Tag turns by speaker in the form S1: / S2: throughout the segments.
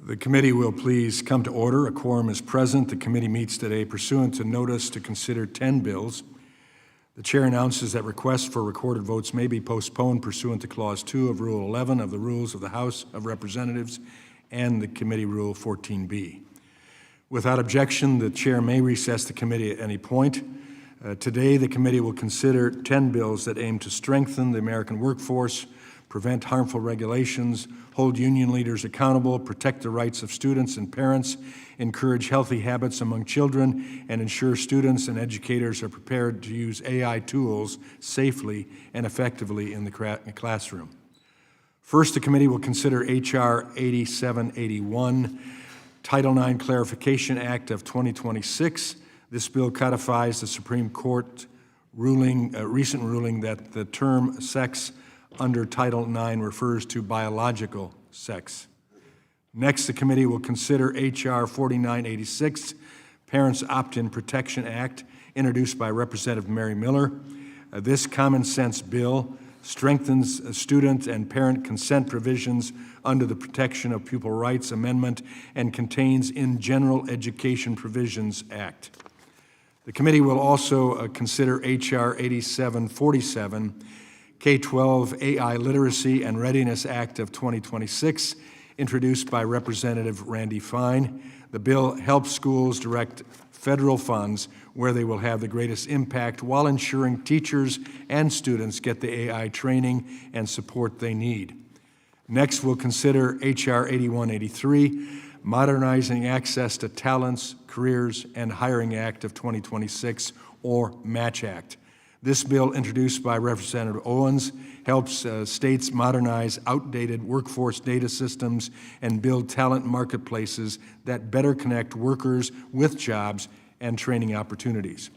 S1: The committee will please come to order. A quorum is present. The committee meets today pursuant to notice to consider 10 bills. The chair announces that requests for recorded votes may be postponed pursuant to Clause 2 of Rule 11 of the Rules of the House of Representatives and the Committee Rule 14B. Without objection, the chair may recess the committee at any point. Today, the committee will consider 10 bills that aim to strengthen the American workforce, prevent harmful regulations, hold union leaders accountable, protect the rights of students and parents, encourage healthy habits among children, and ensure students and educators are prepared to use AI tools safely and effectively in the classroom. First, the committee will consider H.R. 8781, Title IX Clarification Act of 2026. This bill codifies the Supreme Court recent ruling that the term sex under Title IX refers to biological sex. Next, the committee will consider H.R. 4986, Parents Opt-in Protection Act, introduced by Representative Mary Miller. This common sense bill strengthens student and parent consent provisions under the Protection of Pupil Rights Amendment and contains in General Education Provisions Act. The committee will also consider H.R. 8747, K-12 AI Literacy and Readiness Act of 2026, introduced by Representative Randy Fine. The bill helps schools direct federal funds where they will have the greatest impact while ensuring teachers and students get the AI training and support they need. Next, we'll consider H.R. 8183, Modernizing Access to Talents, Careers, and Hiring Act of 2026, or MATCH Act. This bill, introduced by Representative Owens, helps states modernize outdated workforce data systems and build talent marketplaces that better connect workers with jobs and training opportunities.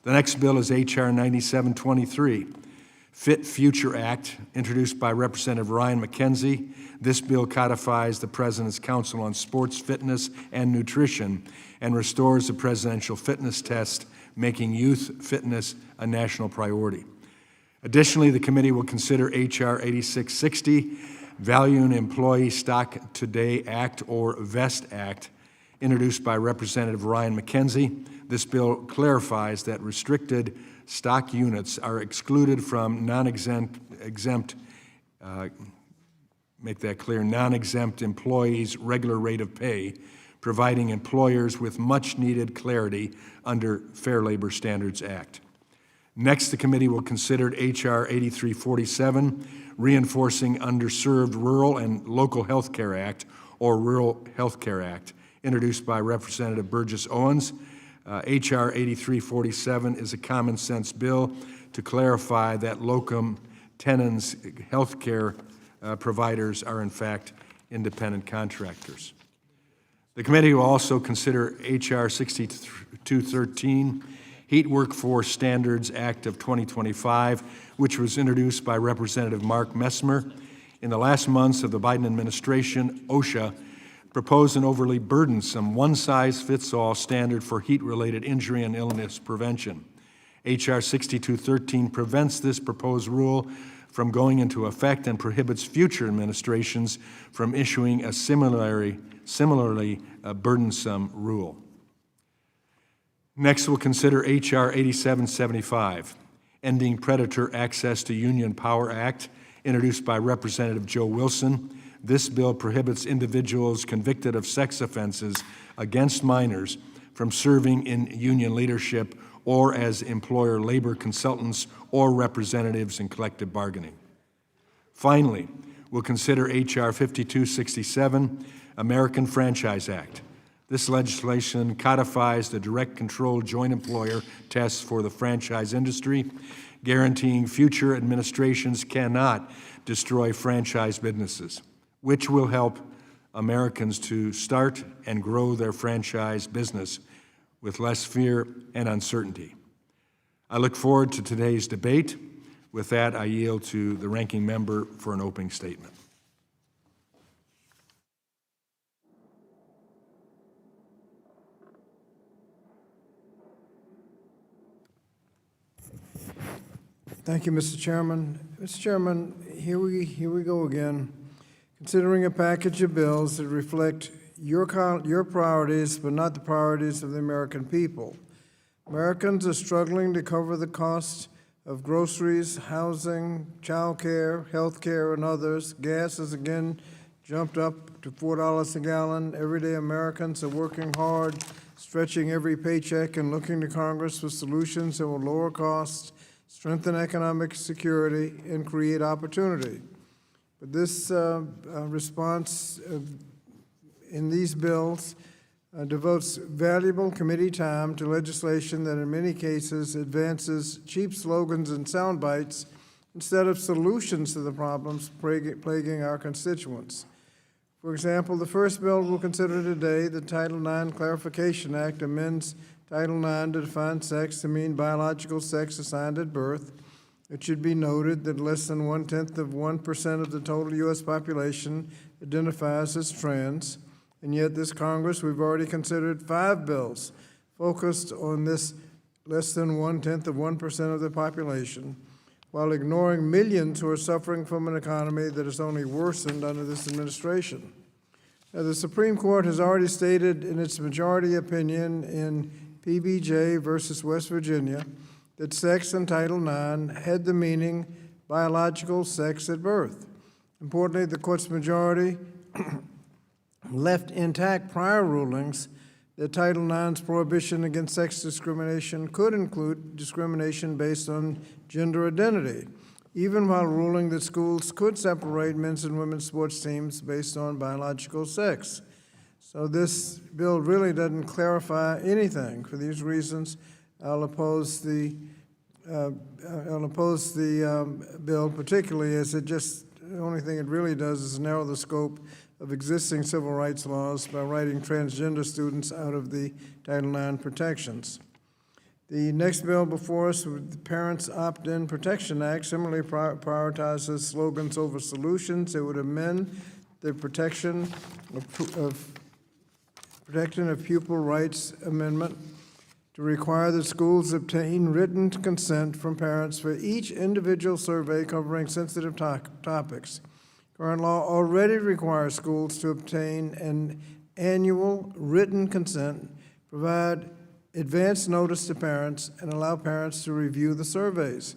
S1: The next bill is H.R. 9723, Fit Future Act, introduced by Representative Ryan McKenzie. This bill codifies the President's Council on Sports Fitness and Nutrition and restores the presidential fitness test, making youth fitness a national priority. Additionally, the committee will consider H.R. 8660, Value and Employee Stock Today Act, or VEST Act, introduced by Representative Ryan McKenzie. This bill clarifies that restricted stock units are excluded from non-exempt employees' regular rate of pay, providing employers with much-needed clarity under Fair Labor Standards Act. Next, the committee will consider H.R. 8347, Reinforcing Underserved Rural and Local Health Care Act, or Rural Health Care Act, introduced by Representative Burgess Owens. H.R. 8347 is a common-sense bill to clarify that locum tenens health care providers are, in fact, independent contractors. The committee will also consider H.R. 6213, Heat Workforce Standards Act of 2025, which was introduced by Representative Mark Messmer. In the last months of the Biden administration, OSHA proposed an overly burdensome one-size-fits-all standard for heat-related injury and illness prevention. H.R. 6213 prevents this proposed rule from going into effect and prohibits future administrations from issuing a similarly burdensome rule. Next, we'll consider H.R. 8775, Ending Predator Access to Union Power Act, introduced by Representative Joe Wilson. This bill prohibits individuals convicted of sex offenses against minors from serving in union leadership or as employer labor consultants or representatives in collective bargaining. Finally, we'll consider H.R. 5267, American Franchise Act. This legislation codifies the direct control joint employer test for the franchise industry, guaranteeing future administrations cannot destroy franchise businesses, which will help Americans to start and grow their franchise business with less fear and uncertainty. I look forward to today's debate. With that, I yield to the ranking member for an opening statement.
S2: Thank you, Mr. Chairman. Mr. Chairman, here we go again, considering a package of bills that reflect your priorities, but not the priorities of the American people. Americans are struggling to cover the cost of groceries, housing, child care, health care, and others. Gas has again jumped up to $4 a gallon. Everyday Americans are working hard, stretching every paycheck and looking to Congress for solutions that will lower costs, strengthen economic security, and create opportunity. But this response in these bills devotes valuable committee time to legislation that in many cases advances cheap slogans and sound bites instead of solutions to the problems plaguing our constituents. For example, the first bill we'll consider today, the Title IX Clarification Act, amends Title IX to define sex to mean biological sex assigned at birth. It should be noted that less than 0.1% of the total U.S. population identifies as trans. And yet this Congress, we've already considered 5 bills focused on this less than 0.1% of the population, while ignoring millions who are suffering from an economy that has only worsened under this administration. Now, the Supreme Court has already stated in its majority opinion in PBJ versus West Virginia that sex in Title IX had the meaning biological sex at birth. Importantly, the court's majority left intact prior rulings that Title IX's prohibition against sex discrimination could include discrimination based on gender identity, even while ruling that schools could separate men's and women's sports teams based on biological sex. So this bill really doesn't clarify anything. For these reasons, I'll oppose the bill, particularly as the only thing it really does is narrow the scope of existing civil rights laws by writing transgender students out of the Title IX protections. The next bill before us, the Parents Opt-in Protection Act, similarly prioritizes slogans over solutions. It would amend the Protection of Pupil Rights Amendment to require that schools obtain written consent from parents for each individual survey covering sensitive topics. Current law already requires schools to obtain an annual written consent, provide advance notice to parents, and allow parents to review the surveys.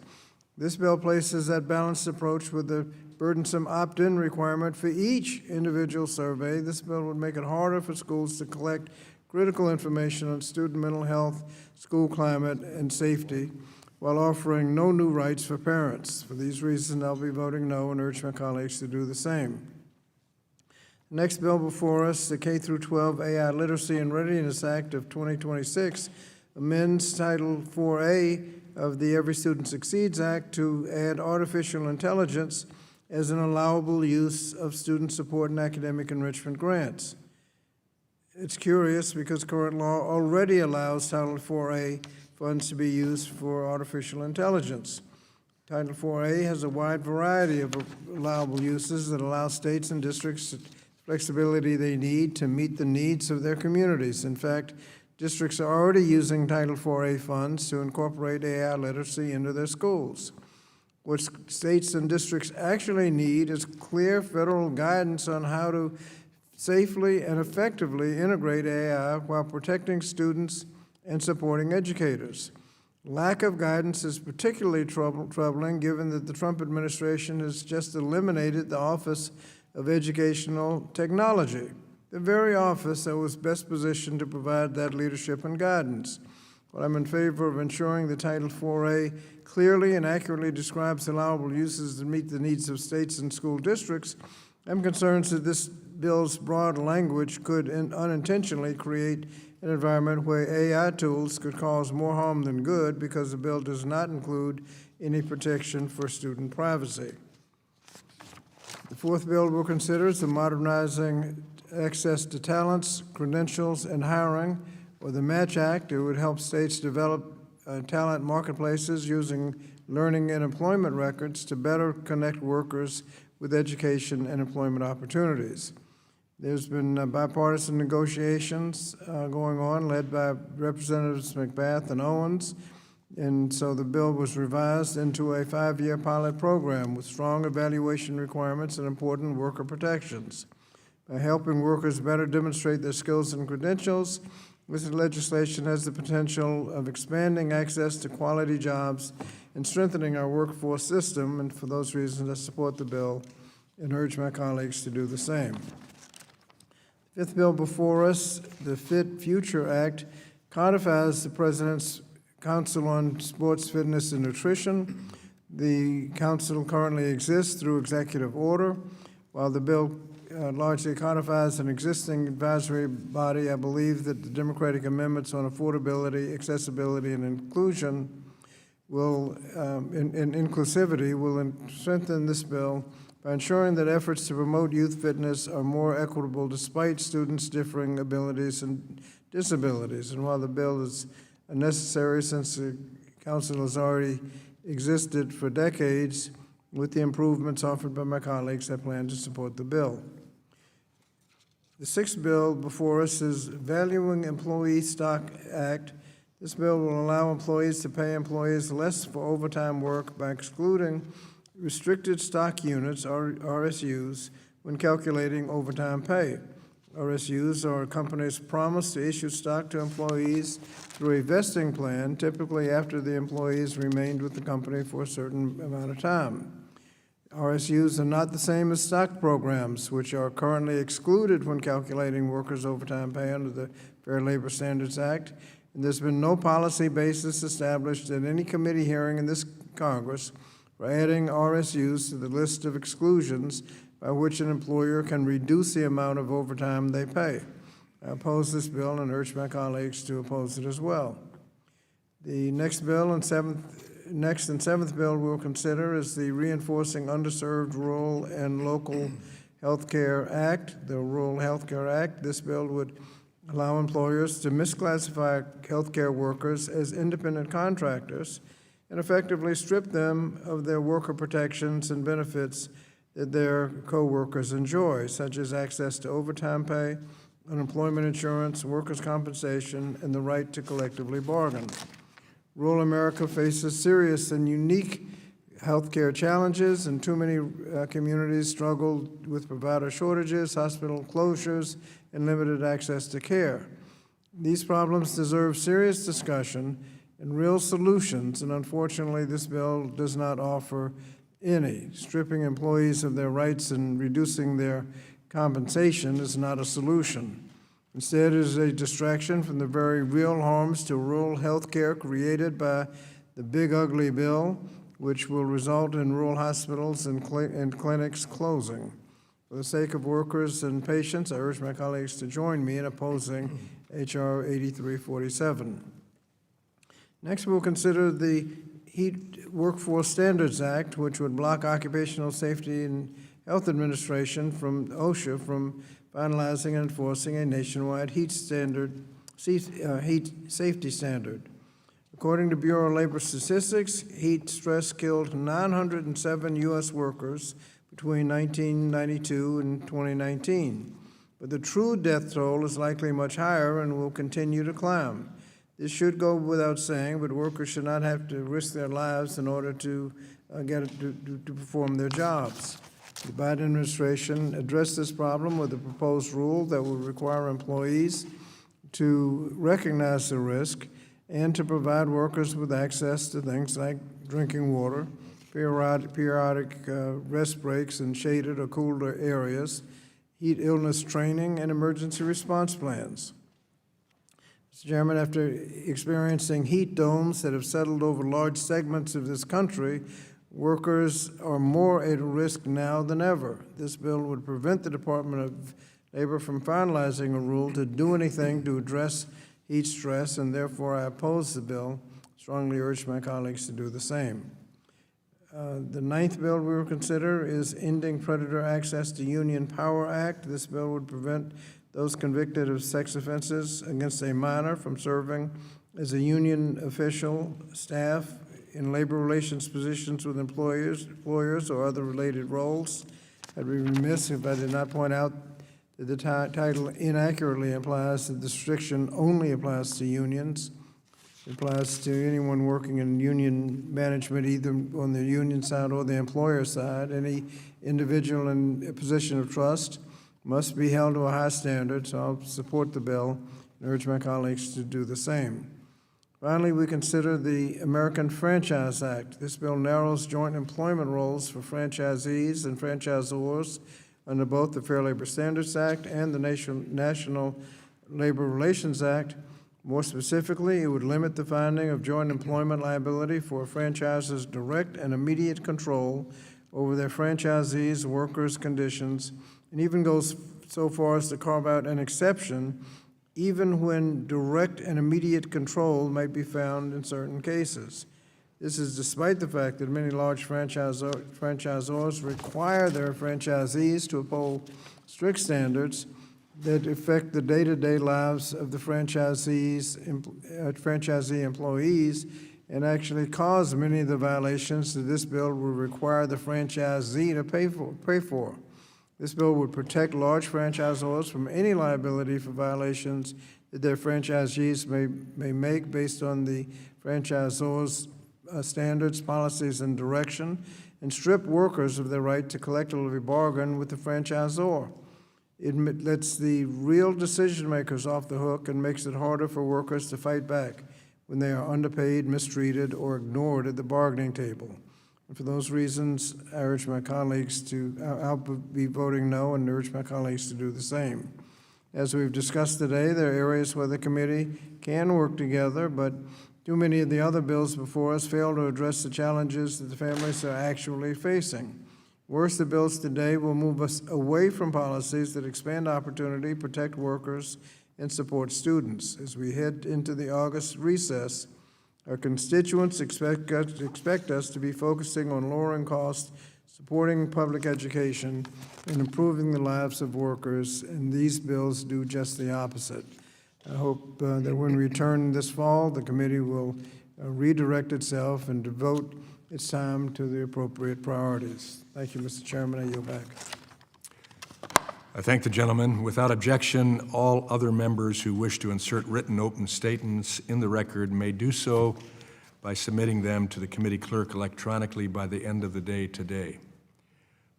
S2: This bill places that balanced approach with the burdensome opt-in requirement for each individual survey. This bill would make it harder for schools to collect critical information on student mental health, school climate, and safety, while offering no new rights for parents. For these reasons, I'll be voting no and urge my colleagues to do the same. The next bill before us, the K-12 AI Literacy and Readiness Act of 2026, amends Title IV-A of the Every Student Succeeds Act to add artificial intelligence as an allowable use of student support and academic enrichment grants. It's curious because current law already allows Title IV-A funds to be used for artificial intelligence. Title IV-A has a wide variety of allowable uses that allow states and districts the flexibility they need to meet the needs of their communities. In fact, districts are already using Title IV-A funds to incorporate AI literacy into their schools. What states and districts actually need is clear federal guidance on how to safely and effectively integrate AI while protecting students and supporting educators. Lack of guidance is particularly troubling given that the Trump administration has just eliminated the Office of Educational Technology, the very office that was best positioned to provide that leadership and guidance. While I'm in favor of ensuring that Title IV-A clearly and accurately describes allowable uses that meet the needs of states and school districts, I'm concerned that this bill's broad language could unintentionally create an environment where AI tools could cause more harm than good because the bill does not include any protection for student privacy. The fourth bill we'll consider is the Modernizing Access to Talents, Credentials, and Hiring, or the MATCH Act. It would help states develop talent marketplaces using learning and employment records to better connect workers with education and employment opportunities. There's been bipartisan negotiations going on, led by Representatives McBath and Owens, and so the bill was revised into a 5-year pilot program with strong evaluation requirements and important worker protections. by helping workers better demonstrate their skills and credentials. This legislation has the potential of expanding access to quality jobs and strengthening our workforce system, and for those reasons, I support the bill and urge my colleagues to do the same. The fifth bill before us, the Fit Future Act, codifies the President's Council on Sports, Fitness, and Nutrition. The council currently exists through executive order. While the bill largely codifies an existing advisory body, I believe that the Democratic amendments on affordability, accessibility, and inclusion will, inclusivity will strengthen this bill by ensuring that efforts to promote youth fitness are more equitable despite students' differing abilities and disabilities. And while the bill is necessary since the council has already existed for decades, with the improvements offered by my colleagues, I plan to support the bill. The sixth bill before us is Valuing Employee Stock Act. This bill will allow employees to pay employees less for overtime work by excluding restricted stock units, or RSUs, when calculating overtime pay. RSUs are a company's promise to issue stock to employees through a vesting plan, typically after the employees remained with the company for a certain amount of time. RSUs are not the same as stock programs, which are currently excluded when calculating workers' overtime pay under the Fair Labor Standards Act. And there's been no policy basis established at any committee hearing in this Congress for adding RSUs to the list of exclusions by which an employer can reduce the amount of overtime they pay. I oppose this bill and urge my colleagues to oppose it as well. The next and seventh bill we'll consider is the Reinforcing Underserved Rural and Local Health Care Act, the Rural Health Care Act. This bill would allow employers to misclassify healthcare workers as independent contractors and effectively strip them of their worker protections and benefits that their co-workers enjoy, such as access to overtime pay, unemployment insurance, workers' compensation, and the right to collectively bargain. Rural America faces serious and unique healthcare challenges, and too many communities struggle with provider shortages, hospital closures, and limited access to care. These problems deserve serious discussion and real solutions, and unfortunately, this bill does not offer any. Stripping employees of their rights and reducing their compensation is not a solution. Instead, it is a distraction from the very real harms to rural health care created by the Big Ugly Bill, which will result in rural hospitals and clinics closing. For the sake of workers and patients, I urge my colleagues to join me in opposing H.R. 8347. Next, we'll consider the Heat Workforce Standards Act, which would block Occupational Safety and Health Administration from OSHA from finalizing and enforcing a nationwide heat safety standard. According to Bureau of Labor Statistics, heat stress killed 907 U.S. workers between 1992 and 2019. But the true death toll is likely much higher and will continue to climb. This should go without saying, but workers should not have to risk their lives in order to perform their jobs. The Biden administration addressed this problem with a proposed rule that will require employees to recognize the risk and to provide workers with access to things like drinking water, periodic rest breaks in shaded or cooler areas, heat illness training, and emergency response plans. Mr. Chairman, after experiencing heat domes that have settled over large segments of this country, workers are more at risk now than ever. This bill would prevent the Department of Labor from finalizing a rule to do anything to address heat stress, and therefore I oppose the bill. Strongly urge my colleagues to do the same. The ninth bill we will consider is Ending Predator Access to Union Power Act. This bill would prevent those convicted of sex offenses against a minor from serving as a union official, staff, in labor relations positions with employers or other related roles. I'd be remiss if I did not point out that the title inaccurately implies that the restriction only applies to unions. It applies to anyone working in union management, either on the union side or the employer side, any individual in a position of trust, must be held to a high standard, so I'll support the bill and urge my colleagues to do the same. Finally, we consider the American Franchise Act. This bill narrows joint employment roles for franchisees and franchisors under both the Fair Labor Standards Act and the National Labor Relations Act. More specifically, it would limit the finding of joint employment liability for a franchise's direct and immediate control over their franchisees' workers' conditions, and even goes so far as to carve out an exception even when direct and immediate control might be found in certain cases. This is despite the fact that many large franchisors require their franchisees to uphold strict standards that affect the day-to-day lives of the franchisee employees and actually cause many of the violations that this bill would require the franchisee to pay for. This bill would protect large franchisors from any liability for violations that their franchisees may make based on the franchisor's standards, policies, and direction, and strip workers of their right to collectively bargain with the franchisor. It lets the real decision makers off the hook and makes it harder for workers to fight back when they are underpaid, mistreated, or ignored at the bargaining table. And for those reasons, I urge my colleagues I'll be voting no and urge my colleagues to do the same. As we've discussed today, there are areas where the committee can work together, but too many of the other bills before us fail to address the challenges that the families are actually facing. Worse, the bills today will move us away from policies that expand opportunity, protect workers, and support students. As we head into the August recess, our constituents expect us to be focusing on lowering costs, supporting public education, and improving the lives of workers, and these bills do just the opposite. I hope that when we return this fall, the committee will redirect itself and devote its time to the appropriate priorities. Thank you, Mr. Chairman. I yield back.
S1: I thank the gentleman. Without objection, all other members who wish to insert written open statements in the record may do so by submitting them to the committee clerk electronically by the end of the day today.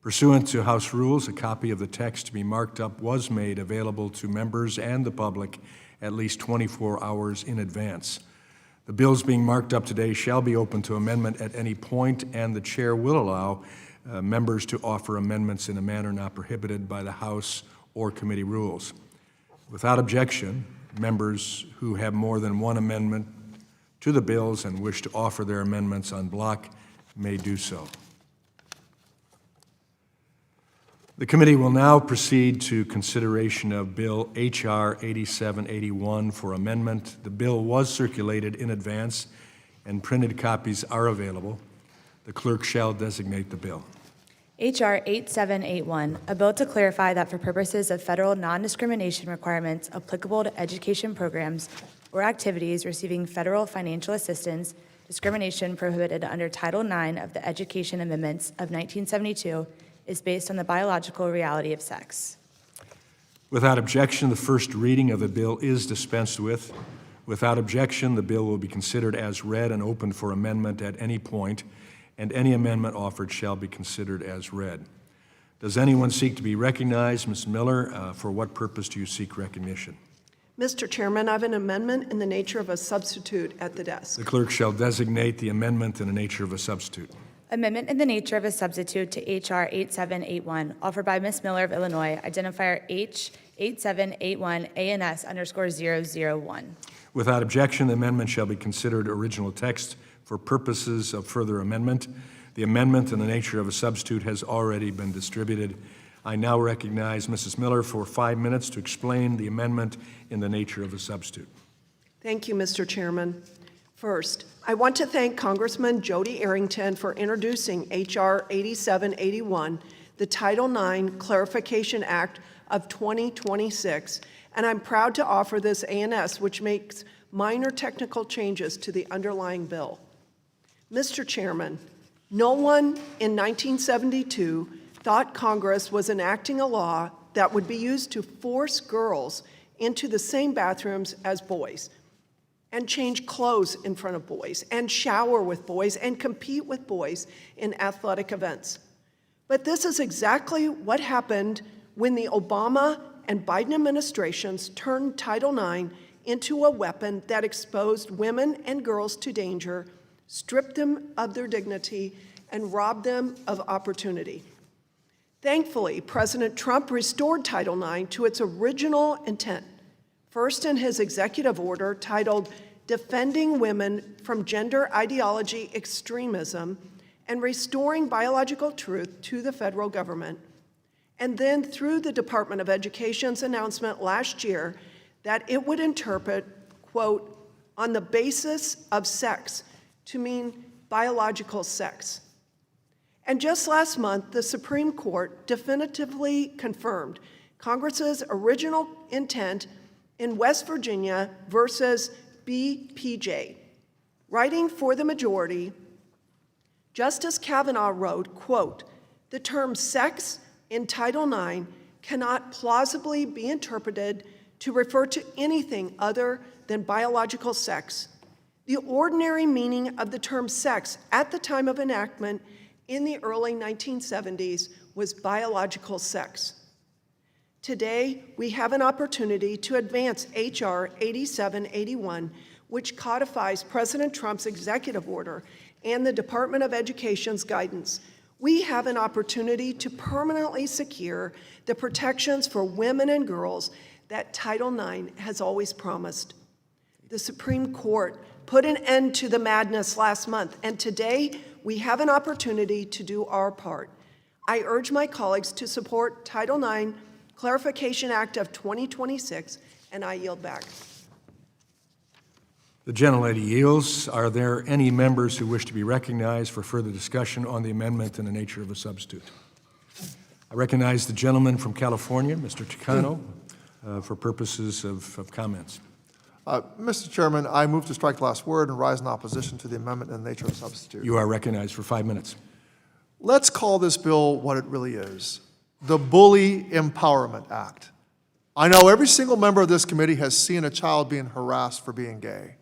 S1: Pursuant to House rules, a copy of the text to be marked up was made available to members and the public at least 24 hours in advance. The bills being marked up today shall be open to amendment at any point, and the chair will allow members to offer amendments in a manner not prohibited by the House or committee rules. Without objection, members who have more than one amendment to the bills and wish to offer their amendments en bloc may do so. The committee will now proceed to consideration of Bill H.R. 8781 for amendment. The bill was circulated in advance and printed copies are available. The clerk shall designate the bill.
S3: H.R. 8781, a bill to clarify that for purposes of federal non-discrimination requirements applicable to education programs or activities receiving federal financial assistance, discrimination prohibited under Title IX of the Education Amendments of 1972 is based on the biological reality of sex.
S1: Without objection, the first reading of the bill is dispensed with. Without objection, the bill will be considered as read and open for amendment at any point, and any amendment offered shall be considered as read. Does anyone seek to be recognized? Ms. Miller, for what purpose do you seek recognition?
S4: Mr. Chairman, I have an amendment in the nature of a substitute at the desk.
S1: The clerk shall designate the amendment in the nature of a substitute.
S3: Amendment in the nature of a substitute to H.R. 8781, offered by Ms. Miller of Illinois, identifier H8781 ANS_001.
S1: Without objection, the amendment shall be considered original text for purposes of further amendment. The amendment in the nature of a substitute has already been distributed. I now recognize Mrs. Miller for 5 minutes to explain the amendment in the nature of a substitute.
S4: Thank you, Mr. Chairman. First, I want to thank Congressman Jody Arrington for introducing H.R. 8781, the Title IX Clarification Act of 2026, and I'm proud to offer this ANS, which makes minor technical changes to the underlying bill. Mr. Chairman, no one in 1972 thought Congress was enacting a law that would be used to force girls into the same bathrooms as boys, and change clothes in front of boys, and shower with boys, and compete with boys in athletic events. But this is exactly what happened when the Obama and Biden administrations turned Title IX into a weapon that exposed women and girls to danger, stripped them of their dignity, and robbed them of opportunity. Thankfully, President Trump restored Title IX to its original intent, first in his executive order titled Defending Women from Gender Ideology Extremism and Restoring Biological Truth to the Federal Government, and then through the Department of Education's announcement last year that it would interpret, quote, on the basis of sex to mean biological sex. And just last month, the Supreme Court definitively confirmed Congress's original intent in West Virginia versus BPJ. Writing for the majority, Justice Kavanaugh wrote, quote, the term sex in Title IX cannot plausibly be interpreted to refer to anything other than biological sex. The ordinary meaning of the term sex at the time of enactment in the early 1970s was biological sex. Today, we have an opportunity to advance H.R. 8781, which codifies President Trump's executive order and the Department of Education's guidance. We have an opportunity to permanently secure the protections for women and girls that Title IX has always promised. The Supreme Court put an end to the madness last month, and today we have an opportunity to do our part. I urge my colleagues to support Title IX Clarification Act of 2026, and I yield back.
S1: The gentlelady yields. Are there any members who wish to be recognized for further discussion on the amendment in the nature of a substitute? I recognize the gentleman from California, Mr. Chicano, for purposes of comments.
S5: Mr. Chairman, I move to strike the last word and rise in opposition to the amendment in the nature of a substitute.
S1: You are recognized for 5 minutes.
S5: Let's call this bill what it really is, the Bully Empowerment Act. I know every single member of this committee has seen a child being harassed for being gay.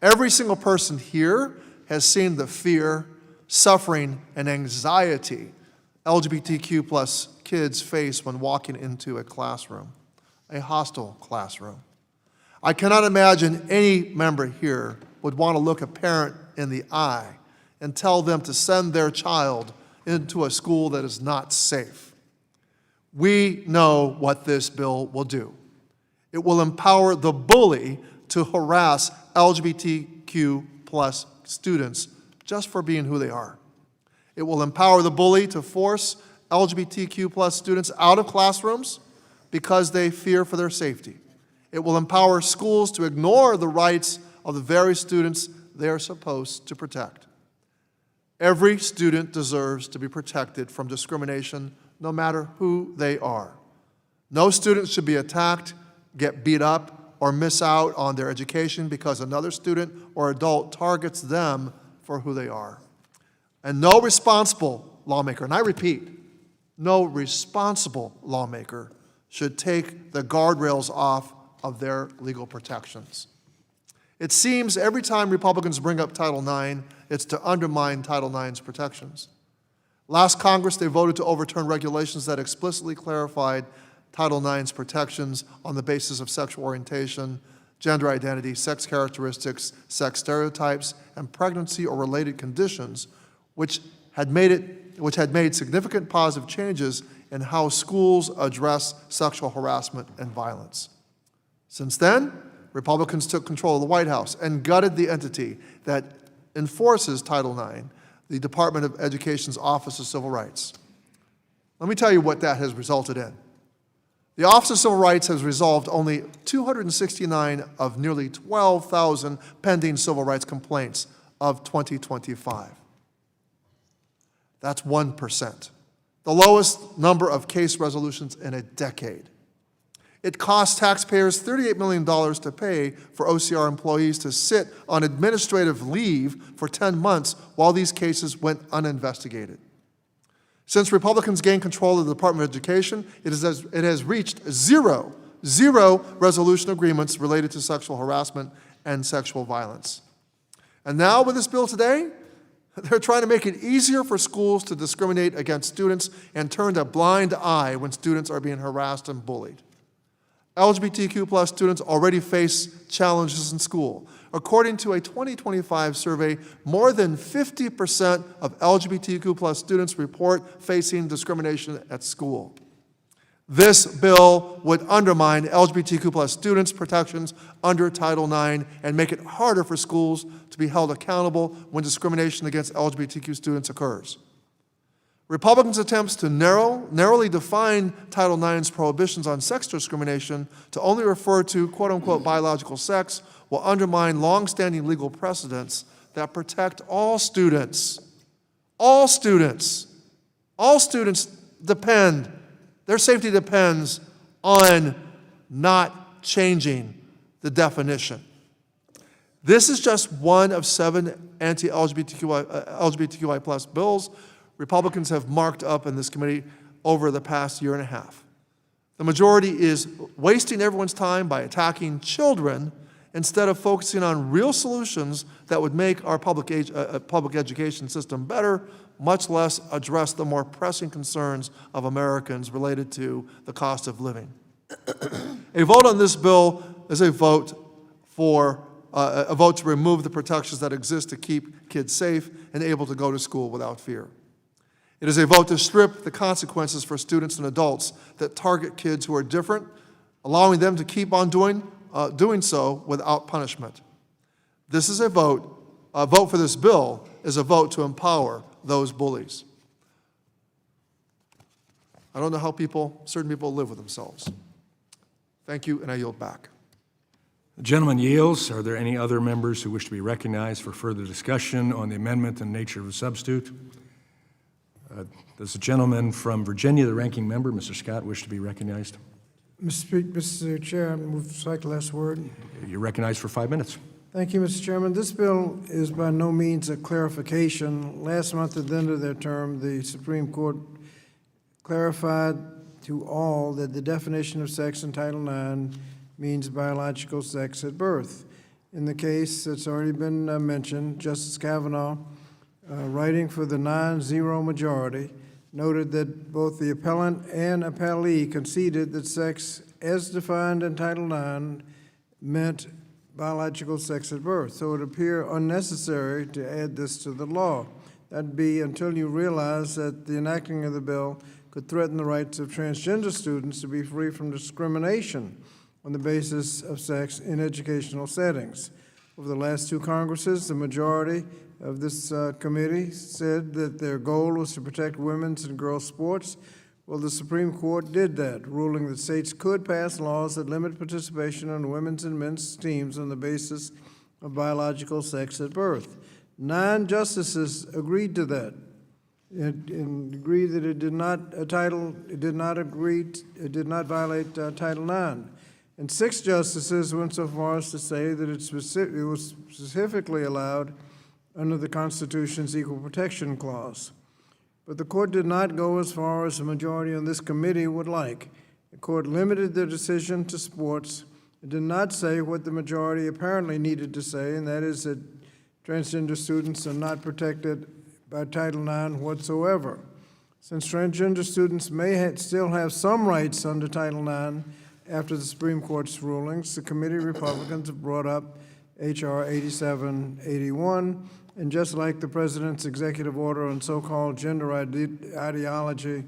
S5: Every single person here has seen the fear, suffering, and anxiety LGBTQ plus kids face when walking into a classroom, a hostile classroom. I cannot imagine any member here would want to look a parent in the eye and tell them to send their child into a school that is not safe. We know what this bill will do. It will empower the bully to harass LGBTQ plus students just for being who they are. It will empower the bully to force LGBTQ plus students out of classrooms because they fear for their safety. It will empower schools to ignore the rights of the very students they are supposed to protect. Every student deserves to be protected from discrimination, no matter who they are. No student should be attacked, get beat up, or miss out on their education because another student or adult targets them for who they are. And no responsible lawmaker, and I repeat, no responsible lawmaker should take the guardrails off of their legal protections. It seems every time Republicans bring up Title IX, it's to undermine Title IX's protections. Last Congress, they voted to overturn regulations that explicitly clarified Title IX's protections on the basis of sexual orientation, gender identity, sex characteristics, sex stereotypes, and pregnancy or related conditions, which had made significant positive changes in how schools address sexual harassment and violence. Since then, Republicans took control of the White House and gutted the entity that enforces Title IX, the Department of Education's Office of Civil Rights. Let me tell you what that has resulted in. The Office of Civil Rights has resolved only 269 of nearly 12,000 pending civil rights complaints of 2025. That's 1%, the lowest number of case resolutions in a decade. It costs taxpayers $38 million to pay for OCR employees to sit on administrative leave for 10 months while these cases went uninvestigated. Since Republicans gained control of the Department of Education, it has reached zero resolution agreements related to sexual harassment and sexual violence. And now with this bill today, They're trying to make it easier for schools to discriminate against students and turn a blind eye when students are being harassed and bullied. LGBTQ+ students already face challenges in school. According to a 2025 survey, more than 50% of LGBTQ+ students report facing discrimination at school. This bill would undermine LGBTQ+ students' protections under Title IX and make it harder for schools to be held accountable when discrimination against LGBTQ students occurs. Republicans' attempts to narrowly define Title IX's prohibitions on sex discrimination to only refer to quote-unquote biological sex will undermine longstanding legal precedents that protect all students. All students. All students depend, their safety depends on not changing the definition. This is just one of 7 LGBTQI+ bills Republicans have marked up in this committee over the past year and a half. The majority is wasting everyone's time by attacking children instead of focusing on real solutions that would make our public education system better, much less address the more pressing concerns of Americans related to the cost of living. A vote on this bill is a vote to remove the protections that exist to keep kids safe and able to go to school without fear. It is a vote to strip the consequences for students and adults that target kids who are different, allowing them to keep on doing so without punishment. This is a vote for this bill is a vote to empower those bullies. I don't know how certain people live with themselves. Thank you, and I yield back.
S1: The gentleman yields. Are there any other members who wish to be recognized for further discussion on the amendment and nature of a substitute? Does the gentleman from Virginia, the ranking member, Mr. Scott, wish to be recognized?
S2: Mr. Chair, I move to strike the last word.
S1: You're recognized for 5 minutes.
S2: Thank you, Mr. Chairman. This bill is by no means a clarification. Last month, at the end of their term, the Supreme Court clarified to all that the definition of sex in Title IX means biological sex at birth. In the case that's already been mentioned, Justice Kavanaugh, writing for the 9-0 majority, noted that both the appellant and appellee conceded that sex, as defined in Title IX, meant biological sex at birth. So it appeared unnecessary to add this to the law. That'd be until you realize that the enacting of the bill could threaten the rights of transgender students to be free from discrimination on the basis of sex in educational settings. Over the last 2 Congresses, the majority of this committee said that their goal was to protect women's and girls' sports. Well, the Supreme Court did that, ruling that states could pass laws that limit participation on women's and men's teams on the basis of biological sex at birth. 9 justices agreed to that and agreed that it did not violate Title IX. And 6 justices went so far as to say that it was specifically allowed under the Constitution's Equal Protection Clause. But the court did not go as far as the majority on this committee would like. The court limited their decision to sports. It did not say what the majority apparently needed to say, and that is that transgender students are not protected by Title IX whatsoever. Since transgender students may still have some rights under Title IX after the Supreme Court's rulings, the committee Republicans have brought up H.R. 8781, and just like the President's executive order on so-called gender ideology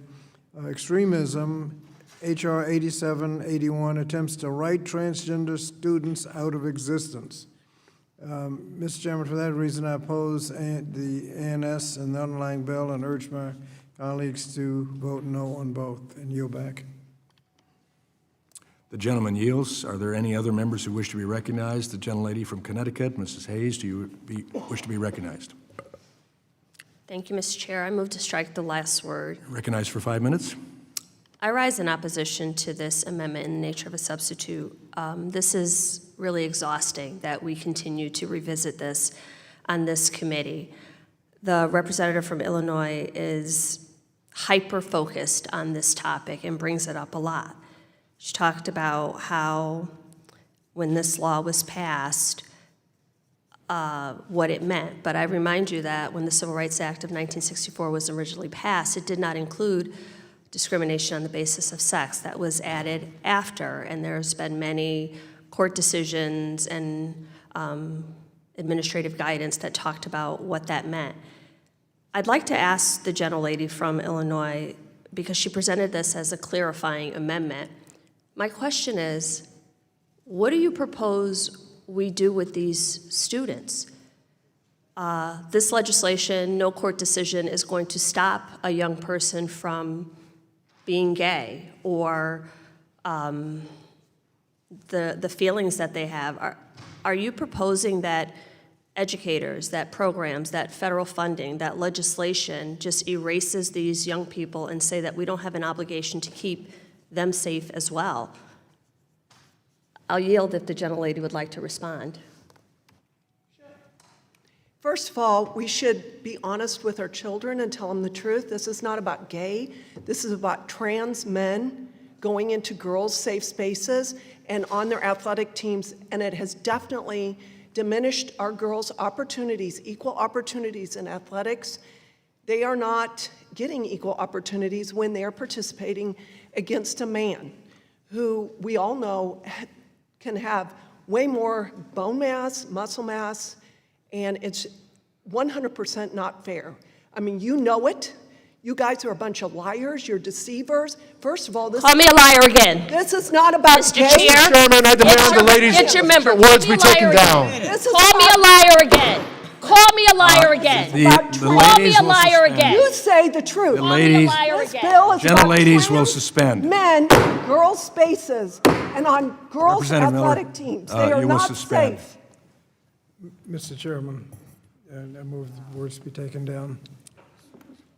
S2: extremism, H.R. 8781 attempts to write transgender students out of existence. Mr. Chairman, for that reason, I oppose the ANS and the underlying bill and urge my colleagues to vote no on both and yield back.
S1: The gentleman yields. Are there any other members who wish to be recognized? The gentlelady from Connecticut, Mrs. Hayes, do you wish to be recognized?
S6: Thank you, Mr. Chair. I move to strike the last word.
S1: Recognized for 5 minutes.
S6: I rise in opposition to this amendment in the nature of a substitute. This is really exhausting that we continue to revisit this on this committee. The representative from Illinois is hyper-focused on this topic and brings it up a lot. She talked about how when this law was passed, what it meant. But I remind you that when the Civil Rights Act of 1964 was originally passed, it did not include discrimination on the basis of sex. That was added after, and there's been many court decisions and administrative guidance that talked about what that meant. I'd like to ask the gentlelady from Illinois, because she presented this as a clarifying amendment. My question is, what do you propose we do with these students? This legislation, no court decision, is going to stop a young person from being gay or the feelings that they have. Are you proposing that educators, that programs, that federal funding, that legislation just erases these young people and say that we don't have an obligation to keep them safe as well? I'll yield if the gentlelady would like to respond.
S4: First of all, we should be honest with our children and tell them the truth. This is not about gay. This is about trans men going into girls' safe spaces and on their athletic teams, and it has definitely diminished our girls' opportunities, equal opportunities in athletics. They are not getting equal opportunities when they are participating against a man who we all know can have way more bone mass, muscle mass, and it's 100% not fair. I mean, you know it. You guys are a bunch of liars. You're deceivers. First of all,
S6: Call me a liar again.
S4: this is not about
S6: Mr.
S4: gay.
S6: Chair.
S5: Chairman, I demand the ladies'
S6: Get your member.
S5: words
S6: Call
S5: be
S6: me a liar
S5: taken
S6: again.
S5: down.
S4: This is
S6: Call me a liar again. Call me a liar again.
S1: The
S4: about
S6: Call me
S1: ladies
S6: a
S1: will
S6: liar
S1: suspend.
S6: again.
S4: You say the truth.
S1: The
S6: Call me a
S1: ladies,
S6: liar
S4: This
S6: again.
S4: bill is about
S1: gentleladies will
S4: trans
S1: suspend.
S4: men, girls' spaces, and on girls'
S1: Representative Miller,
S4: athletic teams. They are
S1: you will
S4: not
S1: suspend.
S4: safe.
S2: Mr. Chairman, and I move the words be taken down.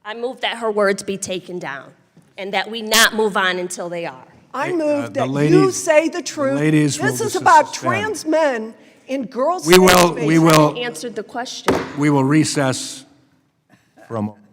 S6: I move that her words be taken down and that we not move on until they are.
S4: I move
S1: the
S4: that you
S1: ladies-
S4: say the truth.
S1: ladies will
S4: This is about
S1: suspend.
S4: trans men in girls'
S1: We
S4: safe
S1: will-
S4: spaces.
S1: we will-
S6: Answered the question.
S1: We will recess for a moment.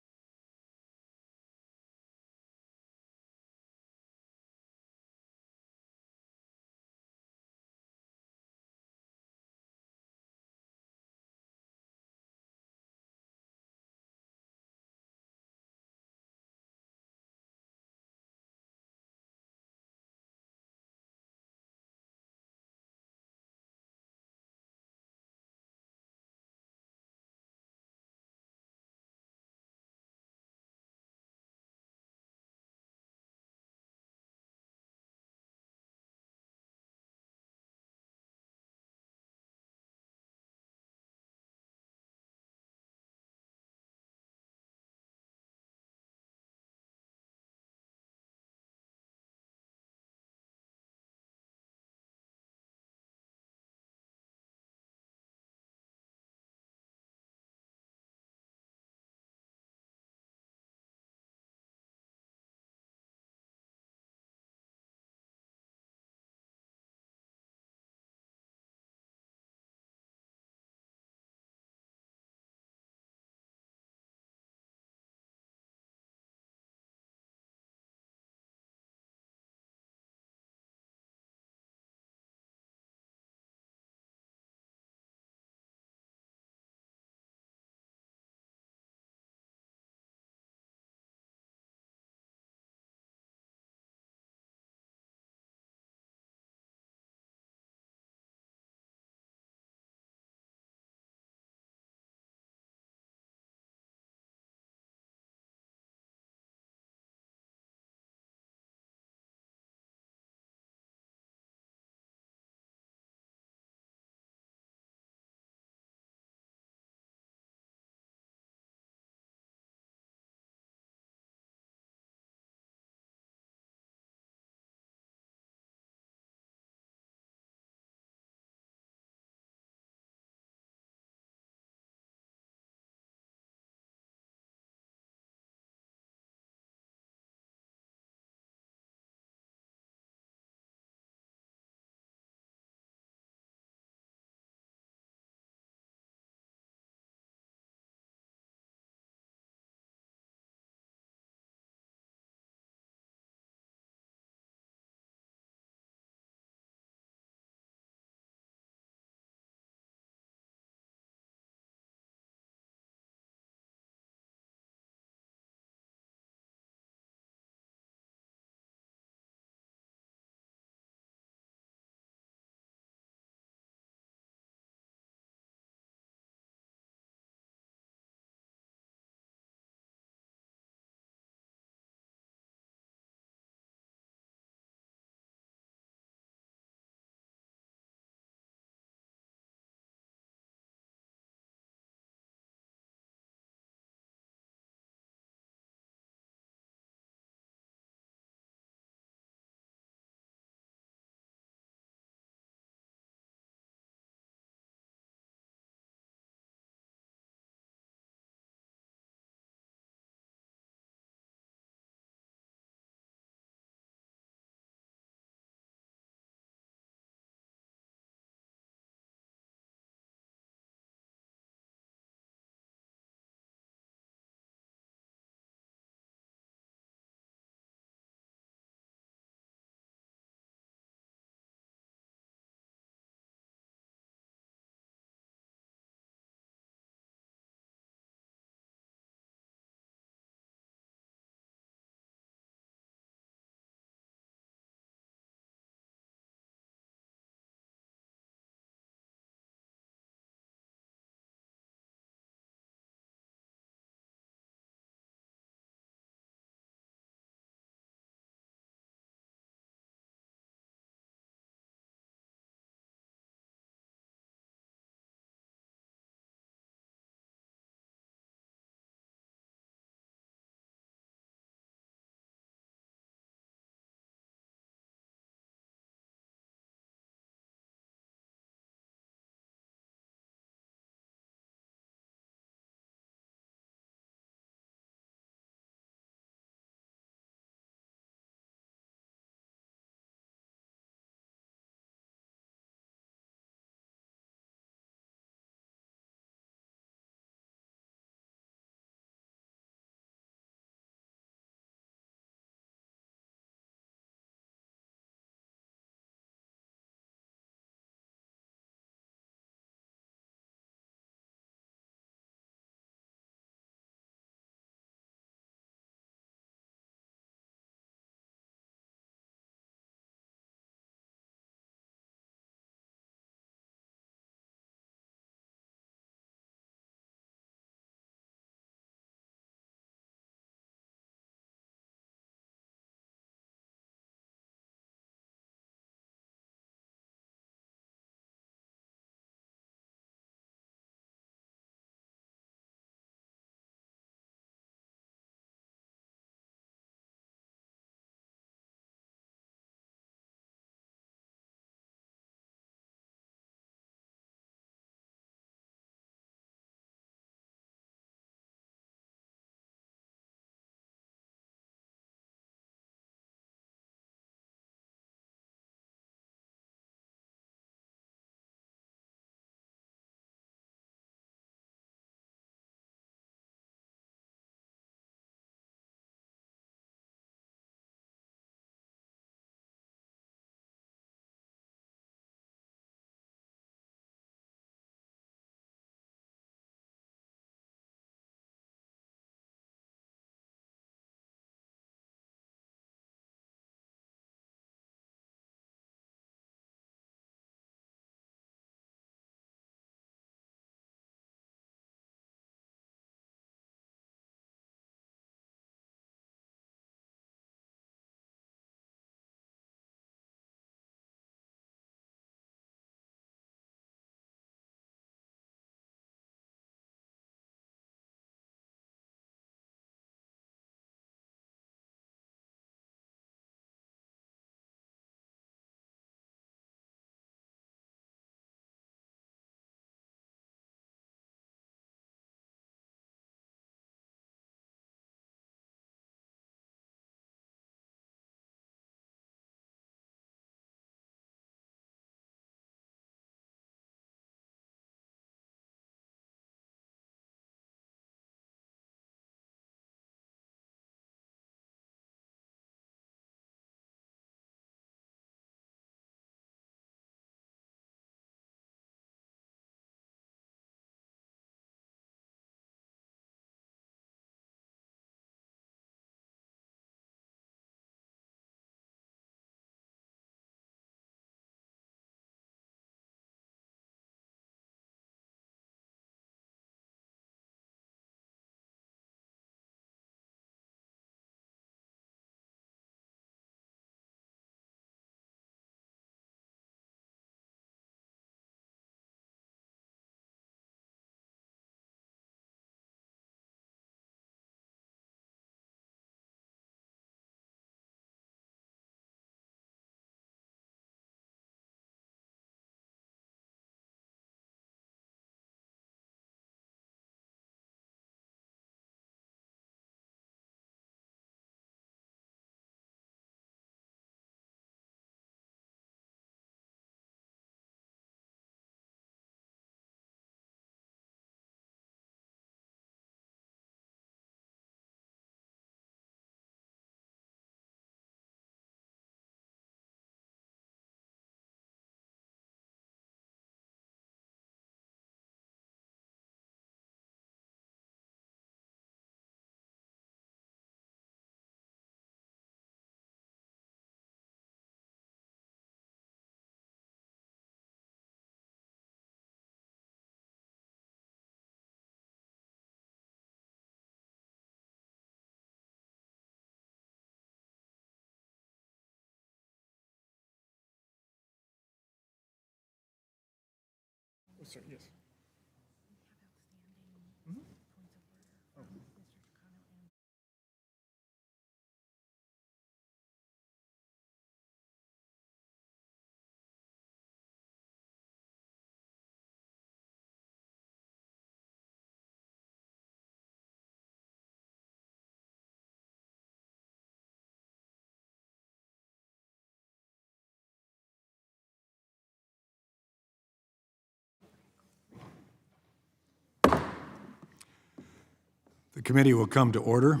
S1: The committee will come to order.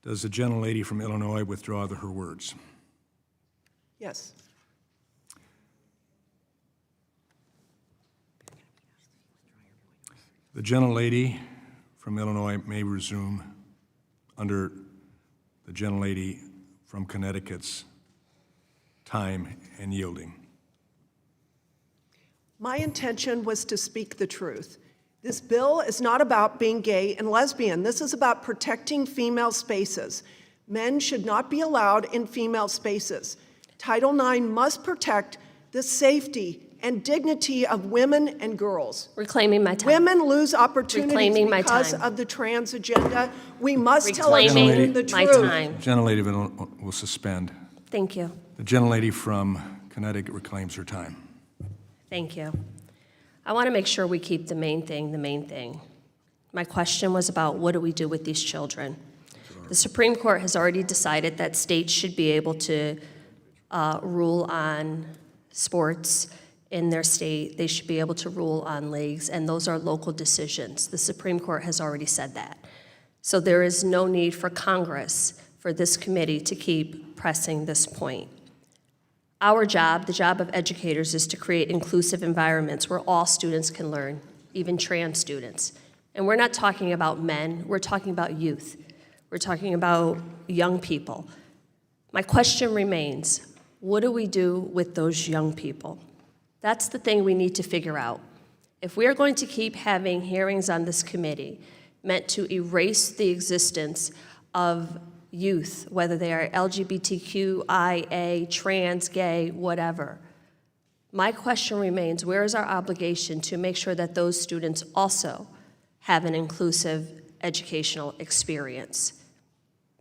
S1: Does the gentlelady from Illinois withdraw her words?
S4: Yes.
S1: The gentlelady from Illinois may resume under the gentlelady from Connecticut's time and yielding.
S4: My intention was to speak the truth. This bill is not about being gay and lesbian. This is about protecting female spaces. Men should not be allowed in female spaces. Title IX must protect the safety and dignity of women and girls.
S6: Reclaiming my time.
S4: Women lose opportunities
S6: Reclaiming my
S4: because
S6: time.
S4: of the trans agenda. We must tell our
S6: Reclaiming
S4: children the
S6: my
S4: truth.
S6: time.
S1: Gentlelady of Illinois will suspend.
S6: Thank you.
S1: The gentlelady from Connecticut reclaims her time.
S6: Thank you. I want to make sure we keep the main thing the main thing. My question was about what do we do with these children? The Supreme Court has already decided that states should be able to rule on sports in their state. They should be able to rule on leagues, and those are local decisions. The Supreme Court has already said that. So there is no need for Congress, for this committee, to keep pressing this point. Our job, the job of educators, is to create inclusive environments where all students can learn, even trans students. And we're not talking about men, we're talking about youth. We're talking about young people. My question remains, what do we do with those young people? That's the thing we need to figure out. If we are going to keep having hearings on this committee meant to erase the existence of youth, whether they are LGBTQIA, trans, gay, whatever. My question remains, where is our obligation to make sure that those students also have an inclusive educational experience?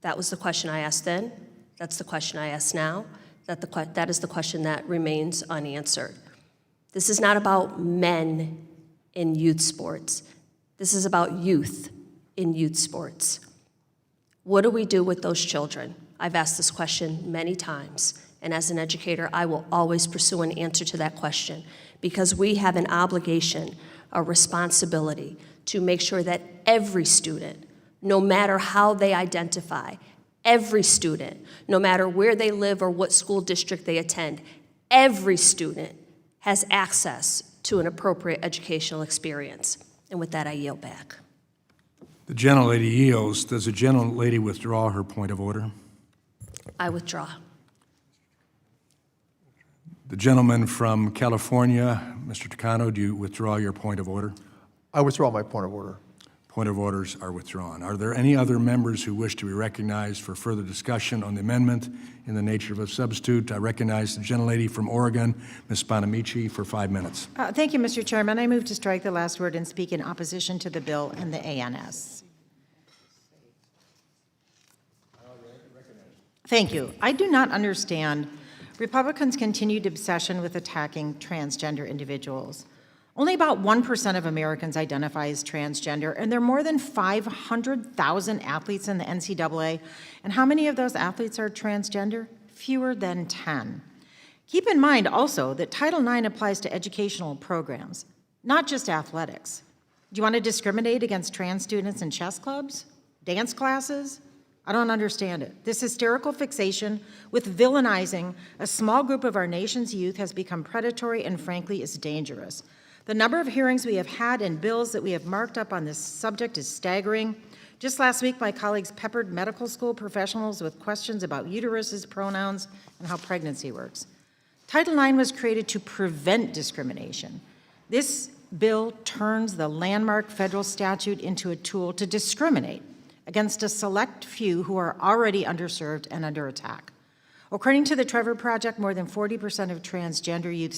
S6: That was the question I asked then. That's the question I ask now. That is the question that remains unanswered. This is not about men in youth sports. This is about youth in youth sports. What do we do with those children? I've asked this question many times, and as an educator, I will always pursue an answer to that question because we have an obligation, a responsibility to make sure that every student, no matter how they identify, every student, no matter where they live or what school district they attend, every student has access to an appropriate educational experience. And with that, I yield back.
S1: The gentlelady yields. Does the gentlelady withdraw her point of order?
S6: I withdraw.
S1: The gentleman from California, Mr. Takano, do you withdraw your point of order?
S5: I withdraw my point of order.
S1: Point of orders are withdrawn. Are there any other members who wish to be recognized for further discussion on the amendment in the nature of a substitute? I recognize the gentlelady from Oregon, Ms. Bonamici, for 5 minutes.
S7: Thank you, Mr. Chairman. I move to strike the last word and speak in opposition to the bill and the ANS. Thank you. I do not understand Republicans' continued obsession with attacking transgender individuals. Only about 1% of Americans identify as transgender, and there are more than 500,000 athletes in the NCAA. And how many of those athletes are transgender? Fewer than 10. Keep in mind also that Title IX applies to educational programs, not just athletics. Do you want to discriminate against trans students in chess clubs, dance classes? I don't understand it. This hysterical fixation with villainizing a small group of our nation's youth has become predatory and frankly is dangerous. The number of hearings we have had and bills that we have marked up on this subject is staggering. Just last week, my colleagues peppered medical school professionals with questions about uteruses, pronouns, and how pregnancy works. Title IX was created to prevent discrimination. This bill turns the landmark federal statute into a tool to discriminate against a select few who are already underserved and under attack. According to the Trevor Project, more than 40% of transgender youth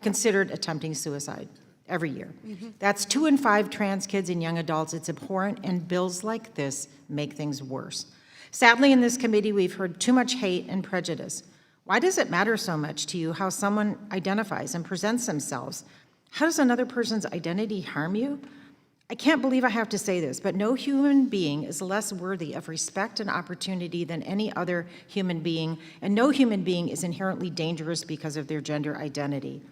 S7: considered attempting suicide every year. That's 2 in 5 trans kids and young adults. It's abhorrent, and bills like this make things worse. Sadly, in this committee, we've heard too much hate and prejudice. Why does it matter so much to you how someone identifies and presents themselves? How does another person's identity harm you? I can't believe I have to say this, but no human being is less worthy of respect and opportunity than any other human being, and no human being is inherently dangerous because of their gender identity.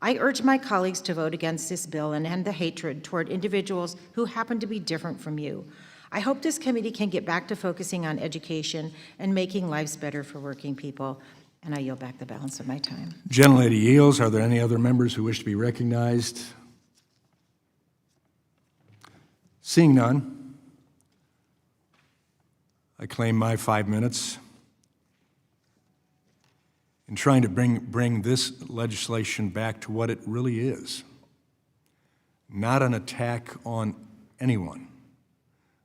S7: I urge my colleagues to vote against this bill and end the hatred toward individuals who happen to be different from you. I hope this committee can get back to focusing on education and making lives better for working people, and I yield back the balance of my time.
S1: Gentlelady yields. Are there any other members who wish to be recognized? Seeing none, I claim my 5 minutes. In trying to bring this legislation back to what it really is, not an attack on anyone,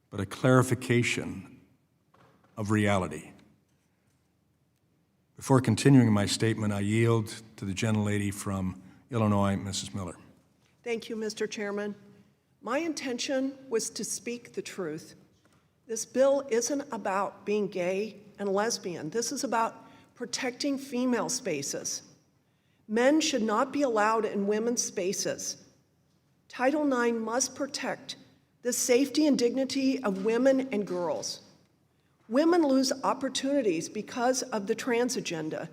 S1: but a clarification of reality. Before continuing my statement, I yield to the gentlelady from Illinois, Mrs. Miller.
S4: Thank you, Mr. Chairman. My intention was to speak the truth. This bill isn't about being gay and lesbian. This is about protecting female spaces. Men should not be allowed in women's spaces. Title IX must protect the safety and dignity of women and girls. Women lose opportunities because of the trans agenda.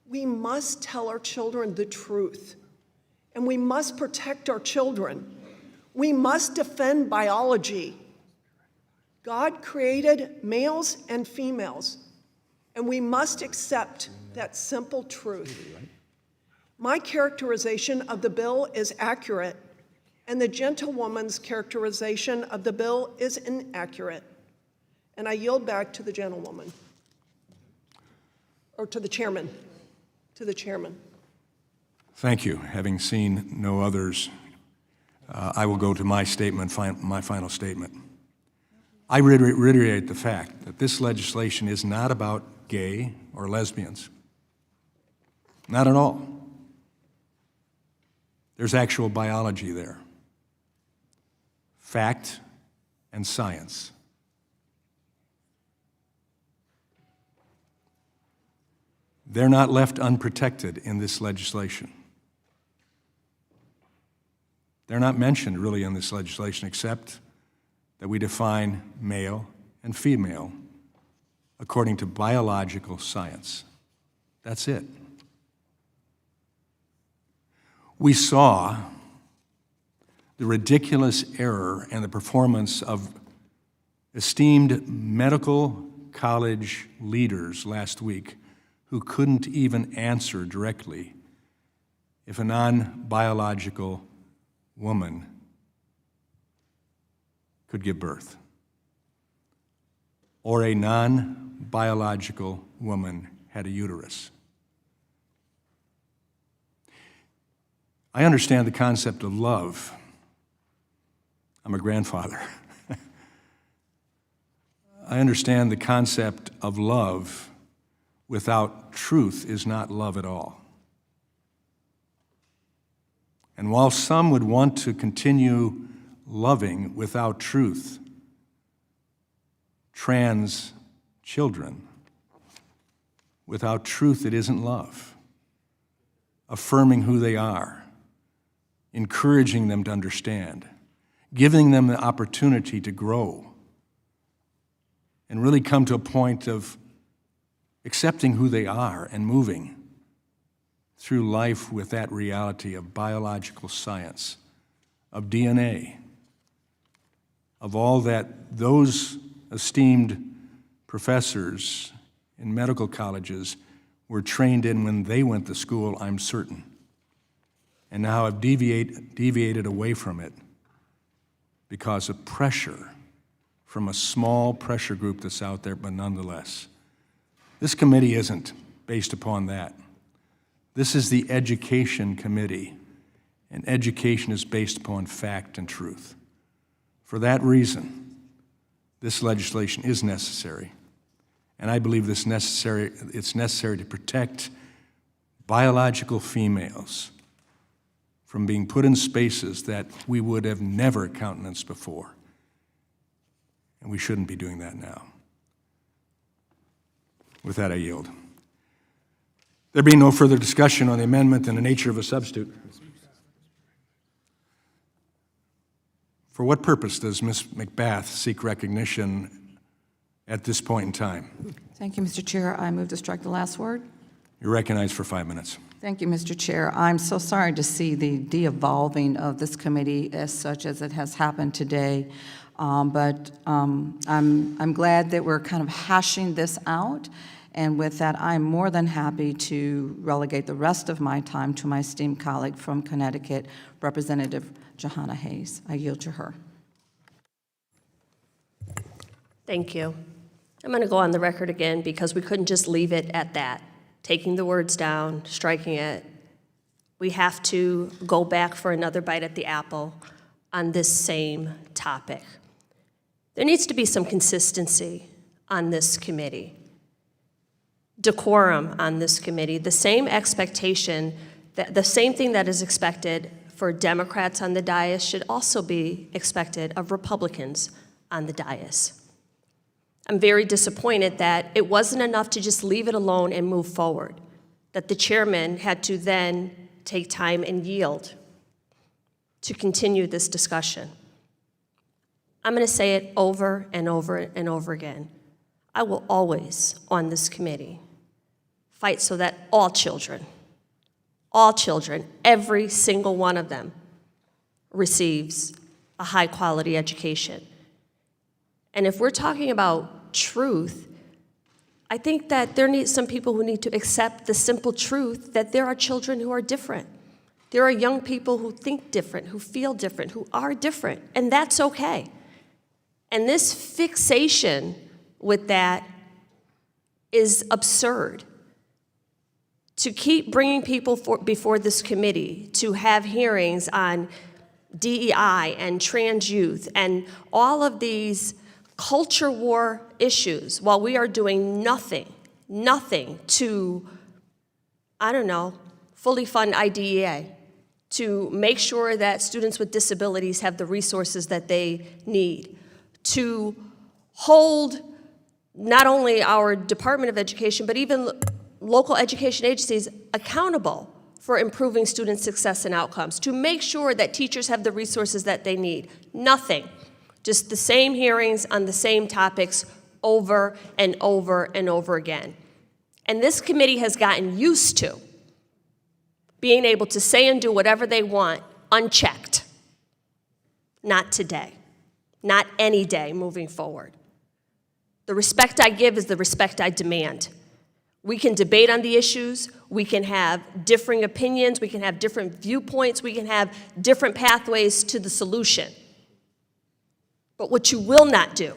S4: We must tell our children the truth, and we must protect our children. We must defend biology. God created males and females, and we must accept that simple truth. My characterization of the bill is accurate, and the gentlewoman's characterization of the bill is inaccurate. And I yield back to the gentlewoman, or to the chairman.
S1: Thank you. Having seen no others, I will go to my statement, my final statement. I reiterate the fact that this legislation is not about gay or lesbians. Not at all. There's actual biology there. Fact and science. They're not left unprotected in this legislation. They're not mentioned really in this legislation except that we define male and female according to biological science. That's it. We saw the ridiculous error and the performance of esteemed medical college leaders last week who couldn't even answer directly if a non-biological woman could give birth, or a non-biological woman had a uterus. I understand the concept of love. I'm a grandfather. I understand the concept of love without truth is not love at all. And while some would want to continue loving without truth trans children, without truth it isn't love. Affirming who they are, encouraging them to understand, giving them the opportunity to grow and really come to a point of accepting who they are and moving through life with that reality of biological science, of DNA, of all that those esteemed professors in medical colleges were trained in when they went to school, I'm certain, and now have deviated away from it because of pressure from a small pressure group that's out there, but nonetheless. This committee isn't based upon that. This is the Education Committee, and education is based upon fact and truth. For that reason, this legislation is necessary, and I believe it's necessary to protect biological females from being put in spaces that we would have never countenanced before. And we shouldn't be doing that now. With that, I yield. There being no further discussion on the amendment and the nature of a substitute, for what purpose does Ms. McBath seek recognition at this point in time?
S8: Thank you, Mr. Chair. I move to strike the last word.
S1: You're recognized for 5 minutes.
S8: Thank you, Mr. Chair. I'm so sorry to see the de-evolving of this committee as such as it has happened today. But I'm glad that we're kind of hashing this out. And with that, I'm more than happy to relegate the rest of my time to my esteemed colleague from Connecticut, Representative Johanna Hayes. I yield to her.
S6: Thank you. I'm going to go on the record again because we couldn't just leave it at that, taking the words down, striking it. We have to go back for another bite at the apple on this same topic. There needs to be some consistency on this committee, decorum on this committee, the same expectation, that the same thing that is expected for Democrats on the dais should also be expected of Republicans on the dais. I'm very disappointed that it wasn't enough to just leave it alone and move forward, that the chairman had to then take time and yield to continue this discussion. I'm going to say it over and over and over again. I will always, on this committee, fight so that all children, every single one of them, receives a high-quality education. And if we're talking about truth, I think that there needs some people who need to accept the simple truth that there are children who are different. There are young people who think different, who feel different, who are different, and that's okay. And this fixation with that is absurd. To keep bringing people before this committee to have hearings on DEI and trans youth and all of these culture war issues while we are doing nothing to, fully fund IDEA, to make sure that students with disabilities have the resources that they need, to hold not only our Department of Education, but even local education agencies accountable for improving student success and outcomes, to make sure that teachers have the resources that they need. Nothing. Just the same hearings on the same topics over and over and over again. And this committee has gotten used to being able to say and do whatever they want unchecked. Not today. Not any day moving forward. The respect I give is the respect I demand. We can debate on the issues, we can have differing opinions, we can have different viewpoints, we can have different pathways to the solution. But what you will not do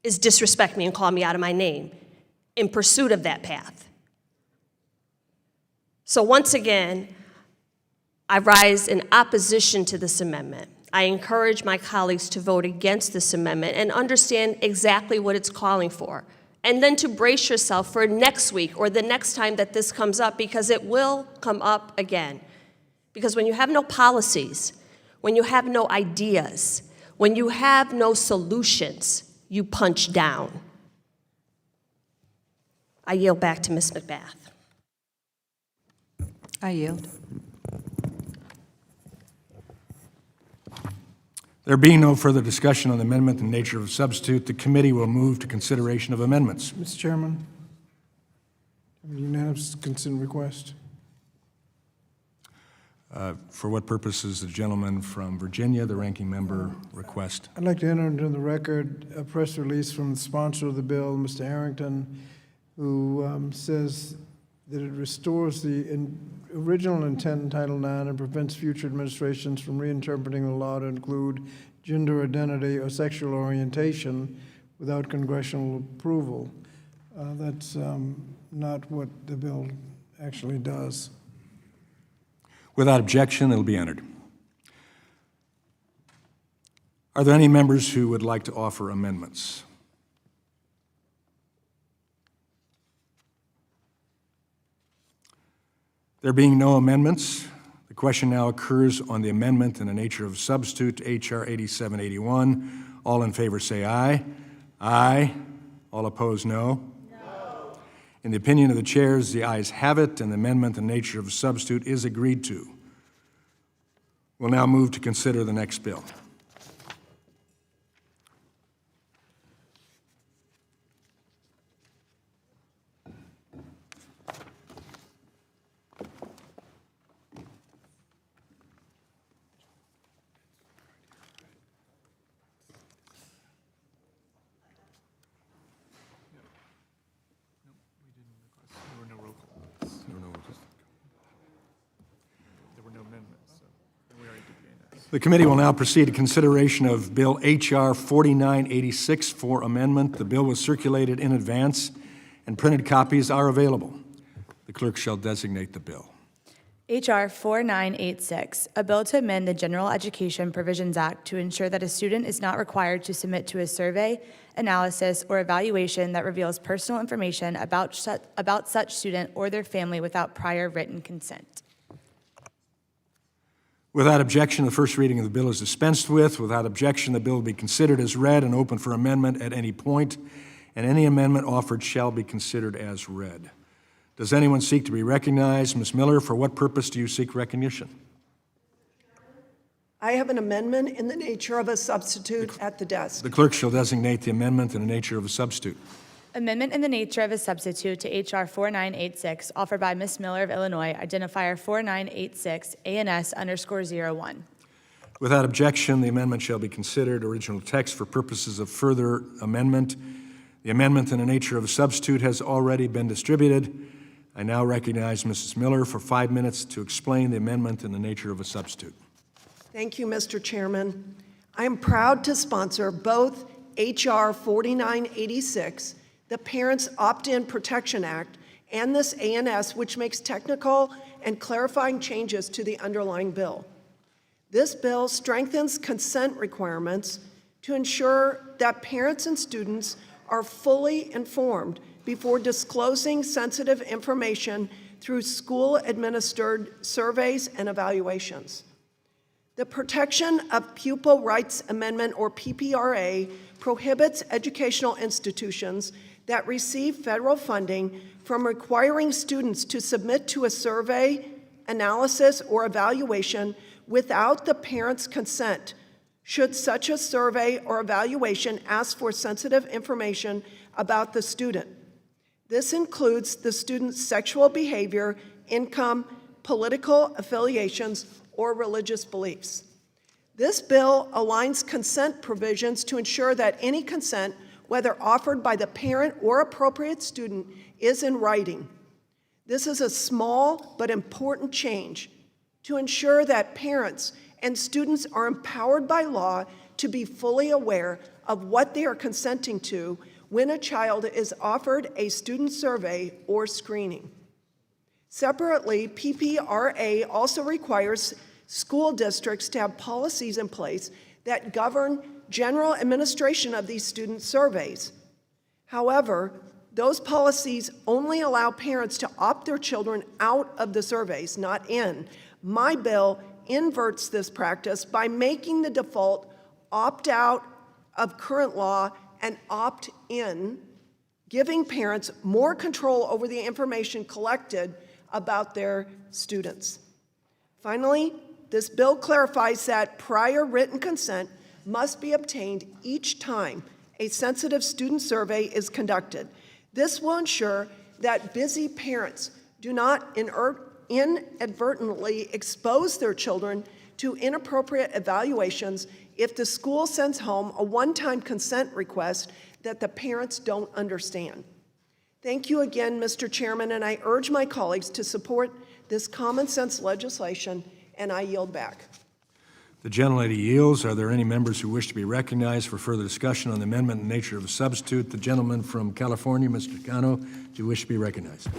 S6: is disrespect me and call me out of my name in pursuit of that path. So once again, I rise in opposition to this amendment. I encourage my colleagues to vote against this amendment and understand exactly what it's calling for. And then to brace yourself for next week or the next time that this comes up, because it will come up again. Because when you have no policies, when you have no ideas, when you have no solutions, you punch down. I yield back to Ms. McBath.
S8: I yield.
S1: There being no further discussion on the amendment and nature of a substitute, the committee will move to consideration of amendments.
S2: Mr. Chairman, unanimous consent request.
S1: For what purposes the gentleman from Virginia, the ranking member, request?
S2: I'd like to enter into the record a press release from the sponsor of the bill, Mr. Arrington, who says that it restores the original intent in Title IX and prevents future administrations from reinterpreting the law to include gender identity or sexual orientation without congressional approval. That's not what the bill actually does.
S1: Without objection, it will be entered. Are there any members who would like to offer amendments? There being no amendments, the question now occurs on the amendment in the nature of a substitute to H.R. 8781. All in favor say aye. Aye. All opposed, no. No. In the opinion of the chairs, the ayes have it, and the amendment in the nature of a substitute is agreed to. We'll now move to consider the next bill. The committee will now proceed to consideration of Bill H.R. 4986 for amendment. The bill was circulated in advance, and printed copies are available. The clerk shall designate the bill.
S3: H.R. 4986, a bill to amend the General Education Provisions Act to ensure that a student is not required to submit to a survey, analysis, or evaluation that reveals personal information about such student or their family without prior written consent.
S1: Without objection, the first reading of the bill is dispensed with. Without objection, the bill will be considered as read and open for amendment at any point, and any amendment offered shall be considered as read. Does anyone seek to be recognized? Ms. Miller, for what purpose do you seek recognition?
S4: I have an amendment in the nature of a substitute at the desk.
S1: The clerk shall designate the amendment in the nature of a substitute.
S3: Amendment in the nature of a substitute to H.R. 4986, offered by Ms. Miller of Illinois, identifier 4986 ANS_01.
S1: Without objection, the amendment shall be considered original text for purposes of further amendment. The amendment in the nature of a substitute has already been distributed. I now recognize Mrs. Miller for 5 minutes to explain the amendment in the nature of a substitute.
S4: Thank you, Mr. Chairman. I am proud to sponsor both H.R. 4986, the Parents Opt-in Protection Act, and this ANS, which makes technical and clarifying changes to the underlying bill. This bill strengthens consent requirements to ensure that parents and students are fully informed before disclosing sensitive information through school-administered surveys and evaluations. The Protection of Pupil Rights Amendment, or PPRA, prohibits educational institutions that receive federal funding from requiring students to submit to a survey, analysis, or evaluation without the parent's consent, should such a survey or evaluation ask for sensitive information about the student. This includes the student's sexual behavior, income, political affiliations, or religious beliefs. This bill aligns consent provisions to ensure that any consent, whether offered by the parent or appropriate student, is in writing. This is a small but important change to ensure that parents and students are empowered by law to be fully aware of what they are consenting to when a child is offered a student survey or screening. Separately, PPRA also requires school districts to have policies in place that govern general administration of these student surveys. However, those policies only allow parents to opt their children out of the surveys, not in. My bill inverts this practice by making the default opt out of current law and opt in, giving parents more control over the information collected about their students. Finally, this bill clarifies that prior written consent must be obtained each time a sensitive student survey is conducted. This will ensure that busy parents do not inadvertently expose their children to inappropriate evaluations if the school sends home a one-time consent request that the parents don't understand. Thank you again, Mr. Chairman, and I urge my colleagues to support this common sense legislation, and I yield back.
S1: The gentlelady yields. Are there any members who wish to be recognized for further discussion on the amendment in the nature of a substitute? The gentleman from California, Mr. Cano, do you wish to be recognized?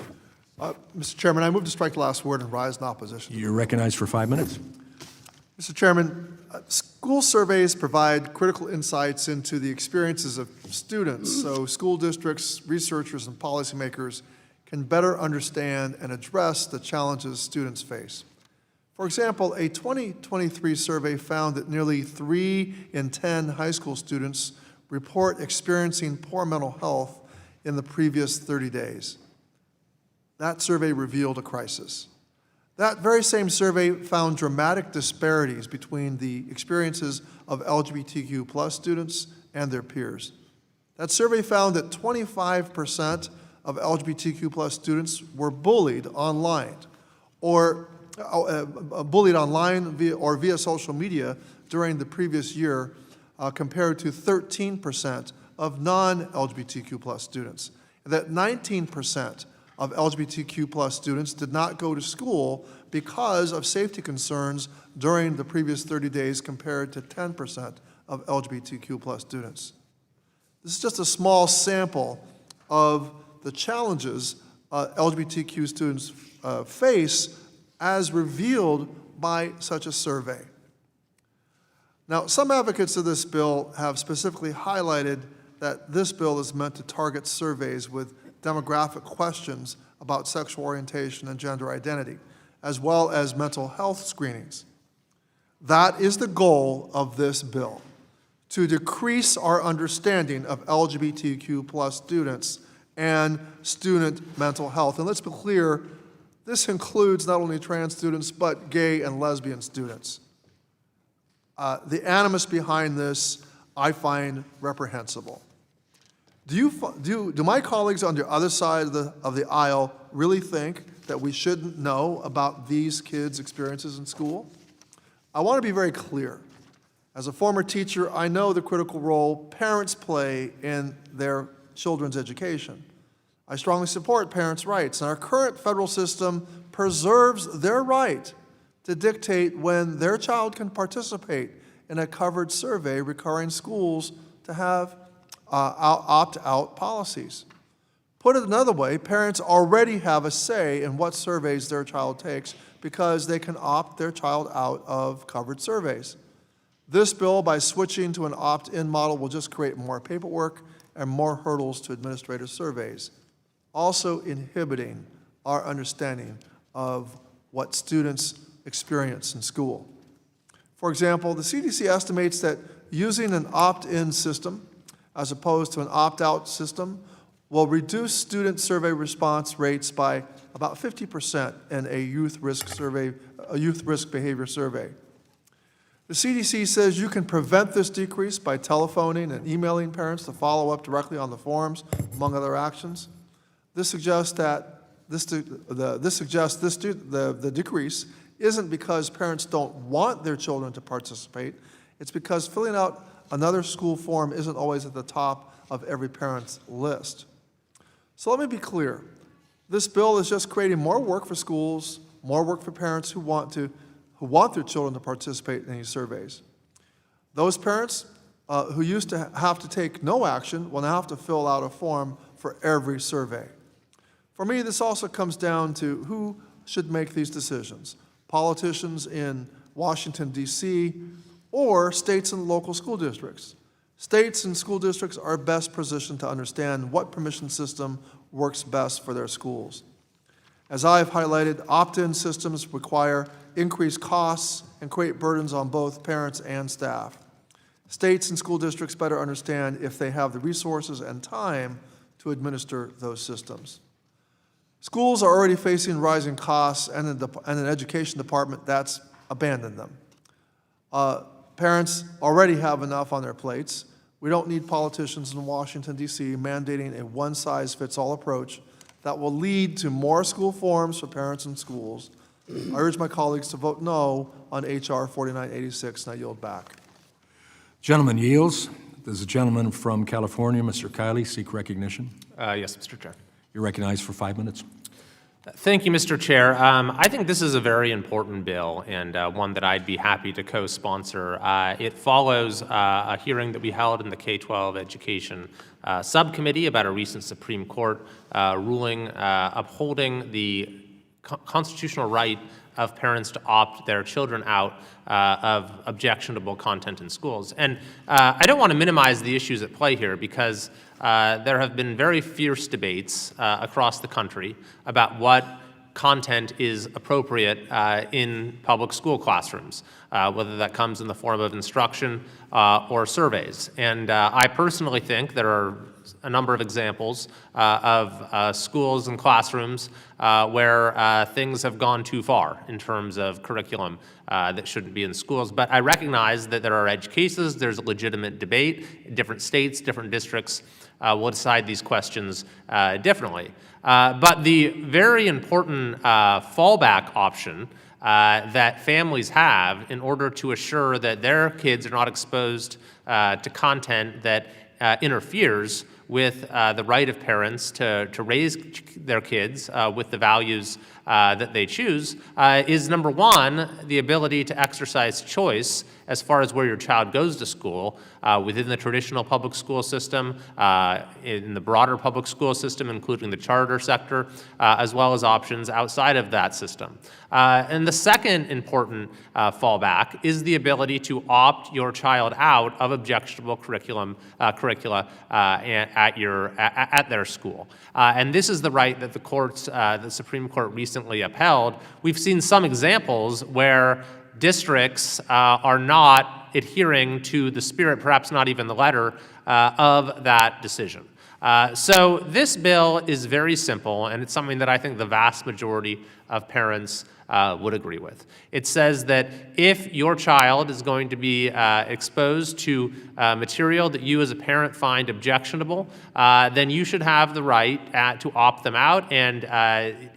S5: Mr. Chairman, I move to strike the last word and rise in opposition.
S1: You're recognized for 5 minutes.
S5: Mr. Chairman, school surveys provide critical insights into the experiences of students, so school districts, researchers, and policymakers can better understand and address the challenges students face. For example, a 2023 survey found that nearly 3 in 10 high school students report experiencing poor mental health in the previous 30 days. That survey revealed a crisis. That very same survey found dramatic disparities between the experiences of LGBTQ+ students and their peers. That survey found that 25% of LGBTQ+ students were bullied online or via social media during the previous year, compared to 13% of non-LGBTQ+ students. And that 19% of LGBTQ+ students did not go to school because of safety concerns during the previous 30 days, compared to 10% of LGBTQ+ students. This is just a small sample of the challenges LGBTQ students face as revealed by such a survey. Now, some advocates of this bill have specifically highlighted that this bill is meant to target surveys with demographic questions about sexual orientation and gender identity, as well as mental health screenings. That is the goal of this bill, to decrease our understanding of LGBTQ+ students and student mental health. And let's be clear, this includes not only trans students, but gay and lesbian students. The animus behind this, I find reprehensible. Do my colleagues on the other side of the aisle really think that we shouldn't know about these kids' experiences in school? I want to be very clear. As a former teacher, I know the critical role parents play in their children's education. I strongly support parents' rights, and our current federal system preserves their right to dictate when their child can participate in a covered survey, requiring schools to have opt-out policies. Put it another way, parents already have a say in what surveys their child takes because they can opt their child out of covered surveys. This bill, by switching to an opt-in model, will just create more paperwork and more hurdles to administrative surveys, also inhibiting our understanding of what students experience in school. For example, the CDC estimates that using an opt-in system as opposed to an opt-out system will reduce student survey response rates by about 50% in a youth risk behavior survey. The CDC says you can prevent this decrease by telephoning and emailing parents to follow up directly on the forms, among other actions. This suggests that the decrease isn't because parents don't want their children to participate. It's because filling out another school form isn't always at the top of every parent's list. So let me be clear. This bill is just creating more work for schools, more work for parents who want their children to participate in these surveys. Those parents who used to have to take no action will now have to fill out a form for every survey. For me, this also comes down to who should make these decisions: politicians in Washington, D.C., or states and local school districts. States and school districts are best positioned to understand what permission system works best for their schools. As I've highlighted, opt-in systems require increased costs and create burdens on both parents and staff. States and school districts better understand if they have the resources and time to administer those systems. Schools are already facing rising costs and an education department that's abandoned them. Parents already have enough on their plates. We don't need politicians in Washington, D.C. mandating a one-size-fits-all approach that will lead to more school forms for parents and schools. I urge my colleagues to vote no on H.R. 4986, and I yield back.
S1: Gentleman yields. Does the gentleman from California, Mr. Kiley, seek recognition?
S9: Yes, Mr. Chair.
S1: You're recognized for 5 minutes.
S9: Thank you, Mr. Chair. I think this is a very important bill and one that I'd be happy to co-sponsor. It follows a hearing that we held in the K-12 Education Subcommittee about a recent Supreme Court ruling upholding the constitutional right of parents to opt their children out of objectionable content in schools. And I don't want to minimize the issues at play here, because there have been very fierce debates across the country about what content is appropriate in public school classrooms, whether that comes in the form of instruction or surveys. And I personally think there are a number of examples of schools and classrooms where things have gone too far in terms of curriculum that shouldn't be in schools. But I recognize that there are edge cases, there's a legitimate debate. Different states, different districts will decide these questions differently. But the very important fallback option that families have in order to assure that their kids are not exposed to content that interferes with the right of parents to raise their kids with the values that they choose is, number one, the ability to exercise choice as far as where your child goes to school within the traditional public school system, in the broader public school system, including the charter sector, as well as options outside of that system. And the second important fallback is the ability to opt your child out of objectionable curricula at their school. And this is the right that the Supreme Court recently upheld. We've seen some examples where districts are not adhering to the spirit, perhaps not even the letter, of that decision. So this bill is very simple, and it's something that I think the vast majority of parents would agree with. It says that if your child is going to be exposed to material that you as a parent find objectionable, then you should have the right to opt them out, and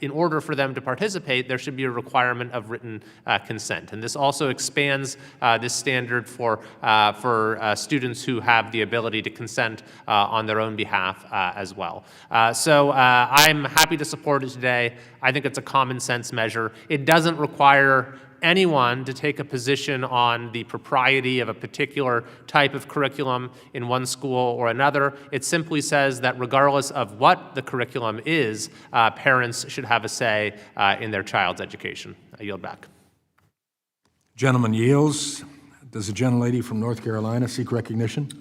S9: in order for them to participate, there should be a requirement of written consent. And this also expands this standard for students who have the ability to consent on their own behalf as well. So I'm happy to support it today. I think it's a common sense measure. It doesn't require anyone to take a position on the propriety of a particular type of curriculum in one school or another. It simply says that regardless of what the curriculum is, parents should have a say in their child's education. I yield back.
S1: Gentleman yields. Does the gentlelady from North Carolina seek recognition?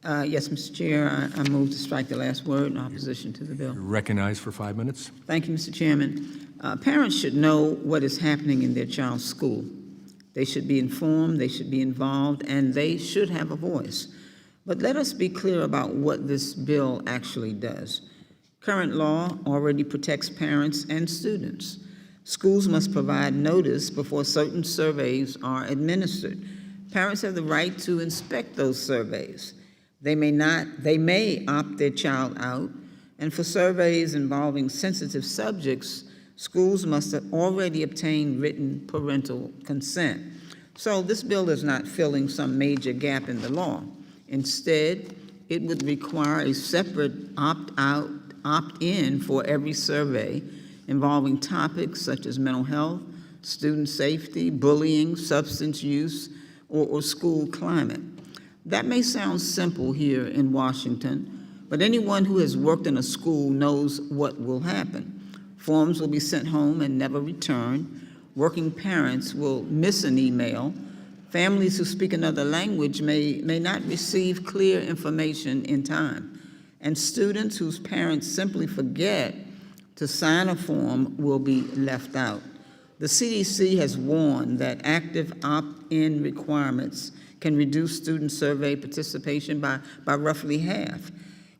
S10: Yes, Mr. Chair, I move to strike the last word in opposition to the bill.
S1: Recognized for 5 minutes.
S10: Thank you, Mr. Chairman. Parents should know what is happening in their child's school. They should be informed, they should be involved, and they should have a voice. But let us be clear about what this bill actually does. Current law already protects parents and students. Schools must provide notice before certain surveys are administered. Parents have the right to inspect those surveys. They may opt their child out, and for surveys involving sensitive subjects, schools must have already obtained written parental consent. So this bill is not filling some major gap in the law. Instead, it would require a separate opt-out, opt-in for every survey involving topics such as mental health, student safety, bullying, substance use, or school climate. That may sound simple here in Washington, but anyone who has worked in a school knows what will happen. Forms will be sent home and never returned. Working parents will miss an email. Families who speak another language may not receive clear information in time. And students whose parents simply forget to sign a form will be left out. The CDC has warned that active opt-in requirements can reduce student survey participation by roughly half.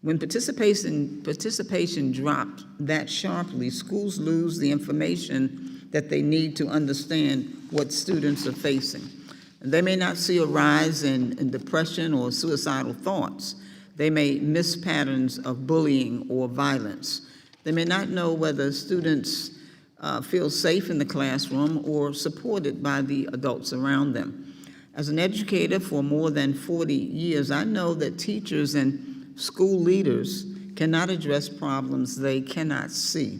S10: When participation drops that sharply, schools lose the information that they need to understand what students are facing. They may not see a rise in depression or suicidal thoughts. They may miss patterns of bullying or violence. They may not know whether students feel safe in the classroom or supported by the adults around them. As an educator for more than 40 years, I know that teachers and school leaders cannot address problems they cannot see.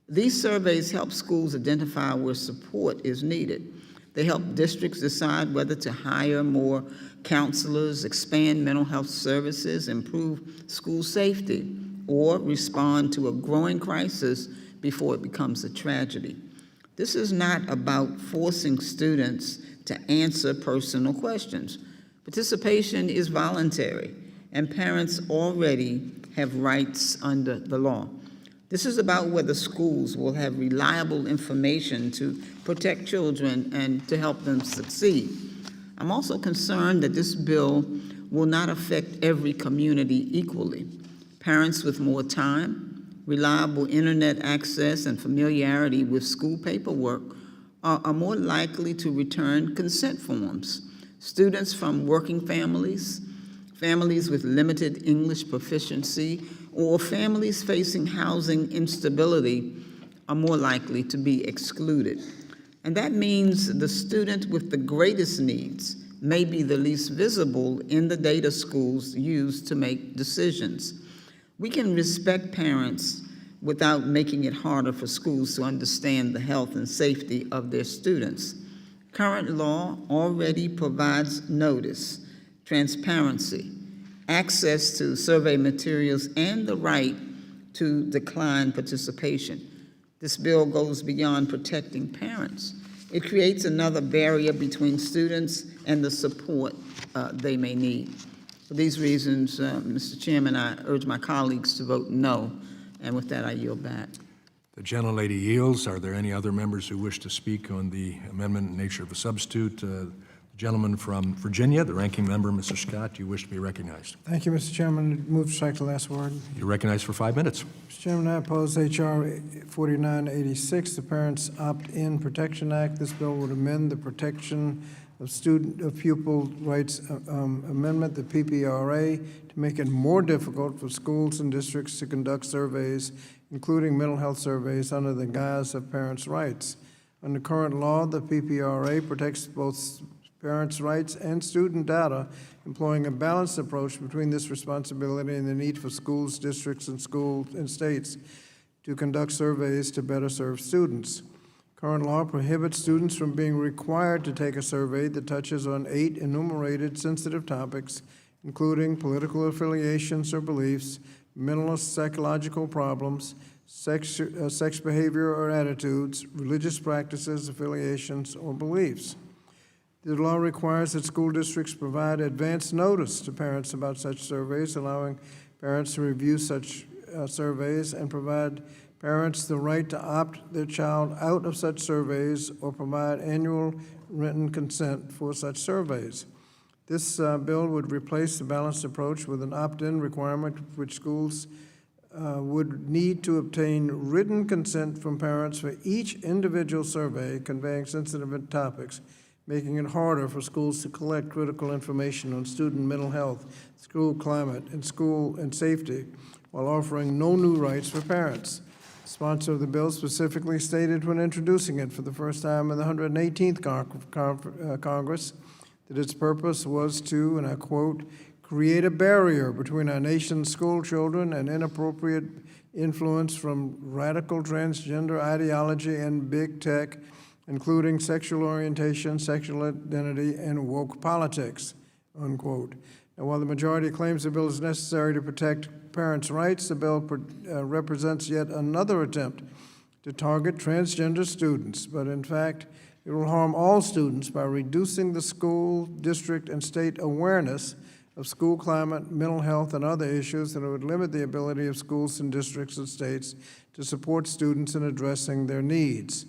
S10: These surveys help schools identify where support is needed. They help districts decide whether to hire more counselors, expand mental health services, improve school safety, or respond to a growing crisis before it becomes a tragedy. This is not about forcing students to answer personal questions. Participation is voluntary, and parents already have rights under the law. This is about whether schools will have reliable information to protect children and to help them succeed. I'm also concerned that this bill will not affect every community equally. Parents with more time, reliable internet access, and familiarity with school paperwork are more likely to return consent forms. Students from working families, families with limited English proficiency, or families facing housing instability are more likely to be excluded. And that means the student with the greatest needs may be the least visible in the data schools use to make decisions. We can respect parents without making it harder for schools to understand the health and safety of their students. Current law already provides notice, transparency, access to survey materials, and the right to decline participation. This bill goes beyond protecting parents. It creates another barrier between students and the support they may need. For these reasons, Mr. Chairman, I urge my colleagues to vote no, and with that, I yield back.
S1: The gentlelady yields. Are there any other members who wish to speak on the amendment in nature of a substitute? The gentleman from Virginia, the ranking member, Mr. Scott, you wish to be recognized.
S2: Thank you, Mr. Chairman. Move to strike the last word.
S1: You're recognized for 5 minutes.
S2: Mr. Chairman, I oppose H.R. 4986, the Parents Opt-in Protection Act. This bill would amend the Protection of Pupil Rights Amendment, the PPRA, to make it more difficult for schools and districts to conduct surveys, including mental health surveys, under the guise of parents' rights. Under current law, the PPRA protects both parents' rights and student data, employing a balanced approach between this responsibility and the need for schools, districts, and states to conduct surveys to better serve students. Current law prohibits students from being required to take a survey that touches on 8 enumerated sensitive topics, including political affiliations or beliefs, mental or psychological problems, sex behavior or attitudes, religious practices, affiliations, or beliefs. The law requires that school districts provide advance notice to parents about such surveys, allowing parents to review such surveys and provide parents the right to opt their child out of such surveys or provide annual written consent for such surveys. This bill would replace the balanced approach with an opt-in requirement, which schools would need to obtain written consent from parents for each individual survey conveying sensitive topics, making it harder for schools to collect critical information on student mental health, school climate, and school and safety, while offering no new rights for parents. The sponsor of the bill specifically stated when introducing it for the first time in the 118th Congress that its purpose was to, and I quote, create a barrier between our nation's school children and inappropriate influence from radical transgender ideology and big tech, including sexual orientation, sexual identity, and woke politics, unquote. Now, while the majority claims the bill is necessary to protect parents' rights, the bill represents yet another attempt to target transgender students, but in fact, it will harm all students by reducing the school, district, and state awareness of school climate, mental health, and other issues, and it would limit the ability of schools and districts and states to support students in addressing their needs.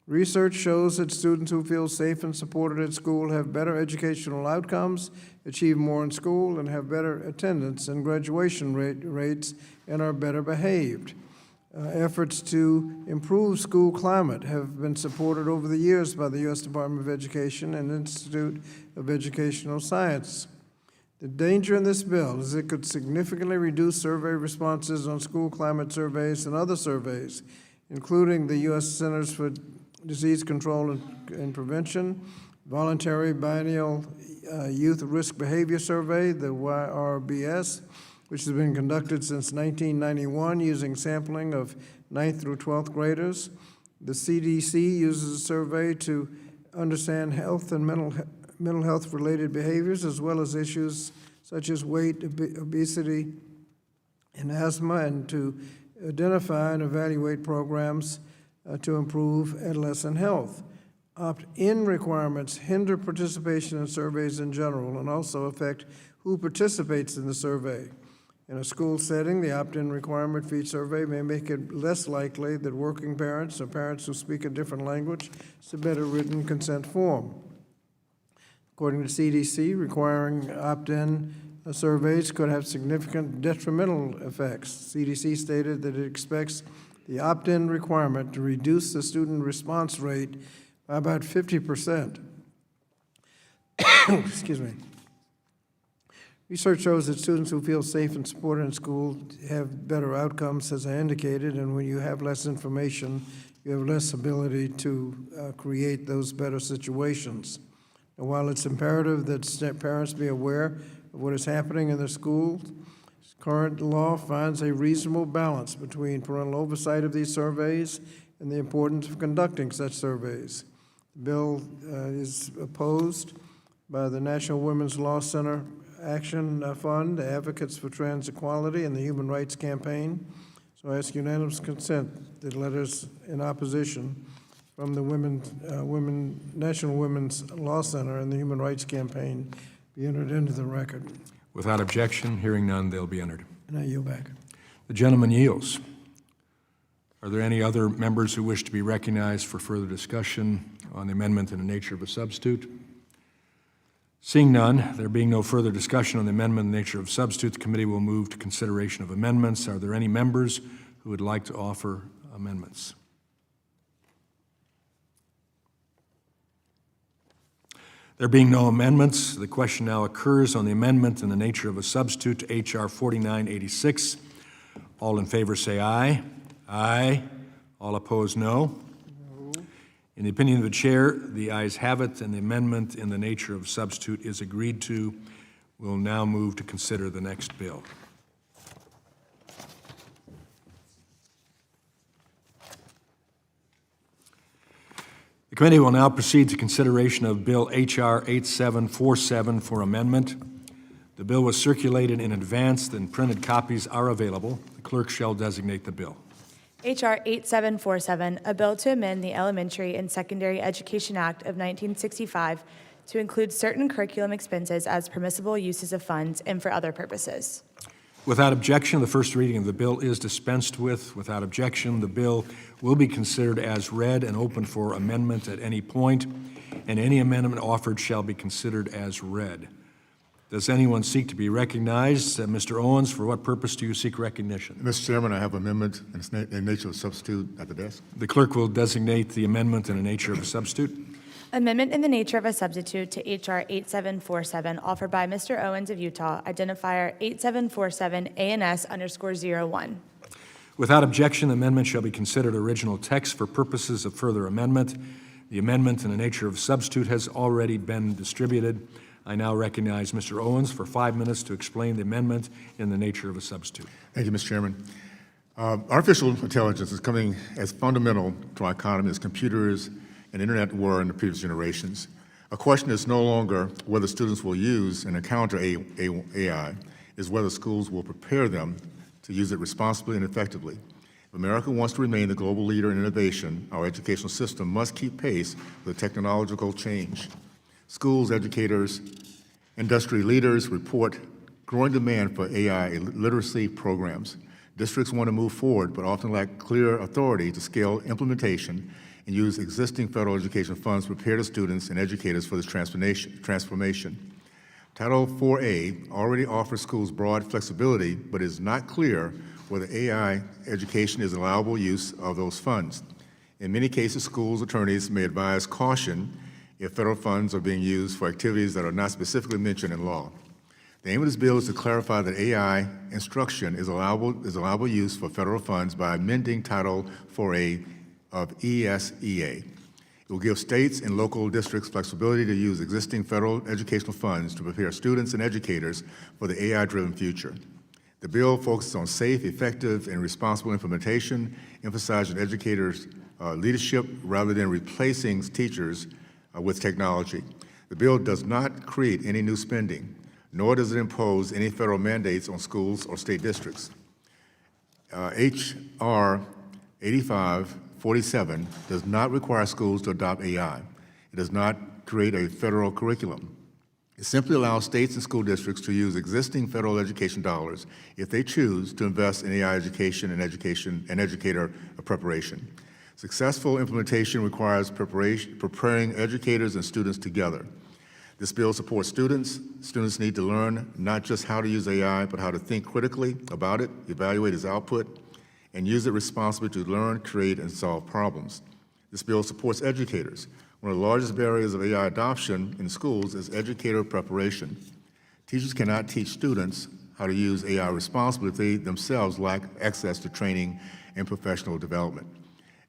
S2: Research shows that students who feel safe and supported at school have better educational outcomes, achieve more in school, and have better attendance and graduation rates, and are better behaved. Efforts to improve school climate have been supported over the years by the U.S. Department of Education and Institute of Educational Science. The danger in this bill is it could significantly reduce survey responses on school climate surveys and other surveys, including the U.S. Centers for Disease Control and Prevention, Voluntary Biennial Youth Risk Behavior Survey, the YRBS, which has been conducted since 1991 using sampling of 9th through 12th graders. The CDC uses a survey to understand health and mental health-related behaviors, as well as issues such as weight, obesity, and asthma, and to identify and evaluate programs to improve adolescent health. Opt-in requirements hinder participation in surveys in general and also affect who participates in the survey. In a school setting, the opt-in requirement for each survey may make it less likely that working parents or parents who speak a different language submit a written consent form. According to CDC, requiring opt-in surveys could have significant detrimental effects. CDC stated that it expects the opt-in requirement to reduce the student response rate by about 50%. Excuse me. Research shows that students who feel safe and supported in school have better outcomes, as I indicated, and when you have less information, you have less ability to create those better situations. And while it's imperative that parents be aware of what is happening in their schools, current law finds a reasonable balance between parental oversight of these surveys and the importance of conducting such surveys. The bill is opposed by the National Women's Law Center Action Fund, Advocates for Trans Equality, and the Human Rights Campaign. So I ask unanimous consent that letters in opposition from the National Women's Law Center and the Human Rights Campaign be entered into the record.
S1: Without objection, hearing none, they'll be entered.
S2: And I yield back.
S1: The gentleman yields. Are there any other members who wish to be recognized for further discussion on the amendment in the nature of a substitute? Seeing none, there being no further discussion on the amendment in the nature of substitute, the committee will move to consideration of amendments. Are there any members who would like to offer amendments? There being no amendments, the question now occurs on the amendment in the nature of a substitute to H.R. 4986. All in favor say aye. Aye. All opposed, no. In the opinion of the chair, the ayes have it, and the amendment in the nature of substitute is agreed to. We'll now move to consider the next bill. The committee will now proceed to consideration of Bill H.R. 8747 for amendment. The bill was circulated in advance, and printed copies are available. The clerk shall designate the bill.
S3: H.R. 8747, a bill to amend the Elementary and Secondary Education Act of 1965 to include certain curriculum expenses as permissible uses of funds and for other purposes.
S1: Without objection, the first reading of the bill is dispensed with. Without objection, the bill will be considered as read and open for amendment at any point, and any amendment offered shall be considered as read. Does anyone seek to be recognized? Mr. Owens, for what purpose do you seek recognition?
S11: Mr. Chairman, I have amendment in the nature of substitute at the desk.
S1: The clerk will designate the amendment in the nature of a substitute.
S3: Amendment in the nature of a substitute to H.R. 8747, offered by Mr. Owens of Utah, identifier 8747 ANS_01.
S1: Without objection, the amendment shall be considered original text for purposes of further amendment. The amendment in the nature of substitute has already been distributed. I now recognize Mr. Owens for 5 minutes to explain the amendment in the nature of a substitute.
S11: Thank you, Mr. Chairman. Artificial intelligence is coming as fundamental to our economy as computers and internet were in the previous generations. A question is no longer whether students will use and encounter AI, is whether schools will prepare them to use it responsibly and effectively. If America wants to remain the global leader in innovation, our educational system must keep pace with technological change. Schools, educators, industry leaders report growing demand for AI literacy programs. Districts want to move forward, but often lack clear authority to scale implementation and use existing federal education funds to prepare the students and educators for this transformation. Title 4A already offers schools broad flexibility, but is not clear whether AI education is allowable use of those funds. In many cases, schools' attorneys may advise caution if federal funds are being used for activities that are not specifically mentioned in law. The aim of this bill is to clarify that AI instruction is allowable use for federal funds by amending Title 4A of ESEA. It will give states and local districts flexibility to use existing federal educational funds to prepare students and educators for the AI-driven future. The bill focuses on safe, effective, and responsible implementation, emphasizing educators' leadership rather than replacing teachers with technology. The bill does not create any new spending, nor does it impose any federal mandates on schools or state districts. H.R. 8747 does not require schools to adopt AI. It does not create a federal curriculum. It simply allows states and school districts to use existing federal education dollars if they choose to invest in AI education and educator preparation. Successful implementation requires preparing educators and students together. This bill supports students. Students need to learn not just how to use AI, but how to think critically about it, evaluate its output, and use it responsibly to learn, create, and solve problems. This bill supports educators. One of the largest barriers of AI adoption in schools is educator preparation. Teachers cannot teach students how to use AI responsibly if they themselves lack access to training and professional development.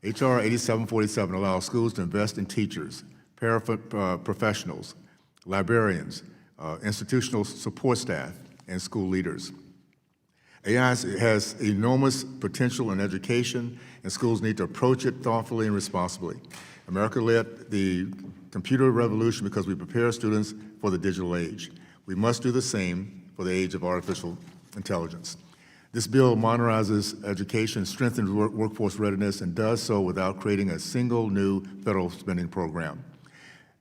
S11: H.R. 8747 allows schools to invest in teachers, paraprofessionals, librarians, institutional support staff, and school leaders. AI has enormous potential in education, and schools need to approach it thoughtfully and responsibly. America led the computer revolution because we prepare students for the digital age. We must do the same for the age of artificial intelligence. This bill modernizes education, strengthens workforce readiness, and does so without creating a single new federal spending program.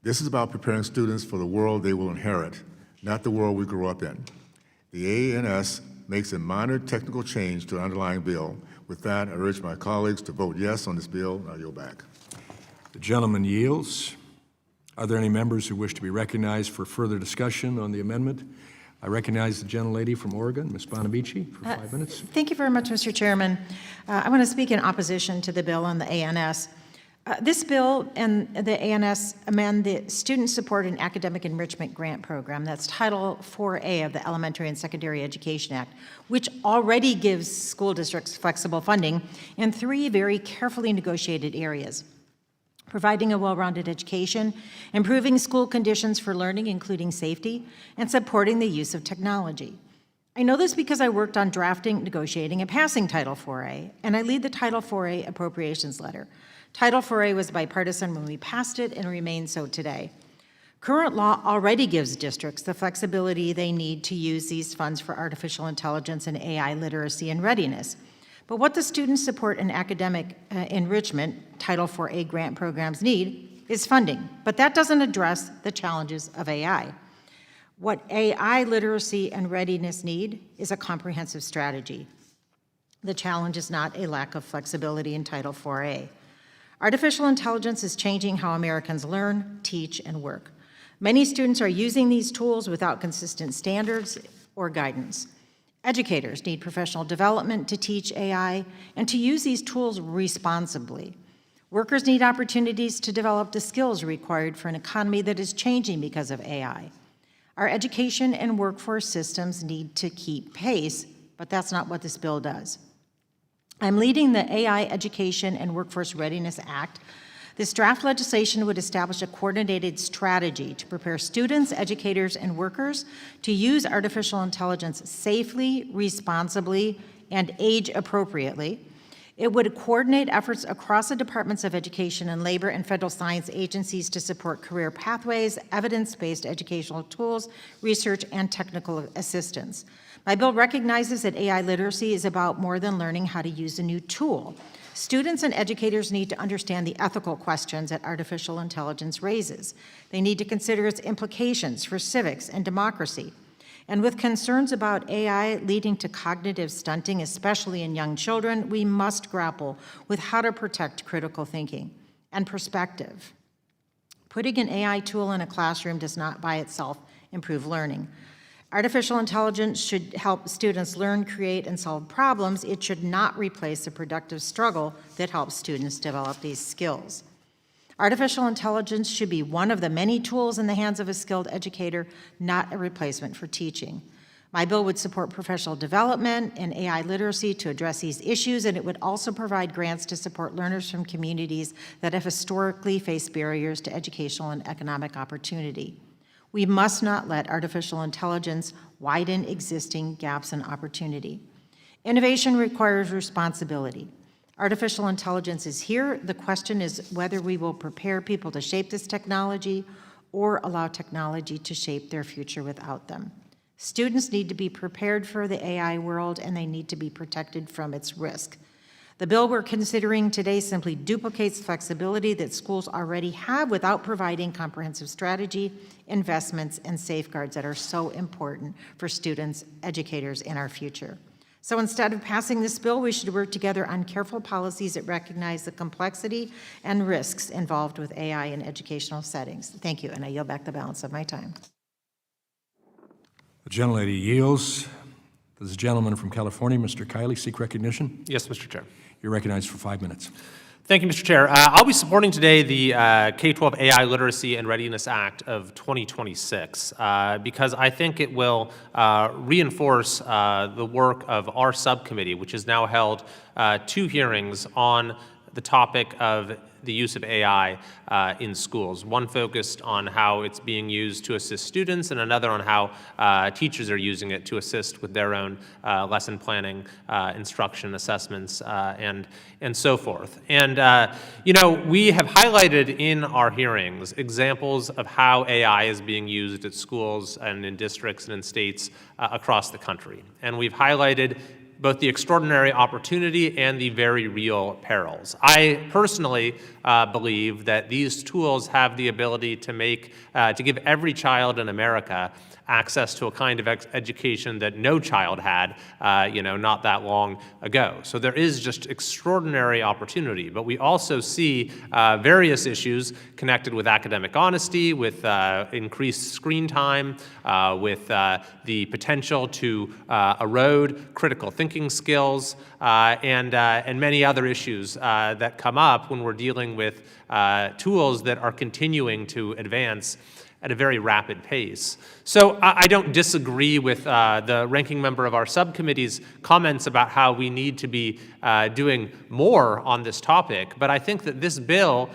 S11: This is about preparing students for the world they will inherit, not the world we grew up in. The ANS makes a minor technical change to the underlying bill. With that, I urge my colleagues to vote yes on this bill, and I yield back.
S1: The gentleman yields. Are there any members who wish to be recognized for further discussion on the amendment? I recognize the gentlelady from Oregon, Ms. Bonamici, for 5 minutes.
S7: Thank you very much, Mr. Chairman. I want to speak in opposition to the bill on the ANS. This bill and the ANS amend the Student Support and Academic Enrichment Grant Program. That's Title 4A of the Elementary and Secondary Education Act, which already gives school districts flexible funding in 3 very carefully negotiated areas: providing a well-rounded education, improving school conditions for learning, including safety, and supporting the use of technology. I know this because I worked on drafting, negotiating, and passing Title 4A, and I lead the Title 4A appropriations letter. Title 4A was bipartisan when we passed it and remains so today. Current law already gives districts the flexibility they need to use these funds for artificial intelligence and AI literacy and readiness. But what the Student Support and Academic Enrichment Title 4A grant programs need is funding. But that doesn't address the challenges of AI. What AI literacy and readiness need is a comprehensive strategy. The challenge is not a lack of flexibility in Title 4A. Artificial intelligence is changing how Americans learn, teach, and work. Many students are using these tools without consistent standards or guidance. Educators need professional development to teach AI and to use these tools responsibly. Workers need opportunities to develop the skills required for an economy that is changing because of AI. Our education and workforce systems need to keep pace, but that's not what this bill does. I'm leading the AI Education and Workforce Readiness Act. This draft legislation would establish a coordinated strategy to prepare students, educators, and workers to use artificial intelligence safely, responsibly, and age appropriately. It would coordinate efforts across the departments of education and labor and federal science agencies to support career pathways, evidence-based educational tools, research, and technical assistance. My bill recognizes that AI literacy is about more than learning how to use a new tool. Students and educators need to understand the ethical questions that artificial intelligence raises. They need to consider its implications for civics and democracy. And with concerns about AI leading to cognitive stunting, especially in young children, we must grapple with how to protect critical thinking and perspective. Putting an AI tool in a classroom does not by itself improve learning. Artificial intelligence should help students learn, create, and solve problems. It should not replace the productive struggle that helps students develop these skills. Artificial intelligence should be one of the many tools in the hands of a skilled educator, not a replacement for teaching. My bill would support professional development and AI literacy to address these issues, and it would also provide grants to support learners from communities that have historically faced barriers to educational and economic opportunity. We must not let artificial intelligence widen existing gaps in opportunity. Innovation requires responsibility. Artificial intelligence is here. The question is whether we will prepare people to shape this technology or allow technology to shape their future without them. Students need to be prepared for the AI world, and they need to be protected from its risk. The bill we're considering today simply duplicates flexibility that schools already have without providing comprehensive strategy, investments, and safeguards that are so important for students, educators, and our future. So instead of passing this bill, we should work together on careful policies that recognize the complexity and risks involved with AI in educational settings. Thank you, and I yield back the balance of my time.
S1: The gentlelady yields. Does the gentleman from California, Mr. Kiley, seek recognition?
S9: Yes, Mr. Chair.
S1: You're recognized for 5 minutes.
S9: Thank you, Mr. Chair. I'll be supporting today the K-12 AI Literacy and Readiness Act of 2026 because I think it will reinforce the work of our subcommittee, which has now held 2 hearings on the topic of the use of AI in schools. One focused on how it's being used to assist students, and another on how teachers are using it to assist with their own lesson planning, instruction, assessments, and so forth. And you know, we have highlighted in our hearings examples of how AI is being used at schools and in districts and in states across the country. And we've highlighted both the extraordinary opportunity and the very real perils. I personally believe that these tools have the ability to give every child in America access to a kind of education that no child had, not that long ago. So there is just extraordinary opportunity, but we also see various issues connected with academic honesty, with increased screen time, with the potential to erode critical thinking skills, and many other issues that come up when we're dealing with tools that are continuing to advance at a very rapid pace. So I don't disagree with the ranking member of our subcommittee's comments about how we need to be doing more on this topic, but I think that this bill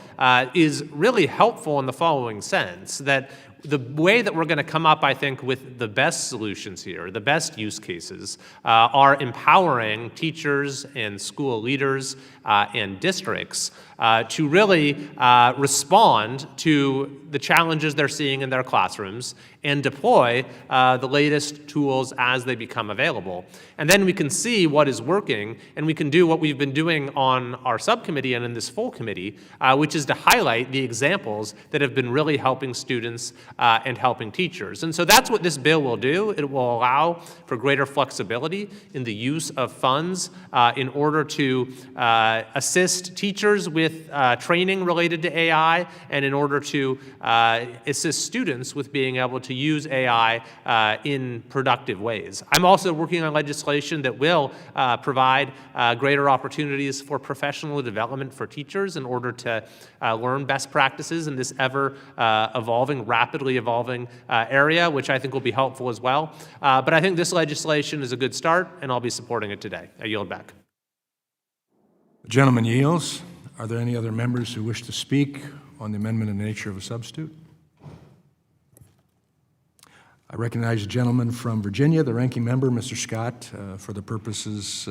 S9: is really helpful in the following sense, that the way that we're going to come up, I think, with the best solutions here, the best use cases, are empowering teachers and school leaders and districts to really respond to the challenges they're seeing in their classrooms and deploy the latest tools as they become available. And then we can see what is working, and we can do what we've been doing on our subcommittee and in this full committee, which is to highlight the examples that have been really helping students and helping teachers. And so that's what this bill will do. It will allow for greater flexibility in the use of funds in order to assist teachers with training related to AI, and in order to assist students with being able to use AI in productive ways. I'm also working on legislation that will provide greater opportunities for professional development for teachers in order to learn best practices in this ever-evolving, rapidly evolving area, which I think will be helpful as well. But I think this legislation is a good start, and I'll be supporting it today. I yield back.
S1: The gentleman yields. Are there any other members who wish to speak on the amendment in the nature of a substitute? I recognize the gentleman from Virginia, the ranking member, Mr. Scott, for the purposes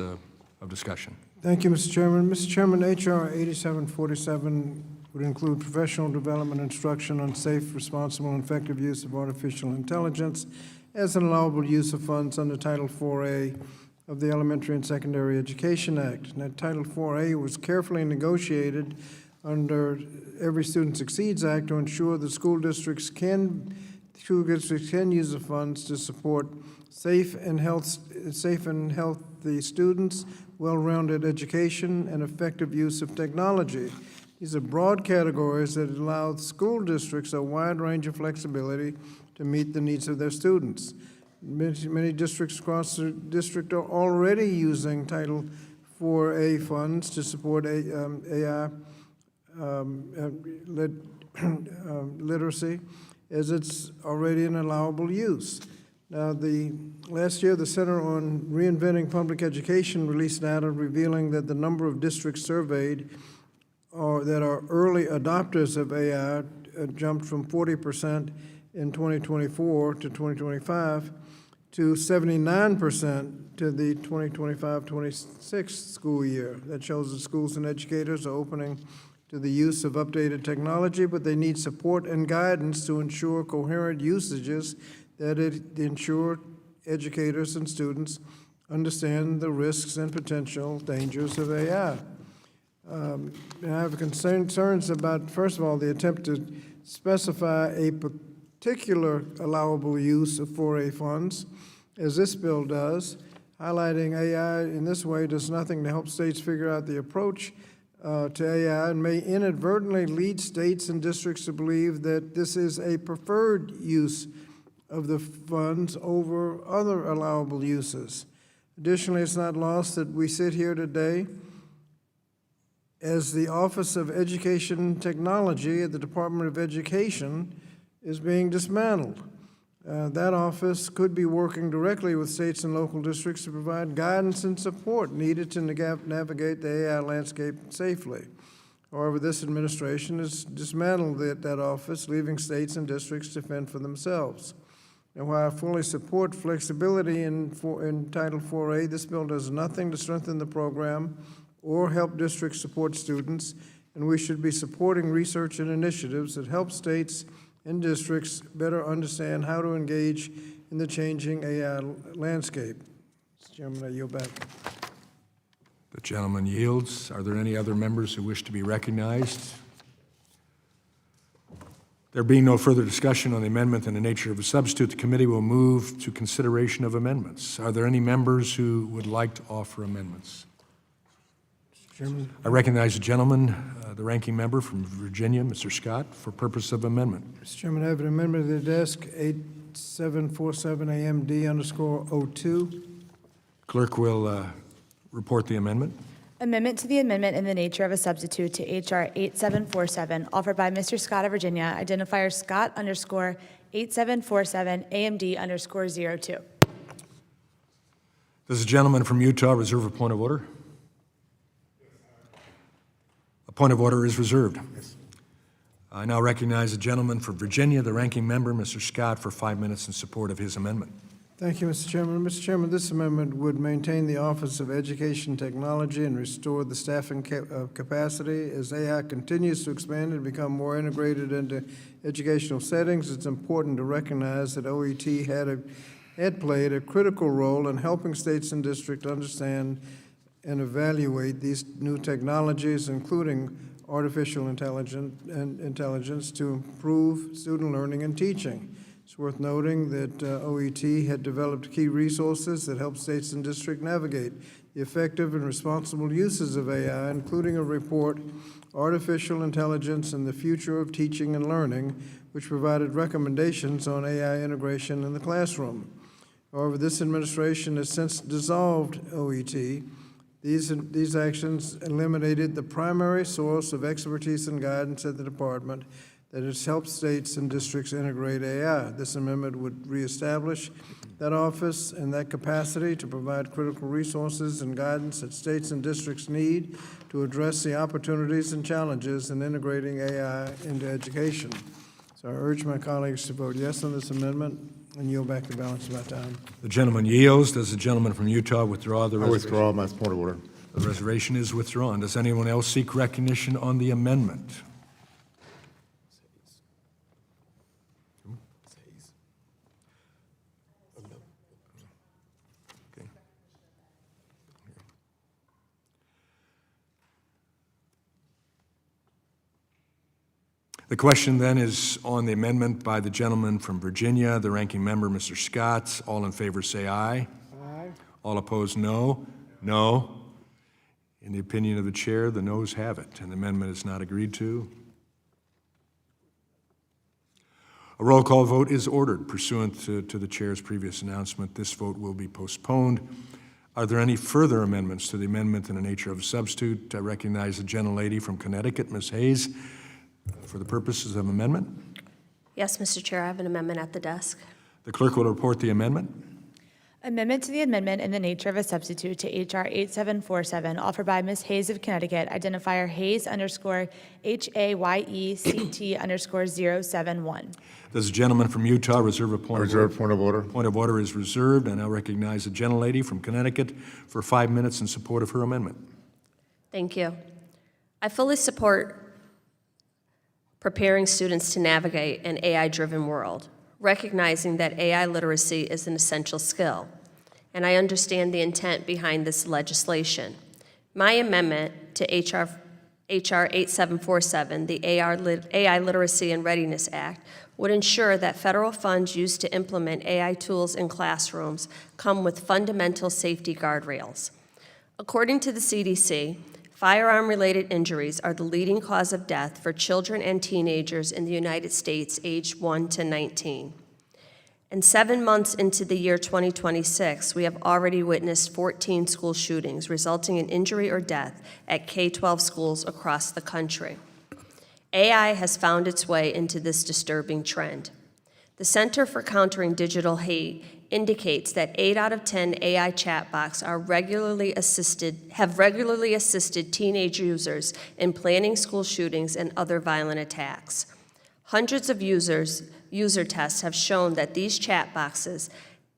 S1: of discussion.
S2: Thank you, Mr. Chairman. Mr. Chairman, H.R. 8747 would include professional development instruction on safe, responsible, and effective use of artificial intelligence as an allowable use of funds under Title 4A of the Elementary and Secondary Education Act. Now, Title 4A was carefully negotiated under Every Student Succeeds Act to ensure that school districts can use the funds to support safe and healthy students, well-rounded education, and effective use of technology. These are broad categories that allow school districts a wide range of flexibility to meet the needs of their students. Many districts across the district are already using Title 4A funds to support AI literacy, as it's already an allowable use. Now, last year, the Center on Reinventing Public Education released data revealing that the number of districts surveyed that are early adopters of AI jumped from 40% in 2024 to 2025 to 79% to the 2025-26 school year. That shows that schools and educators are opening to the use of updated technology, but they need support and guidance to ensure coherent usages that ensure educators and students understand the risks and potential dangers of AI. And I have concerns about, first of all, the attempt to specify a particular allowable use of 4A funds, as this bill does. Highlighting AI in this way does nothing to help states figure out the approach to AI and may inadvertently lead states and districts to believe that this is a preferred use of the funds over other allowable uses. Additionally, it's not lost that we sit here today as the Office of Education Technology at the Department of Education is being dismantled. That office could be working directly with states and local districts to provide guidance and support needed to navigate the AI landscape safely. However, this administration has dismantled that office, leaving states and districts to fend for themselves. And while I fully support flexibility in Title 4A, this bill does nothing to strengthen the program or help districts support students, and we should be supporting research and initiatives that help states and districts better understand how to engage in the changing AI landscape. Mr. Chairman, I yield back.
S1: The gentleman yields. Are there any other members who wish to be recognized? There being no further discussion on the amendment in the nature of a substitute, the committee will move to consideration of amendments. Are there any members who would like to offer amendments?
S2: Chairman.
S1: I recognize the gentleman, the ranking member from Virginia, Mr. Scott, for purpose of amendment.
S2: Mr. Chairman, I have an amendment to the desk, 8747 AMD_02.
S1: Clerk will report the amendment.
S3: Amendment to the amendment in the nature of a substitute to H.R. 8747, offered by Mr. Scott of Virginia, identifier Scott_8747 AMD_02.
S1: Does the gentleman from Utah reserve a point of order? A point of order is reserved. I now recognize the gentleman from Virginia, the ranking member, Mr. Scott, for 5 minutes in support of his amendment.
S2: Thank you, Mr. Chairman. Mr. Chairman, this amendment would maintain the Office of Education Technology and restore the staffing capacity. As AI continues to expand and become more integrated into educational settings, it's important to recognize that OET had played a critical role in helping states and districts understand and evaluate these new technologies, including artificial intelligence, to improve student learning and teaching. It's worth noting that OET had developed key resources that help states and districts navigate the effective and responsible uses of AI, including a report, Artificial Intelligence and the Future of Teaching and Learning, which provided recommendations on AI integration in the classroom. However, this administration has since dissolved OET. These actions eliminated the primary source of expertise and guidance at the department that has helped states and districts integrate AI. This amendment would reestablish that office and that capacity to provide critical resources and guidance that states and districts need to address the opportunities and challenges in integrating AI into education. So I urge my colleagues to vote yes on this amendment and yield back the balance of my time.
S1: The gentleman yields. Does the gentleman from Utah withdraw the
S11: I
S1: reservation?
S11: withdraw my point of order.
S1: The reservation is withdrawn. Does anyone else seek recognition on the amendment? Okay. The question then is on the amendment by the gentleman from Virginia, the ranking member, Mr. Scott. All in favor say aye.
S2: Aye.
S1: All opposed, no. No. In the opinion of the chair, the noes have it, and the amendment is not agreed to. A roll call vote is ordered pursuant to the chair's previous announcement. This vote will be postponed. Are there any further amendments to the amendment in the nature of a substitute? I recognize the gentlelady from Connecticut, Ms. Hayes, for the purposes of amendment.
S6: Yes, Mr. Chair, I have an amendment at the desk.
S1: The clerk will report the amendment.
S3: Amendment to the amendment in the nature of a substitute to H.R. 8747, offered by Ms. Hayes of Connecticut, identifier Hayes_HAYECT_071.
S1: Does the gentleman from Utah reserve a point of order?
S11: Reserve point of order.
S1: Point of order is reserved. I now recognize the gentlelady from Connecticut for 5 minutes in support of her amendment.
S6: Thank you. I fully support preparing students to navigate an AI-driven world, recognizing that AI literacy is an essential skill. and I understand the intent behind this legislation. My amendment to HR 8747, the AI Literacy and Readiness Act, would ensure that federal funds used to implement AI tools in classrooms come with fundamental safety guardrails. According to the CDC, firearm-related injuries are the leading cause of death for children and teenagers in the United States aged 1 to 19. And 7 months into the year 2026, we have already witnessed 14 school shootings resulting in injury or death at K-12 schools across the country. AI has found its way into this disturbing trend. The Center for Countering Digital Hate indicates that 8 out of 10 AI chatbots have regularly assisted teenage users in planning school shootings and other violent attacks. Hundreds of user tests have shown that these chat boxes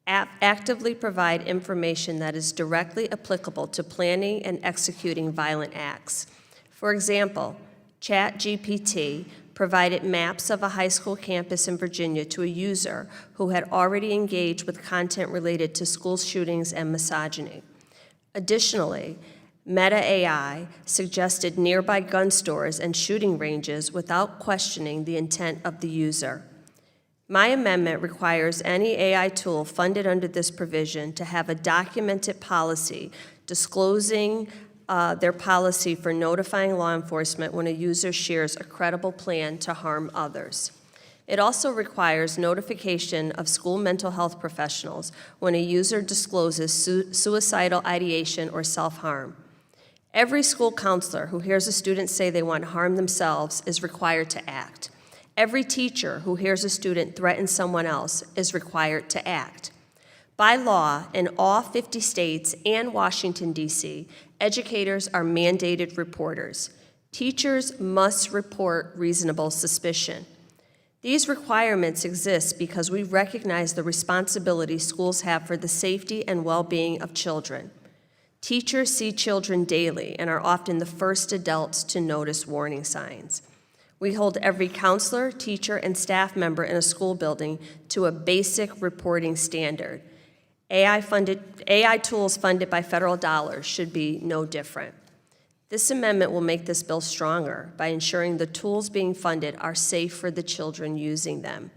S6: actively provide information that is directly applicable to planning and executing violent acts. For example, ChatGPT provided maps of a high school campus in Virginia to a user who had already engaged with content related to school shootings and misogyny. Additionally, Meta AI suggested nearby gun stores and shooting ranges without questioning the intent of the user. My amendment requires any AI tool funded under this provision to have a documented policy disclosing their policy for notifying law enforcement when a user shares a credible plan to harm others. It also requires notification of school mental health professionals when a user discloses suicidal ideation or self-harm. Every school counselor who hears a student say they want to harm themselves is required to act. Every teacher who hears a student threaten someone else is required to act. By law, in all 50 states and Washington, D.C., educators are mandated reporters. Teachers must report reasonable suspicion. These requirements exist because we recognize the responsibility schools have for the safety and well-being of children. Teachers see children daily and are often the first adults to notice warning signs. We hold every counselor, teacher, and staff member in a school building to a basic reporting standard. AI tools funded by federal dollars should be no different. This amendment will make this bill stronger by ensuring the tools being funded are safe for the children using them.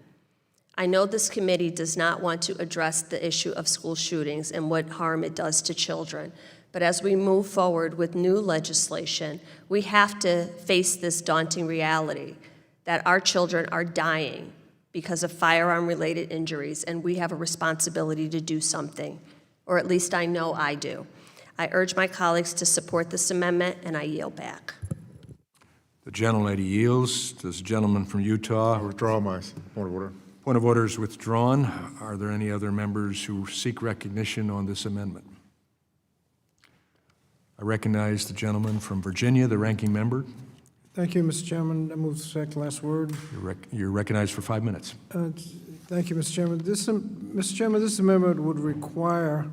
S6: I know this committee does not want to address the issue of school shootings and what harm it does to children, but as we move forward with new legislation, we have to face this daunting reality that our children are dying because of firearm-related injuries, and we have a responsibility to do something, or at least I know I do. I urge my colleagues to support this amendment, and I yield back.
S1: The gentlelady yields. This gentleman from Utah.
S11: I withdraw my point of order.
S1: Point of order is withdrawn. Are there any other members who seek recognition on this amendment? I recognize the gentleman from Virginia, the ranking member.
S2: Thank you, Mr. Chairman. I move the second last word.
S1: You're recognized for 5 minutes.
S2: Thank you, Mr. Chairman. Mr. Chairman, this amendment would require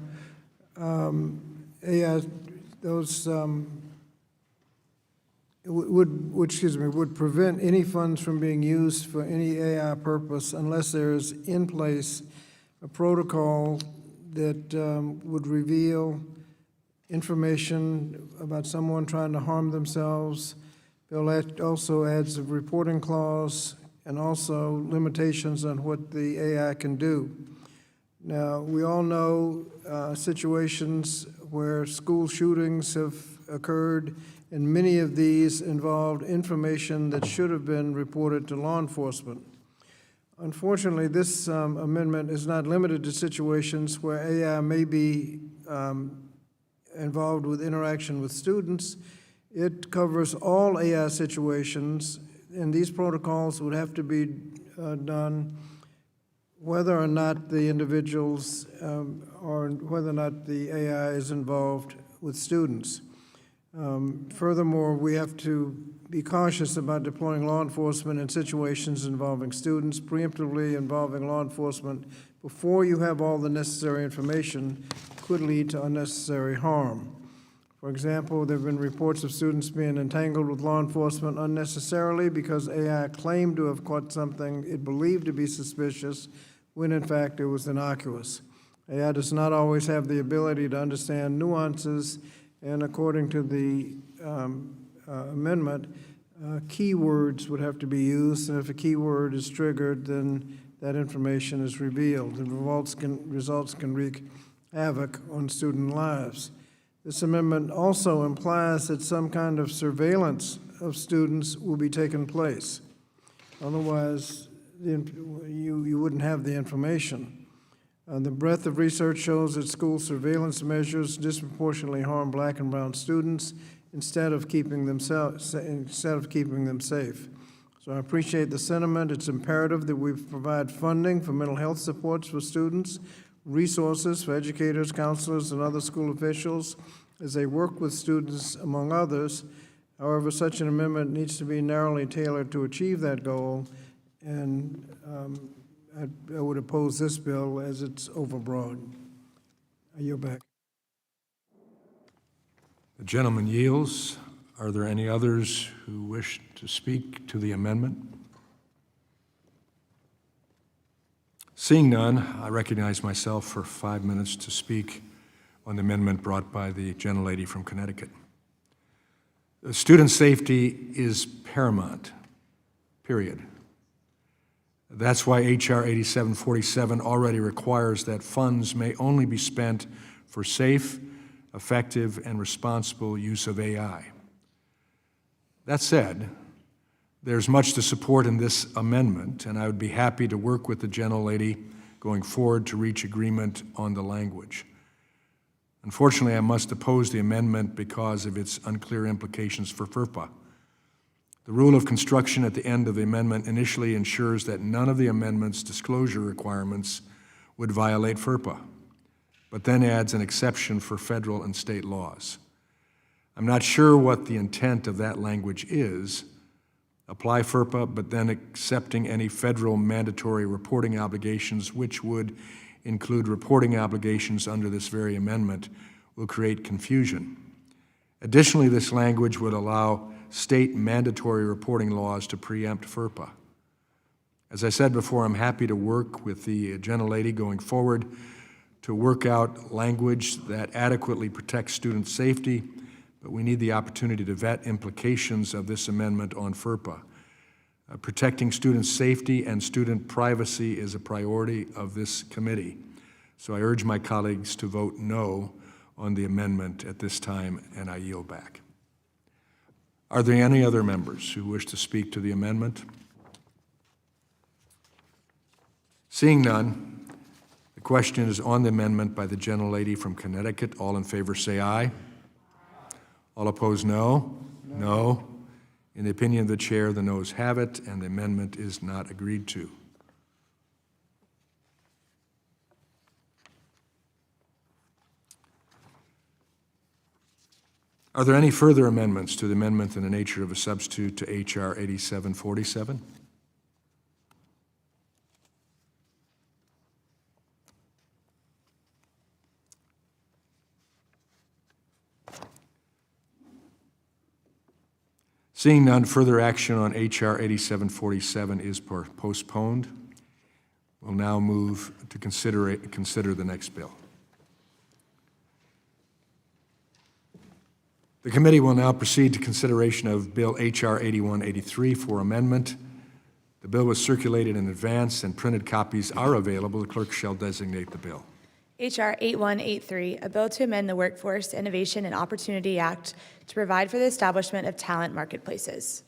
S2: would prevent any funds from being used for any AI purpose unless there is in place a protocol that would reveal information about someone trying to harm themselves. Bill also adds a reporting clause and also limitations on what the AI can do. Now, we all know situations where school shootings have occurred, and many of these involved information that should have been reported to law enforcement. Unfortunately, this amendment is not limited to situations where AI may be involved with interaction with students. It covers all AI situations, and these protocols would have to be done whether or not the individuals or whether or not the AI is involved with students. Furthermore, we have to be cautious about deploying law enforcement in situations involving students, preemptively involving law enforcement before you have all the necessary information could lead to unnecessary harm. For example, there have been reports of students being entangled with law enforcement unnecessarily because AI claimed to have caught something it believed to be suspicious when in fact it was innocuous. AI does not always have the ability to understand nuances, and according to the amendment, keywords would have to be used, and if a keyword is triggered, then that information is revealed, and results can wreak havoc on student lives. This amendment also implies that some kind of surveillance of students will be taking place. Otherwise, you wouldn't have the information. The breadth of research shows that school surveillance measures disproportionately harm Black and brown students instead of keeping them safe. So I appreciate the sentiment. It's imperative that we provide funding for mental health supports for students, resources for educators, counselors, and other school officials as they work with students, among others. However, such an amendment needs to be narrowly tailored to achieve that goal, and I would oppose this bill as it's overbroad. I yield back.
S1: The gentleman yields. Are there any others who wish to speak to the amendment? Seeing none, I recognize myself for 5 minutes to speak on the amendment brought by the gentlelady from Connecticut. Student safety is paramount, period. That's why H.R. 8747 already requires that funds may only be spent for safe, effective, and responsible use of AI. That said, there's much to support in this amendment, and I would be happy to work with the gentlelady going forward to reach agreement on the language. Unfortunately, I must oppose the amendment because of its unclear implications for FERPA. The rule of construction at the end of the amendment initially ensures that none of the amendment's disclosure requirements would violate FERPA, but then adds an exception for federal and state laws. I'm not sure what the intent of that language is. Apply FERPA, but then accepting any federal mandatory reporting obligations, which would include reporting obligations under this very amendment, will create confusion. Additionally, this language would allow state mandatory reporting laws to preempt FERPA. As I said before, I'm happy to work with the gentlelady going forward to work out language that adequately protects student safety, but we need the opportunity to vet implications of this amendment on FERPA. Protecting student safety and student privacy is a priority of this committee, so I urge my colleagues to vote no on the amendment at this time, and I yield back. Are there any other members who wish to speak to the amendment? Seeing none, the question is on the amendment by the gentlelady from Connecticut. All in favor say aye. All opposed, no. No. In the opinion of the chair, the noes have it, and the amendment is not agreed to. Are there any further amendments to the amendment in the nature of a substitute to H.R. 8747? Seeing none, further action on H.R. 8747 is postponed. We'll now move to consider the next bill. The committee will now proceed to consideration of Bill H.R. 8183 for amendment. The bill was circulated in advance and printed copies are available. The clerk shall designate the bill.
S3: H.R. 8183, a bill to amend the Workforce Innovation and Opportunity Act to provide for the establishment of talent marketplaces.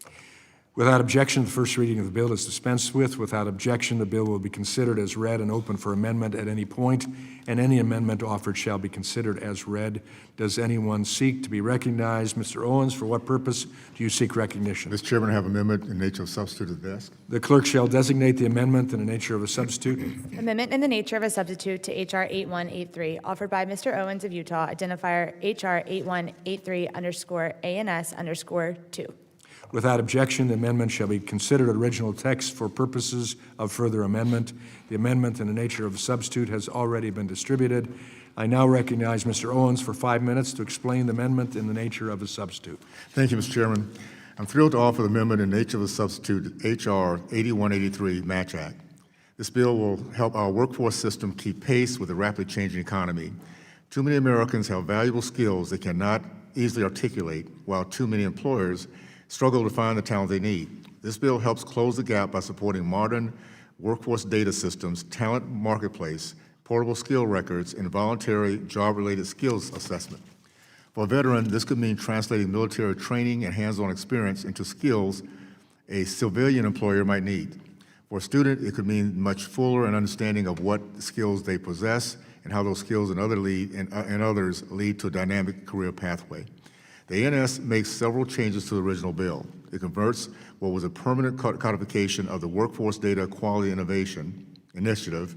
S1: Without objection, the first reading of the bill is dispensed with. Without objection, the bill will be considered as read and open for amendment at any point, and any amendment offered shall be considered as read. Does anyone seek to be recognized? Mr. Owens, for what purpose do you seek recognition?
S11: Mr. Chairman, I have an amendment in nature of substitute at the desk.
S1: The clerk shall designate the amendment in the nature of a substitute.
S3: Amendment in the nature of a substitute to H.R. 8183, offered by Mr. Owens of Utah, identifier H.R. 8183_ANS_2.
S1: Without objection, the amendment shall be considered original text for purposes of further amendment. The amendment in the nature of a substitute has already been distributed. I now recognize Mr. Owens for 5 minutes to explain the amendment in the nature of a substitute.
S11: Thank you, Mr. Chairman. I'm thrilled to offer the amendment in nature of a substitute, H.R. 8183, Match Act. This bill will help our workforce system keep pace with the rapidly changing economy. Too many Americans have valuable skills they cannot easily articulate, while too many employers struggle to find the talent they need. This bill helps close the gap by supporting modern workforce data systems, talent marketplace, portable skill records, and voluntary job-related skills assessment. For a veteran, this could mean translating military training and hands-on experience into skills a civilian employer might need. For a student, it could mean much fuller an understanding of what skills they possess and how those skills and others lead to a dynamic career pathway. The ANS makes several changes to the original bill. It converts what was a permanent codification of the Workforce Data Quality Innovation Initiative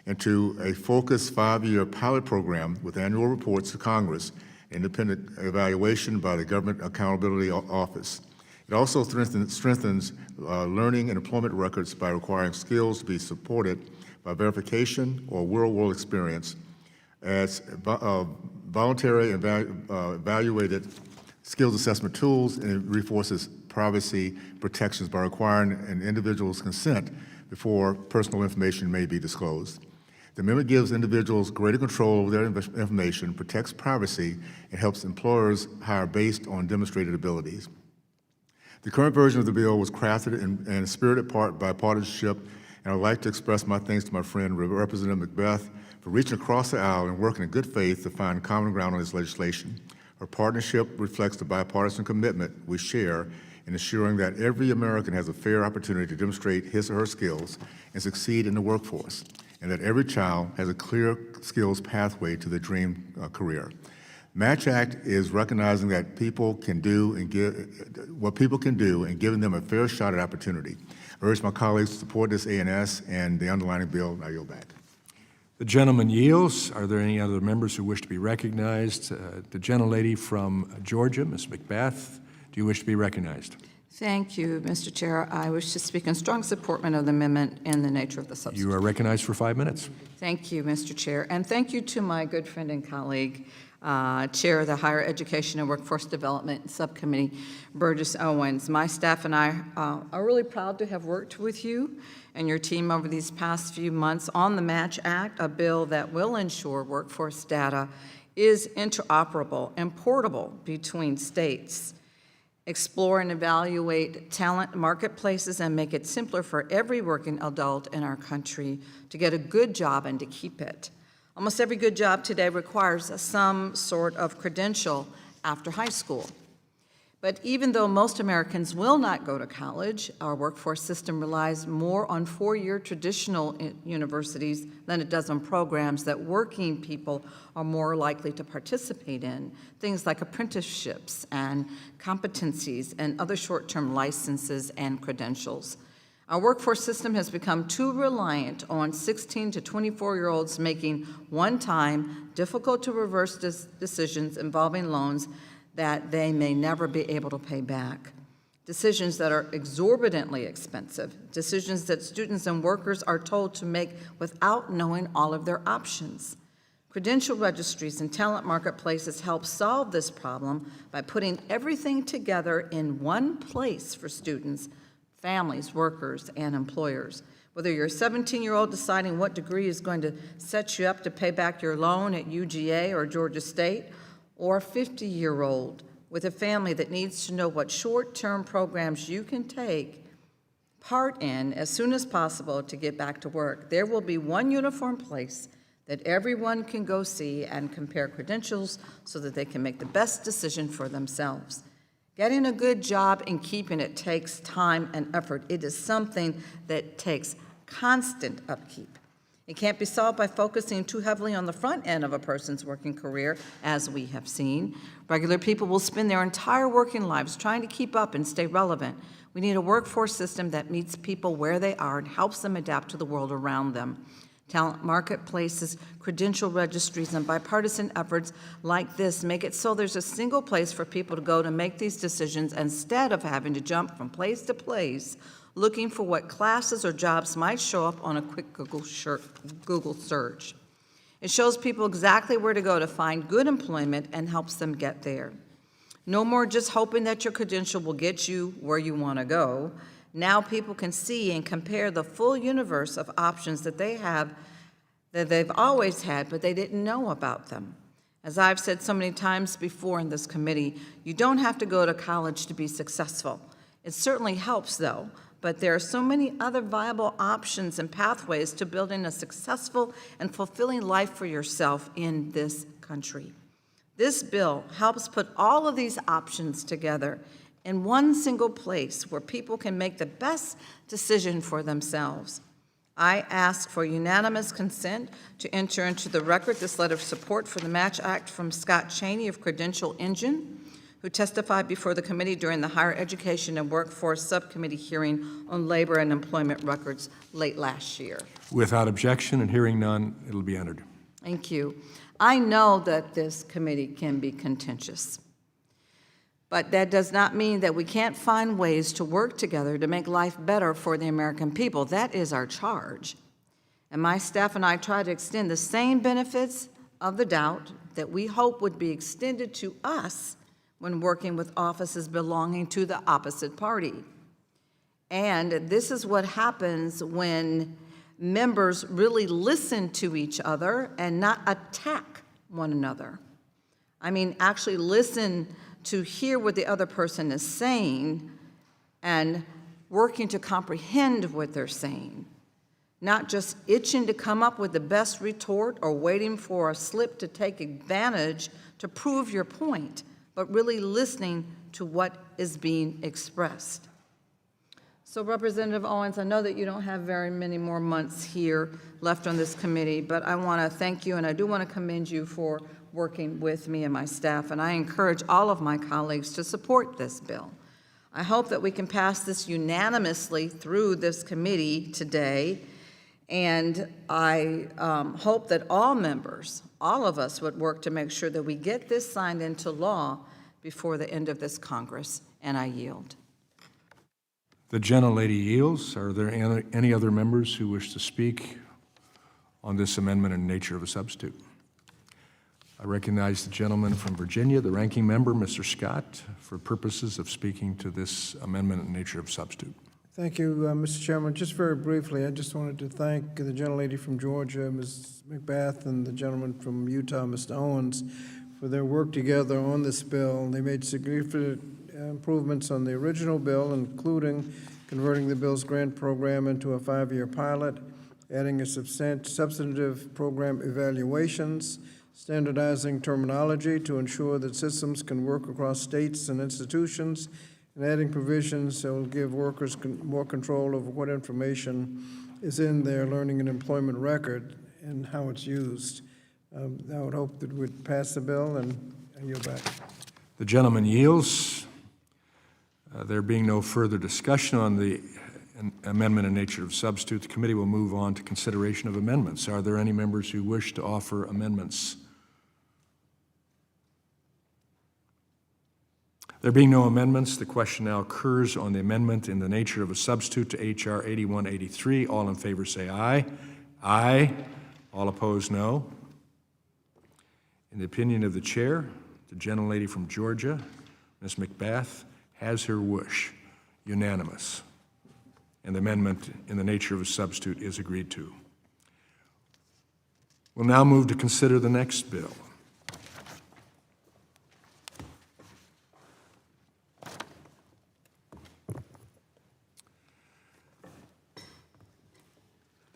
S11: into a focused 5-year pilot program with annual reports to Congress, independent evaluation by the Government Accountability Office. It also strengthens learning and employment records by requiring skills to be supported by verification or real-world experience as voluntary and evaluated skills assessment tools, and it reinforces privacy protections by requiring an individual's consent before personal information may be disclosed. The amendment gives individuals greater control over their information, protects privacy, and helps employers hire based on demonstrated abilities. The current version of the bill was crafted in a spirited bipartisanship, and I'd like to express my thanks to my friend Representative Macbeth for reaching across the aisle and working in good faith to find common ground on this legislation. Her partnership reflects the bipartisan commitment we share in ensuring that every American has a fair opportunity to demonstrate his or her skills and succeed in the workforce, and that every child has a clear skills pathway to their dream career. Match Act is recognizing that people can do and giving them a fair shot at opportunity. I urge my colleagues to support this ANS and the underlying bill. I yield back.
S1: The gentleman yields. Are there any other members who wish to be recognized? The gentlelady from Georgia, Ms. Macbeth, do you wish to be recognized?
S8: Thank you, Mr. Chair. I wish to speak in strong support of the amendment and the nature of the substitute.
S1: You are recognized for 5 minutes.
S8: Thank you, Mr. Chair, and thank you to my good friend and colleague, Chair of the Higher Education and Workforce Development Subcommittee, Burgess Owens. My staff and I are really proud to have worked with you and your team over these past few months on the Match Act, a bill that will ensure workforce data is interoperable and portable between states, explore and evaluate talent marketplaces, and make it simpler for every working adult in our country to get a good job and to keep it. Almost every good job today requires some sort of credential after high school. But even though most Americans will not go to college, our workforce system relies more on 4-year traditional universities than it does on programs that working people are more likely to participate in, things like apprenticeships and competencies and other short-term licenses and credentials. Our workforce system has become too reliant on 16 to 24-year-olds making one-time, difficult-to-reverse decisions involving loans that they may never be able to pay back. Decisions that are exorbitantly expensive, decisions that students and workers are told to make without knowing all of their options. Credential registries and talent marketplaces help solve this problem by putting everything together in one place for students, families, workers, and employers. Whether you're a 17-year-old deciding what degree is going to set you up to pay back your loan at UGA or Georgia State, or a 50-year-old with a family that needs to know what short-term programs you can take part in as soon as possible to get back to work, there will be one uniform place that everyone can go see and compare credentials so that they can make the best decision for themselves. Getting a good job and keeping it takes time and effort. It is something that takes constant upkeep. It can't be solved by focusing too heavily on the front end of a person's working career, as we have seen. Regular people will spend their entire working lives trying to keep up and stay relevant. We need a workforce system that meets people where they are and helps them adapt to the world around them. Talent marketplaces, credential registries, and bipartisan efforts like this make it so there's a single place for people to go to make these decisions instead of having to jump from place to place looking for what classes or jobs might show up on a quick Google search. It shows people exactly where to go to find good employment and helps them get there. No more just hoping that your credential will get you where you want to go. Now people can see and compare the full universe of options that they have, that they've always had, but they didn't know about them. As I've said so many times before in this committee, you don't have to go to college to be successful. It certainly helps, though, but there are so many other viable options and pathways to building a successful and fulfilling life for yourself in this country. This bill helps put all of these options together in one single place where people can make the best decision for themselves. I ask for unanimous consent to enter into the record this letter of support for the Match Act from Scott Cheney of Credential Engine, who testified before the committee during the Higher Education and Workforce Subcommittee hearing on labor and employment records late last year.
S1: Without objection and hearing none, it'll be entered.
S8: Thank you. I know that this committee can be contentious, but that does not mean that we can't find ways to work together to make life better for the American people. That is our charge. And my staff and I try to extend the same benefits of the doubt that we hope would be extended to us when working with offices belonging to the opposite party. And this is what happens when members really listen to each other and not attack one another. I mean, actually listen to hear what the other person is saying and working to comprehend what they're saying, not just itching to come up with the best retort or waiting for a slip to take advantage to prove your point, but really listening to what is being expressed. So Representative Owens, I know that you don't have very many more months here left on this committee, but I want to thank you, and I do want to commend you for working with me and my staff, and I encourage all of my colleagues to support this bill. I hope that we can pass this unanimously through this committee today, and I hope that all members, all of us, would work to make sure that we get this signed into law before the end of this Congress, and I yield.
S1: The gentlelady yields. Are there any other members who wish to speak on this amendment in nature of a substitute? I recognize the gentleman from Virginia, the ranking member, Mr. Scott, for purposes of speaking to this amendment in nature of substitute.
S2: Thank you, Mr. Chairman. Just very briefly, I just wanted to thank the gentlelady from Georgia, Ms. McBath, and the gentleman from Utah, Mr. Owens, for their work together on this bill. They made significant improvements on the original bill, including converting the bill's grant program into a 5-year pilot, adding a substantive program evaluations, standardizing terminology to ensure that systems can work across states and institutions, and adding provisions that will give workers more control over what information is in their learning and employment record and how it's used. I would hope that we'd pass the bill, and I yield back.
S1: The gentleman yields. There being no further discussion on the amendment in nature of substitute, the committee will move on to consideration of amendments. Are there any members who wish to offer amendments? There being no amendments, the question now occurs on the amendment in the nature of a substitute to H.R. 8183. All in favor say aye. Aye. All opposed, no. In the opinion of the chair, the gentlelady from Georgia, Ms. McBath, has her wish, unanimous, and the amendment in the nature of a substitute is agreed to. We'll now move to consider the next bill.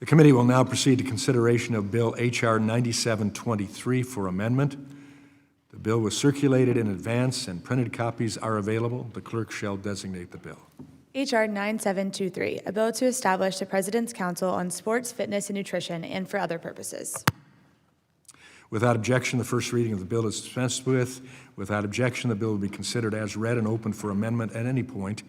S1: The committee will now proceed to consideration of Bill H.R. 9723 for amendment. The bill was circulated in advance and printed copies are available. The clerk shall designate the bill.
S3: H.R. 9723, a bill to establish the President's Council on Sports, Fitness, and Nutrition and for other purposes.
S1: Without objection, the first reading of the bill is dispensed with. Without objection, the bill will be considered as read and open for amendment at any point,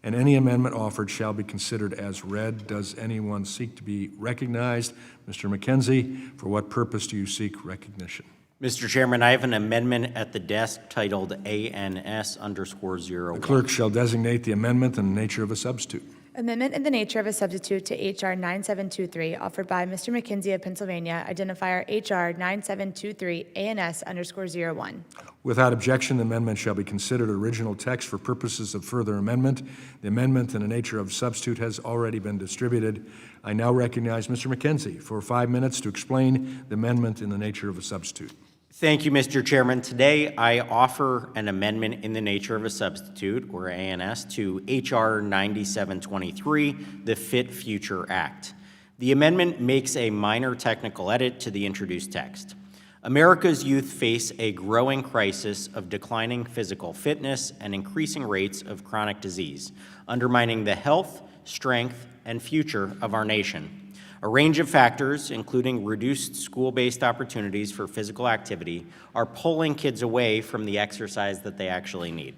S1: and any amendment offered shall be considered as read. Does anyone seek to be recognized? Mr. McKenzie, for what purpose do you seek recognition?
S12: Mr. Chairman, I have an amendment at the desk titled ANS_01.
S1: The clerk shall designate the amendment in the nature of a substitute.
S3: Amendment in the nature of a substitute to H.R. 9723, offered by Mr. McKenzie of Pennsylvania, identifier H.R. 9723 ANS_01.
S1: Without objection, the amendment shall be considered original text for purposes of further amendment. The amendment in the nature of substitute has already been distributed. I now recognize Mr. McKenzie for 5 minutes to explain the amendment in the nature of a substitute.
S12: Thank you, Mr. Chairman. Today, I offer an amendment in the nature of a substitute, or ANS, to H.R. 9723, the Fit Future Act. The amendment makes a minor technical edit to the introduced text. America's youth face a growing crisis of declining physical fitness and increasing rates of chronic disease, undermining the health, strength, and future of our nation. A range of factors, including reduced school-based opportunities for physical activity, are pulling kids away from the exercise that they actually need.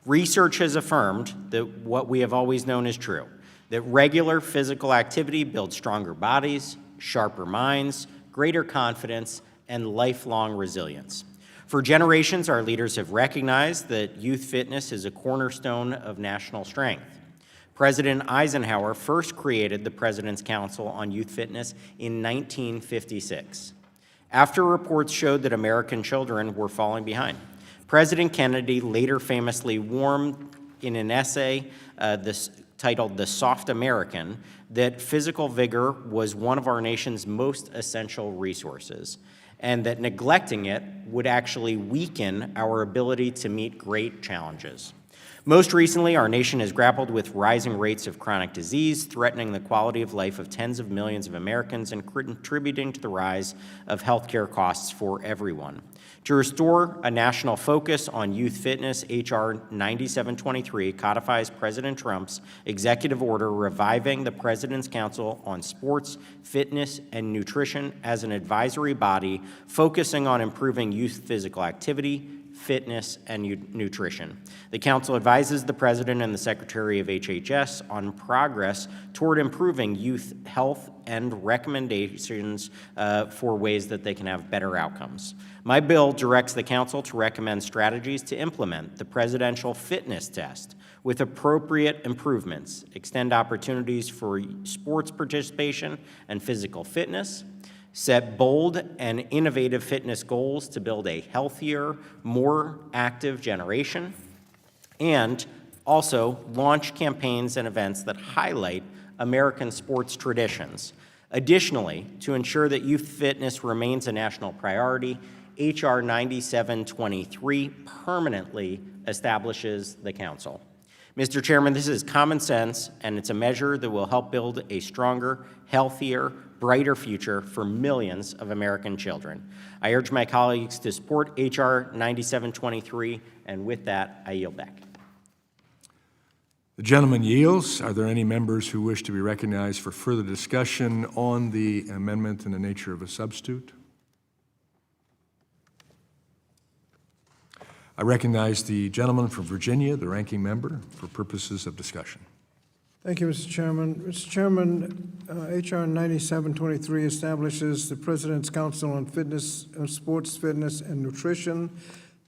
S12: Research has affirmed that what we have always known is true, that regular physical activity builds stronger bodies, sharper minds, greater confidence, and lifelong resilience. For generations, our leaders have recognized that youth fitness is a cornerstone of national strength. President Eisenhower first created the President's Council on Youth Fitness in 1956, after reports showed that American children were falling behind. President Kennedy later famously warned in an essay titled "The Soft American" that physical vigor was one of our nation's most essential resources, and that neglecting it would actually weaken our ability to meet great challenges. Most recently, our nation has grappled with rising rates of chronic disease, threatening the quality of life of tens of millions of Americans and contributing to the rise of healthcare costs for everyone. To restore a national focus on youth fitness, H.R. 9723 codifies President Trump's executive order reviving the President's Council on Sports, Fitness, and Nutrition as an advisory body focusing on improving youth physical activity, fitness, and nutrition. The Council advises the President and the Secretary of HHS on progress toward improving youth health and recommendations for ways that they can have better outcomes. My bill directs the Council to recommend strategies to implement the Presidential Fitness Test with appropriate improvements, extend opportunities for sports participation and physical fitness, set bold and innovative fitness goals to build a healthier, more active generation, and also launch campaigns and events that highlight American sports traditions. Additionally, to ensure that youth fitness remains a national priority, H.R. 9723 permanently establishes the Council. Mr. Chairman, this is common sense, and it's a measure that will help build a stronger, healthier, brighter future for millions of American children. I urge my colleagues to support H.R. 9723, and with that, I yield back.
S1: The gentleman yields. Are there any members who wish to be recognized for further discussion on the amendment in the nature of a substitute? I recognize the gentleman from Virginia, the ranking member, for purposes of discussion.
S2: Thank you, Mr. Chairman. Mr. Chairman, H.R. 9723 establishes the President's Council on Sports, Fitness, and Nutrition.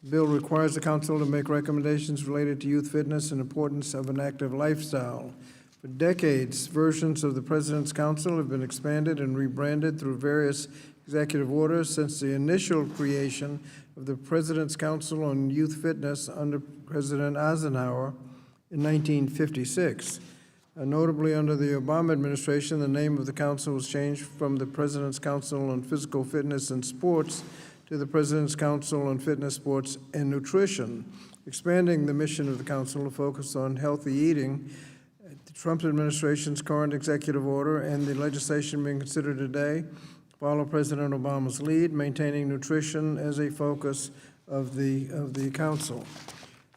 S2: The bill requires the Council to make recommendations related to youth fitness and importance of an active lifestyle. For decades, versions of the President's Council have been expanded and rebranded through various executive orders since the initial creation of the President's Council on Youth Fitness under President Eisenhower in 1956. Notably, under the Obama administration, the name of the council was changed from the President's Council on Physical Fitness and Sports to the President's Council on Fitness, Sports, and Nutrition, expanding the mission of the council to focus on healthy eating. The Trump administration's current executive order and the legislation being considered today follow President Obama's lead, maintaining nutrition as a focus of the council.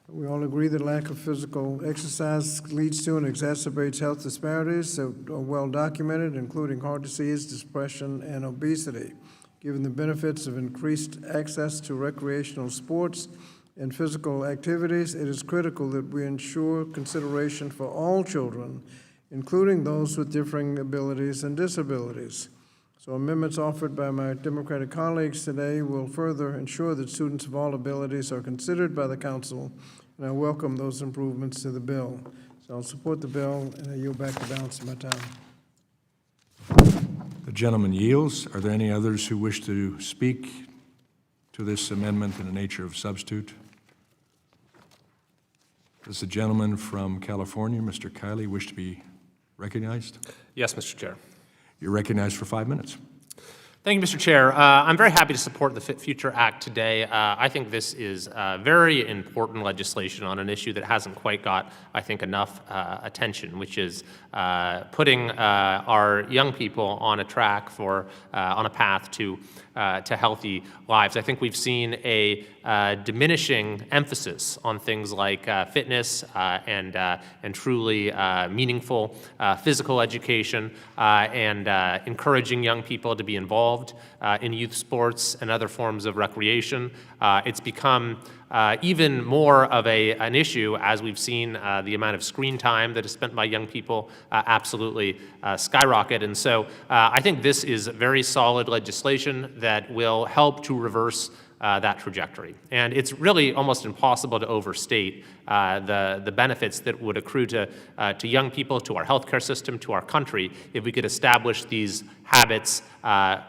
S2: We all agree that lack of physical exercise leads to and exacerbates health disparities that are well documented, including heart disease, depression, and obesity. Given the benefits of increased access to recreational sports and physical activities, it is critical that we ensure consideration for all children, including those with differing abilities and disabilities. So amendments offered by my Democratic colleagues today will further ensure that students of all abilities are considered by the council, and I welcome those improvements to the bill. So I'll support the bill, and I yield back the balance of my time.
S1: The gentleman yields. Are there any others who wish to speak to this amendment in the nature of substitute? Does the gentleman from California, Mr. Kiley, wish to be recognized?
S9: Yes, Mr. Chair.
S1: You're recognized for 5 minutes.
S9: Thank you, Mr. Chair. I'm very happy to support the Fit Future Act today. I think this is very important legislation on an issue that hasn't quite got, I think, enough attention, which is putting our young people on a track for, on a path to healthy lives. I think we've seen a diminishing emphasis on things like fitness and truly meaningful physical education and encouraging young people to be involved in youth sports and other forms of recreation. It's become even more of an issue as we've seen the amount of screen time that is spent by young people absolutely skyrocket. And so I think this is very solid legislation that will help to reverse that trajectory. And it's really almost impossible to overstate the benefits that would accrue to young people, to our healthcare system, to our country, if we could establish these habits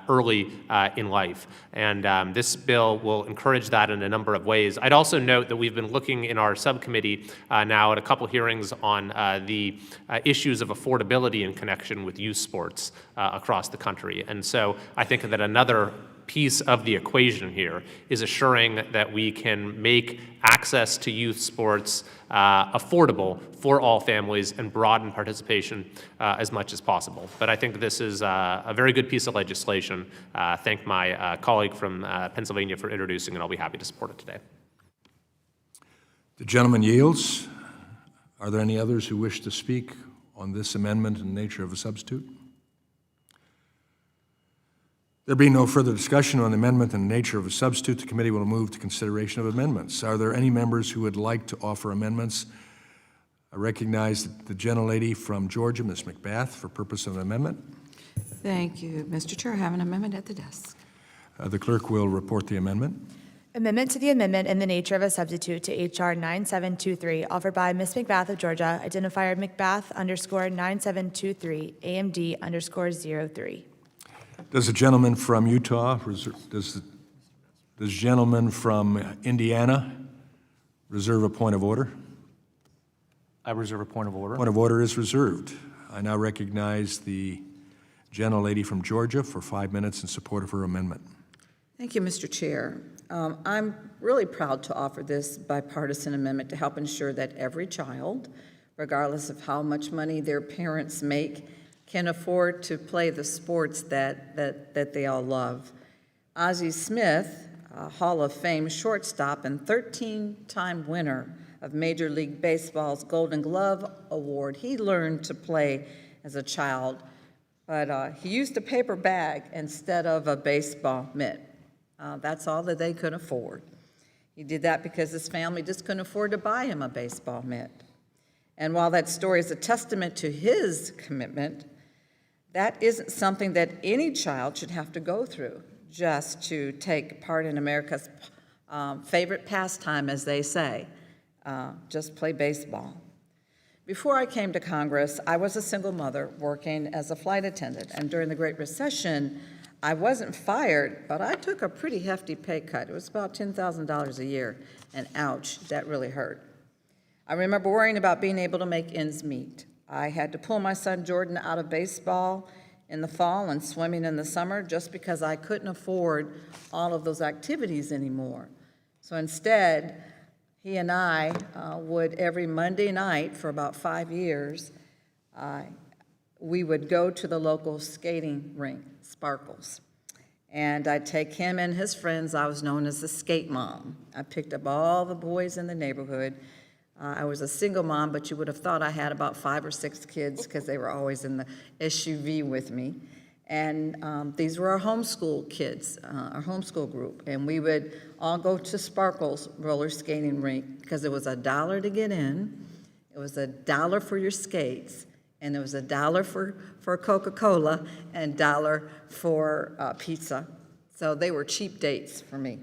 S9: early in life. And this bill will encourage that in a number of ways. I'd also note that we've been looking in our subcommittee now at a couple hearings on the issues of affordability in connection with youth sports across the country. And so I think that another piece of the equation here is assuring that we can make access to youth sports affordable for all families and broaden participation as much as possible. But I think this is a very good piece of legislation. Thank my colleague from Pennsylvania for introducing it. I'll be happy to support it today.
S1: The gentleman yields. Are there any others who wish to speak on this amendment in the nature of a substitute? There being no further discussion on the amendment in the nature of a substitute, the committee will move to consideration of amendments. Are there any members who would like to offer amendments? I recognize the gentlelady from Georgia, Ms. McBath, for purpose of an amendment.
S8: Thank you, Mr. Chair. I have an amendment at the desk.
S1: The clerk will report the amendment.
S3: Amendment to the amendment in the nature of a substitute to H.R. 9723, offered by Ms. McBath of Georgia, identifier McBath_9723, AMD_03.
S1: Does the gentleman from Utah, does the gentleman from Indiana reserve a point of order?
S13: I reserve a point of order.
S1: Point of order is reserved. I now recognize the gentlelady from Georgia for 5 minutes in support of her amendment.
S8: Thank you, Mr. Chair. I'm really proud to offer this bipartisan amendment to help ensure that every child, regardless of how much money their parents make, can afford to play the sports that they all love. Ozzie Smith, a Hall of Fame shortstop and 13-time winner of Major League Baseball's Golden Glove Award, he learned to play as a child, but he used a paper bag instead of a baseball mitt. That's all that they could afford. He did that because his family just couldn't afford to buy him a baseball mitt. And while that story is a testament to his commitment, that isn't something that any child should have to go through just to take part in America's favorite pastime, as they say, just play baseball. Before I came to Congress, I was a single mother working as a flight attendant, and during the Great Recession, I wasn't fired, but I took a pretty hefty pay cut. It was about $10,000 a year, and ouch, that really hurt. I remember worrying about being able to make ends meet. I had to pull my son Jordan out of baseball in the fall and swimming in the summer just because I couldn't afford all of those activities anymore. So instead, he and I would every Monday night for about 5 years, we would go to the local skating rink, Sparkles. And I'd take him and his friends. I was known as the skate mom. I picked up all the boys in the neighborhood. I was a single mom, but you would have thought I had about 5 or 6 kids because they were always in the SUV with me. And these were our homeschool kids, our homeschool group. And we would all go to Sparkles roller skating rink because it was $1 to get in, it was $1 for your skates, and it was $1 for Coca-Cola and $1 for pizza. So they were cheap dates for me.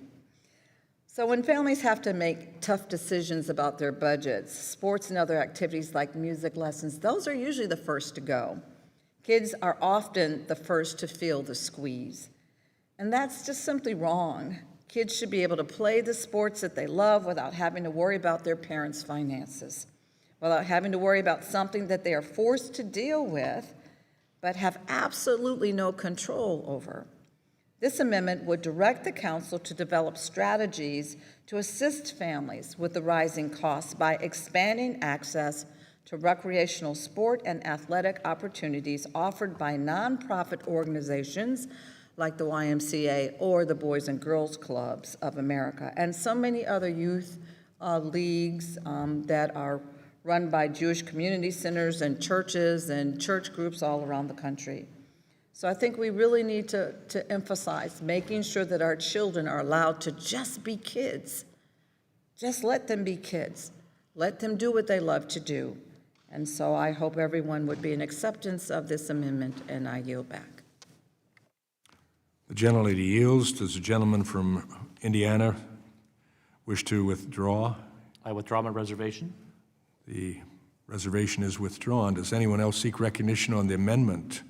S8: So So when families have to make tough decisions about their budgets, sports and other activities like music lessons, those are usually the first to go. Kids are often the first to feel the squeeze. And that's just simply wrong. Kids should be able to play the sports that they love without having to worry about their parents' finances, without having to worry about something that they are forced to deal with, but have absolutely no control over. This amendment would direct the council to develop strategies to assist families with the rising costs by expanding access to recreational sport and athletic opportunities offered by nonprofit organizations like the YMCA or the Boys and Girls Clubs of America, and so many other youth leagues that are run by Jewish community centers and churches and church groups all around the country. So I think we really need to emphasize making sure that our children are allowed to just be kids. Just let them be kids. Let them do what they love to do. And so I hope everyone would be in acceptance of this amendment, and I yield back.
S1: The gentlelady yields. Does the gentleman from Indiana wish to withdraw?
S13: I withdraw my reservation.
S1: The reservation is withdrawn. Does anyone else seek recognition on the amendment?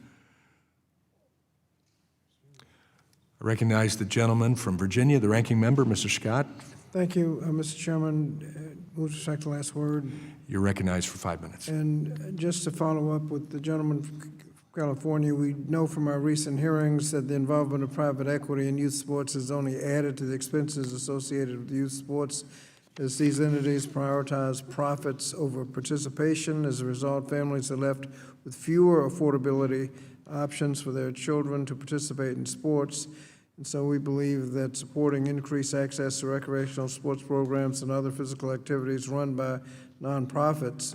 S1: I recognize the gentleman from Virginia, the ranking member, Mr. Scott.
S2: Thank you, Mr. Chairman. With respect to the last word.
S1: You're recognized for 5 minutes.
S2: And just to follow up with the gentleman from California, we know from our recent hearings that the involvement of private equity in youth sports has only added to the expenses associated with youth sports, as these entities prioritize profits over participation. As a result, families are left with fewer affordability options for their children to participate in sports. And so we believe that supporting increased access to recreational sports programs and other physical activities run by nonprofits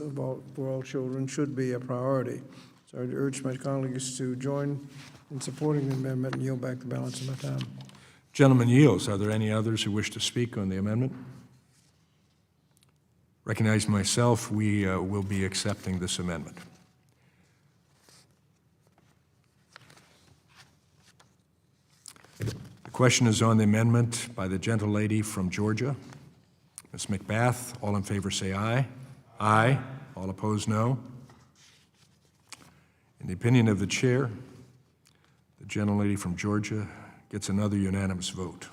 S2: for all children should be a priority. So I urge my colleagues to join in supporting the amendment and yield back the balance of my time.
S1: Gentleman yields. Are there any others who wish to speak on the amendment? Recognize myself, we will be accepting this amendment. The question is on the amendment by the gentlelady from Georgia, Ms. McBath. All in favor say aye. Aye. All opposed, no. In the opinion of the chair, the gentlelady from Georgia gets another unanimous vote,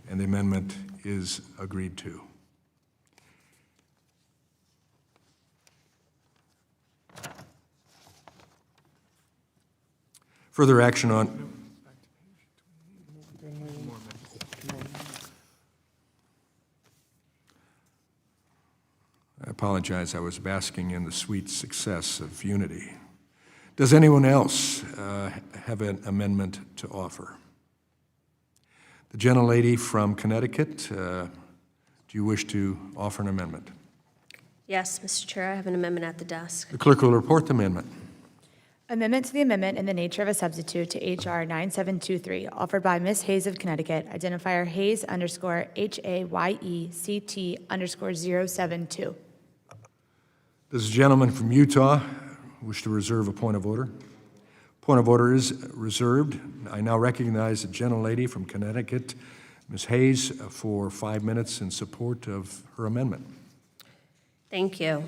S1: and the amendment is agreed to. Further action on I apologize, I was basking in the sweet success of unity. Does anyone else have an amendment to offer? The gentlelady from Connecticut, do you wish to offer an amendment?
S6: Yes, Mr. Chair, I have an amendment at the desk.
S1: The clerk will report the amendment.
S3: Amendment to the amendment in the nature of a substitute to H.R. 9723, offered by Ms. Hayes of Connecticut, identifier Hayes _ HAYECT _072.
S1: Does the gentleman from Utah wish to reserve a point of order? Point of order is reserved. I now recognize the gentlelady from Connecticut, Ms. Hayes, for 5 minutes in support of her amendment.
S6: Thank you.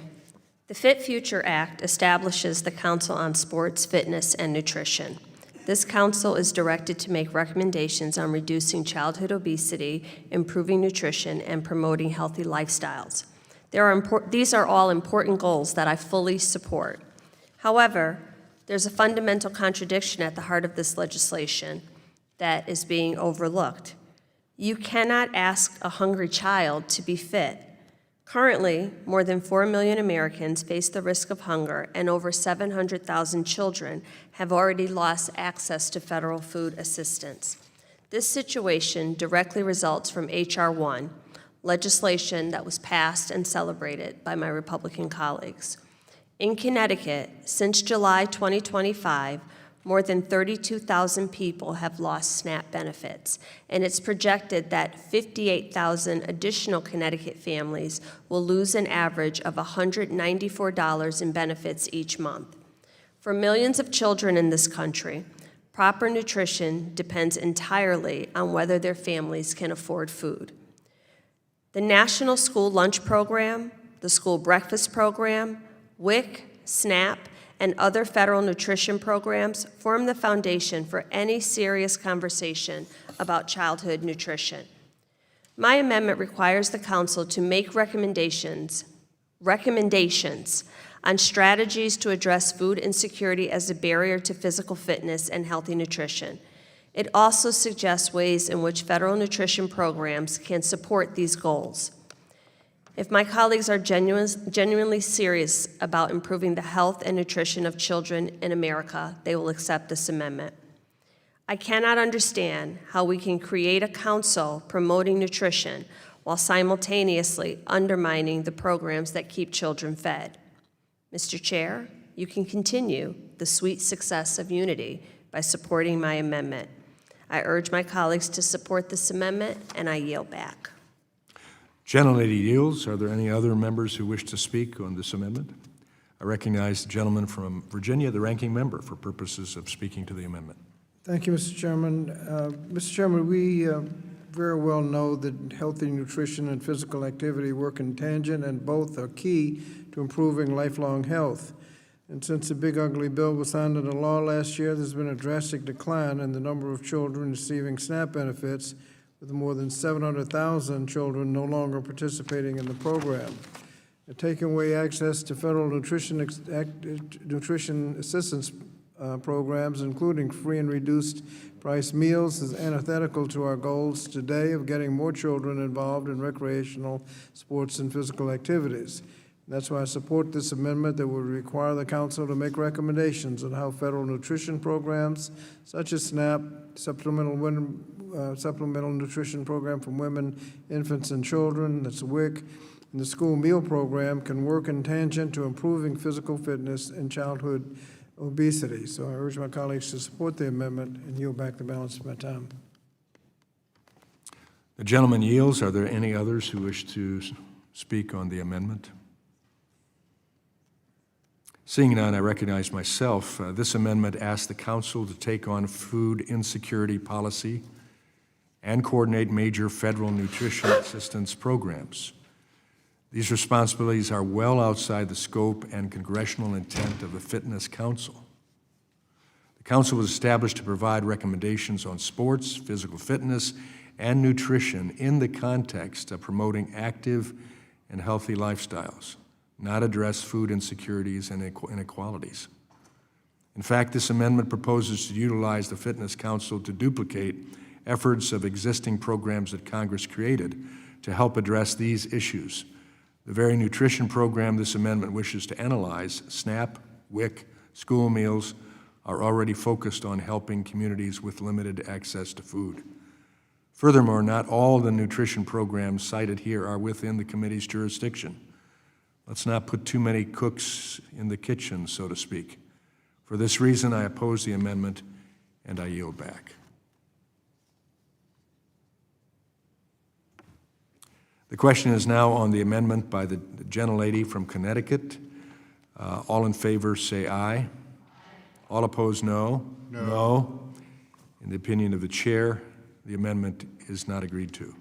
S6: The Fit Future Act establishes the Council on Sports, Fitness, and Nutrition. This council is directed to make recommendations on reducing childhood obesity, improving nutrition, and promoting healthy lifestyles. These are all important goals that I fully support. However, there's a fundamental contradiction at the heart of this legislation that is being overlooked. You cannot ask a hungry child to be fit. Currently, more than 4 million Americans face the risk of hunger, and over 700,000 children have already lost access to federal food assistance. This situation directly results from H.R. 1, legislation that was passed and celebrated by my Republican colleagues. In Connecticut, since July 2025, more than 32,000 people have lost SNAP benefits, and it's projected that 58,000 additional Connecticut families will lose an average of $194 in benefits each month. For millions of children in this country, proper nutrition depends entirely on whether their families can afford food. The National School Lunch Program, the School Breakfast Program, WIC, SNAP, and other federal nutrition programs form the foundation for any serious conversation about childhood nutrition. My amendment requires the council to make recommendations on strategies to address food insecurity as a barrier to physical fitness and healthy nutrition. It also suggests ways in which federal nutrition programs can support these goals. If my colleagues are genuinely serious about improving the health and nutrition of children in America, they will accept this amendment. I cannot understand how we can create a council promoting nutrition while simultaneously undermining the programs that keep children fed. Mr. Chair, you can continue the sweet success of unity by supporting my amendment. I urge my colleagues to support this amendment, and I yield back.
S1: Gentlelady yields. Are there any other members who wish to speak on this amendment? I recognize the gentleman from Virginia, the ranking member, for purposes of speaking to the amendment.
S2: Thank you, Mr. Chairman. Mr. Chairman, we very well know that healthy nutrition and physical activity work in tangent, and both are key to improving lifelong health. And since the Big Ugly Bill was signed into law last year, there's been a drastic decline in the number of children receiving SNAP benefits, with more than 700,000 children no longer participating in the program. Taking away access to federal nutrition assistance programs, including free and reduced price meals, is antithetical to our goals today of getting more children involved in recreational sports and physical activities. That's why I support this amendment that would require the council to make recommendations on how federal nutrition programs such as SNAP, supplemental nutrition program for women, infants, and children, that's WIC, and the school meal program can work in tangent to improving physical fitness and childhood obesity. So I urge my colleagues to support the amendment and yield back the balance of my time.
S1: The gentleman yields. Are there any others who wish to speak on the amendment? Seeing none, I recognize myself. This amendment asks the council to take on food insecurity policy and coordinate major federal nutrition assistance programs. These responsibilities are well outside the scope and congressional intent of the Fitness Council. The council was established to provide recommendations on sports, physical fitness, and nutrition in the context of promoting active and healthy lifestyles, not address food insecurities and inequalities. In fact, this amendment proposes to utilize the Fitness Council to duplicate efforts of existing programs that Congress created to help address these issues. The very nutrition program this amendment wishes to analyze, SNAP, WIC, school meals, are already focused on helping communities with limited access to food. Furthermore, not all the nutrition programs cited here are within the committee's jurisdiction. Let's not put too many cooks in the kitchen, so to speak. For this reason, I oppose the amendment, and I yield back. The question is now on the amendment by the gentlelady from Connecticut. All in favor, say aye. All opposed, no. No. In the opinion of the chair, the amendment is not agreed to.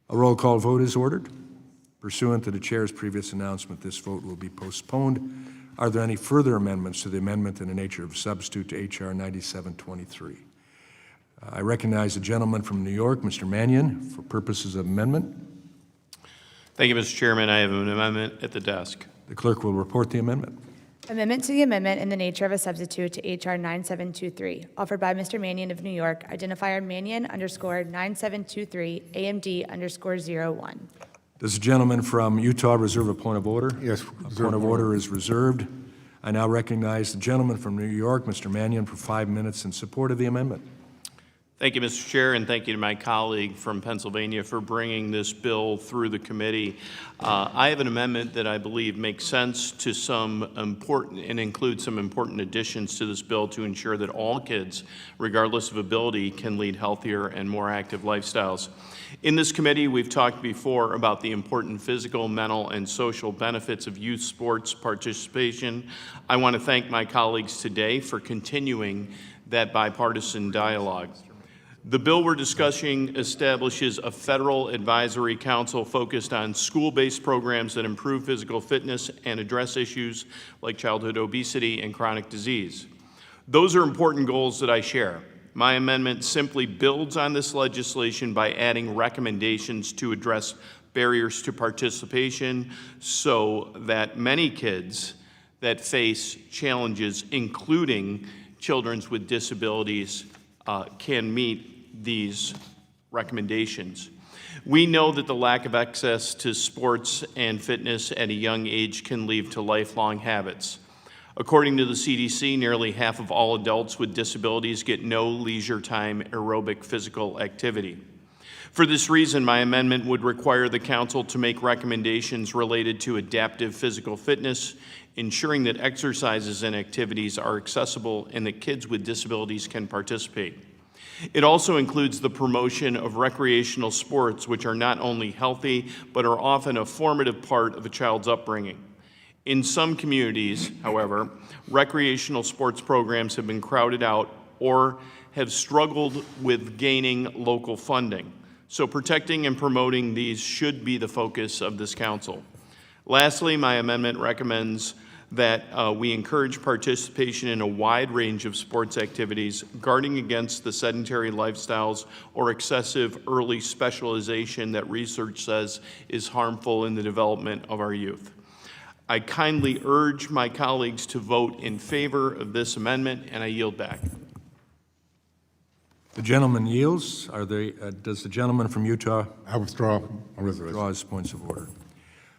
S1: A roll call vote is ordered. Pursuant to the chair's previous announcement, this vote will be postponed. Are there any further amendments to the amendment in the nature of a substitute to H.R. 9723? I recognize the gentleman from New York, Mr. Mannion, for purposes of amendment.
S14: Thank you, Mr. Chairman. I have an amendment at the desk.
S1: The clerk will report the amendment.
S3: Amendment to the amendment in the nature of a substitute to H.R. 9723, offered by Mr. Mannion of New York, identifier Mannion_9723, AMD_01.
S1: Does the gentleman from Utah reserve a point of order?
S11: Yes.
S1: A point of order is reserved. I now recognize the gentleman from New York, Mr. Mannion, for 5 minutes in support of the amendment.
S14: Thank you, Mr. Chair, and thank you to my colleague from Pennsylvania for bringing this bill through the committee. I have an amendment that I believe makes sense to some important and includes some important additions to this bill to ensure that all kids, regardless of ability, can lead healthier and more active lifestyles. In this committee, we've talked before about the important physical, mental, and social benefits of youth sports participation. I want to thank my colleagues today for continuing that bipartisan dialogue. The bill we're discussing establishes a federal advisory council focused on school-based programs that improve physical fitness and address issues like childhood obesity and chronic disease. Those are important goals that I share. My amendment simply builds on this legislation by adding recommendations to address barriers to participation so that many kids that face challenges, including children with disabilities, can meet these recommendations. We know that the lack of access to sports and fitness at a young age can lead to lifelong habits. According to the CDC, nearly half of all adults with disabilities get no leisure time aerobic physical activity. For this reason, my amendment would require the council to make recommendations related to adaptive physical fitness, ensuring that exercises and activities are accessible and that kids with disabilities can participate. It also includes the promotion of recreational sports, which are not only healthy, but are often a formative part of a child's upbringing. In some communities, however, recreational sports programs have been crowded out or have struggled with gaining local funding. So protecting and promoting these should be the focus of this council. Lastly, my amendment recommends that we encourage participation in a wide range of sports activities, guarding against the sedentary lifestyles or excessive early specialization that research says is harmful in the development of our youth. I kindly urge my colleagues to vote in favor of this amendment, and I yield back.
S1: The gentleman yields. Does the gentleman from Utah
S11: I withdraw my reservation.
S1: withdraw his points of order?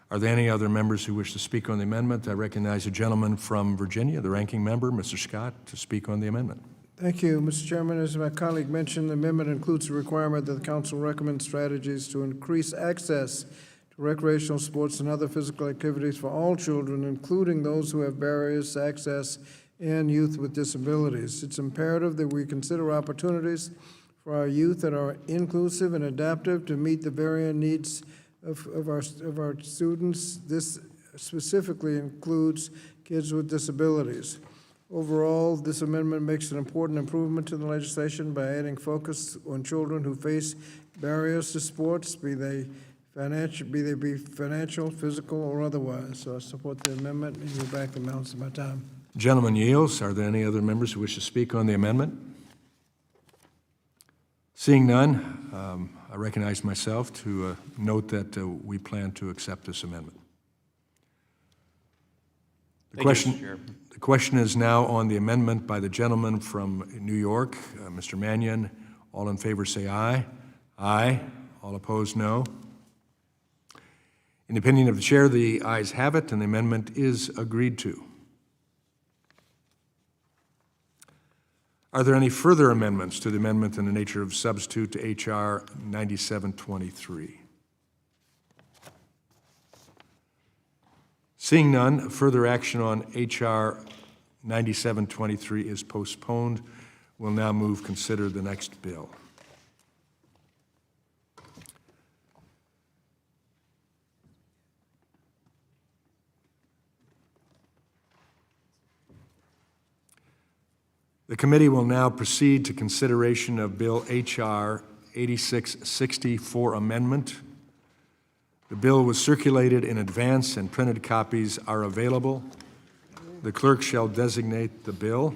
S1: Are there any other members who wish to speak on the amendment? I recognize the gentleman from Virginia, the ranking member, Mr. Scott, to speak on the amendment.
S2: Thank you, Mr. Chairman. As my colleague mentioned, the amendment includes a requirement that the council recommend strategies to increase access to recreational sports and other physical activities for all children, including those who have barriers to access and youth with disabilities. It's imperative that we consider opportunities for our youth that are inclusive and adaptive to meet the varying needs of our students. This specifically includes kids with disabilities. Overall, this amendment makes an important improvement to the legislation by adding focus on children who face barriers to sports, be they financial, physical, or otherwise. So I support the amendment and yield back the balance of my time.
S1: Gentleman yields. Are there any other members who wish to speak on the amendment? Seeing none, I recognize myself to note that we plan to accept this amendment. The question is now on the amendment by the gentleman from New York, Mr. Mannion. All in favor say aye. Aye. All opposed, no. In the opinion of the chair, the ayes have it, and the amendment is agreed to. Are there any further amendments to the amendment in the nature of substitute to H.R. 9723? Seeing none, further action on H.R. 9723 is postponed. We'll now consider the next bill. The committee will now proceed to consideration of Bill H.R. 8660 for amendment. The bill was circulated in advance and printed copies are available. The clerk shall designate the bill.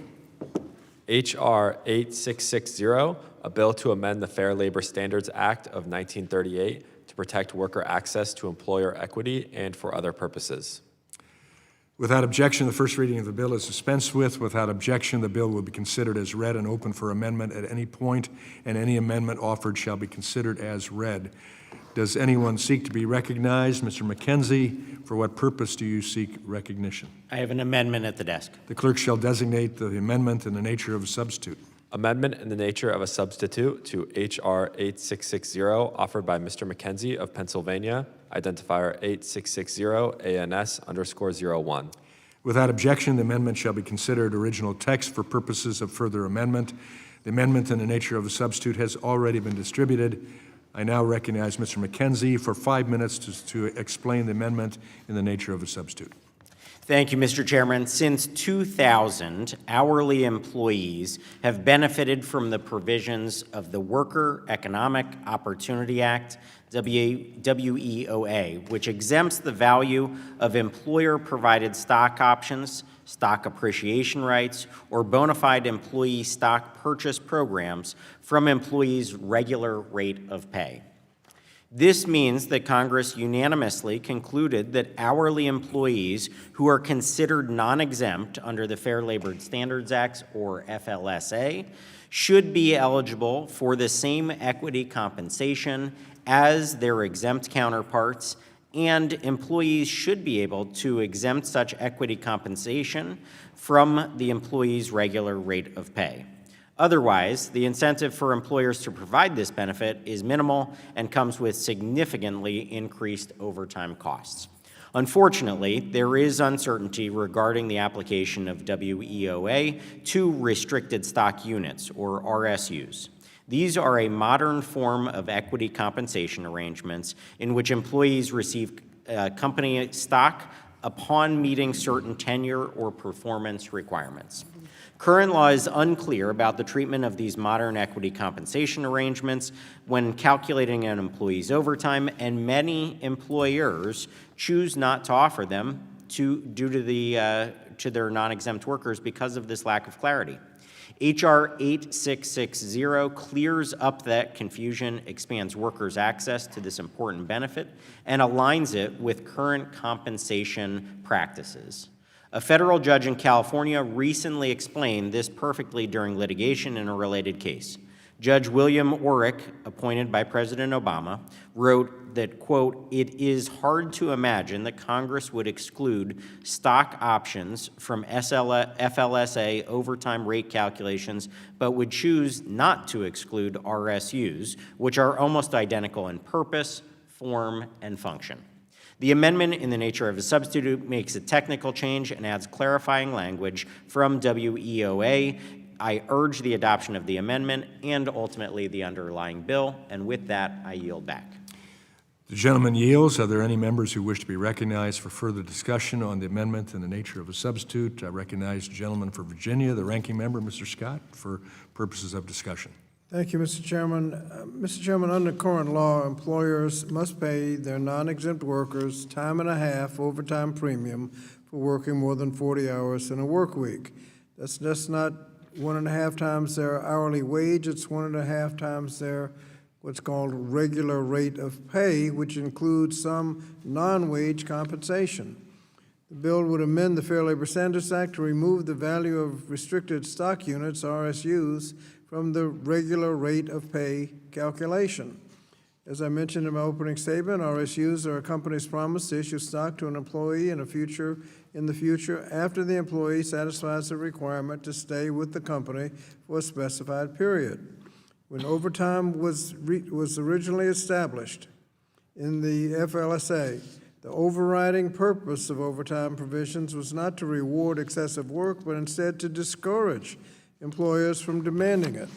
S15: H.R. 8660, a bill to amend the Fair Labor Standards Act of 1938 to protect worker access to employer equity and for other purposes.
S1: Without objection, the first reading of the bill is dispensed with. Without objection, the bill will be considered as read and open for amendment at any point, and any amendment offered shall be considered as read. Does anyone seek to be recognized? Mr. McKenzie, for what purpose do you seek recognition?
S12: I have an amendment at the desk.
S1: The clerk shall designate the amendment in the nature of a substitute.
S15: Amendment in the nature of a substitute to H.R. 8660, offered by Mr. McKenzie of Pennsylvania, identifier 8660ANS_01.
S1: Without objection, the amendment shall be considered original text for purposes of further amendment. The amendment in the nature of a substitute has already been distributed. I now recognize Mr. McKenzie for 5 minutes to explain the amendment in the nature of a substitute.
S12: Thank you, Mr. Chairman. Since 2000, hourly employees have benefited from the provisions of the Worker Economic Opportunity Act, WEOA, which exempts the value of employer-provided stock options, stock appreciation rights, or bona fide employee stock purchase programs from employees' regular rate of pay. This means that Congress unanimously concluded that hourly employees who are considered non-exempt under the Fair Labor Standards Act, or FLSA, should be eligible for the same equity compensation as their exempt counterparts, and employees should be able to exempt such equity compensation from the employee's regular rate of pay. Otherwise, the incentive for employers to provide this benefit is minimal and comes with significantly increased overtime costs. Unfortunately, there is uncertainty regarding the application of WEOA to restricted stock units, or RSUs. These are a modern form of equity compensation arrangements in which employees receive company stock upon meeting certain tenure or performance requirements. Current law is unclear about the treatment of these modern equity compensation arrangements when calculating an employee's overtime, and many employers choose not to offer them due to their non-exempt workers because of this lack of clarity. H.R. 8660 clears up that confusion, expands workers' access to this important benefit, and aligns it with current compensation practices. A federal judge in California recently explained this perfectly during litigation in a related case. Judge William Orrick, appointed by President Obama, wrote that, quote, "It is hard to imagine that Congress would exclude stock options from FLSA overtime rate calculations, but would choose not to exclude RSUs, which are almost identical in purpose, form, and function." The amendment, in the nature of a substitute, makes a technical change and adds clarifying language from WEOA. I urge the adoption of the amendment and ultimately the underlying bill, and with that, I yield back.
S1: The gentleman yields. Are there any members who wish to be recognized for further discussion on the amendment in the nature of a substitute? I recognize the gentleman for Virginia, the ranking member, Mr. Scott, for purposes of discussion.
S2: Thank you, Mr. Chairman. Mr. Chairman, under current law, employers must pay their non-exempt workers time and a half overtime premium for working more than 40 hours in a work week. That's just not 1.5 times their hourly wage, it's 1.5 times their what's called regular rate of pay, which includes some non-wage compensation. The bill would amend the Fair Labor Standards Act to remove the value of restricted stock units, RSUs, from the regular rate of pay calculation. As I mentioned in my opening statement, RSUs are a company's promise to issue stock to an employee in the future after the employee satisfies the requirement to stay with the company for a specified period. When overtime was originally established in the FLSA, the overriding purpose of overtime provisions was not to reward excessive work, but instead to discourage employers from demanding it.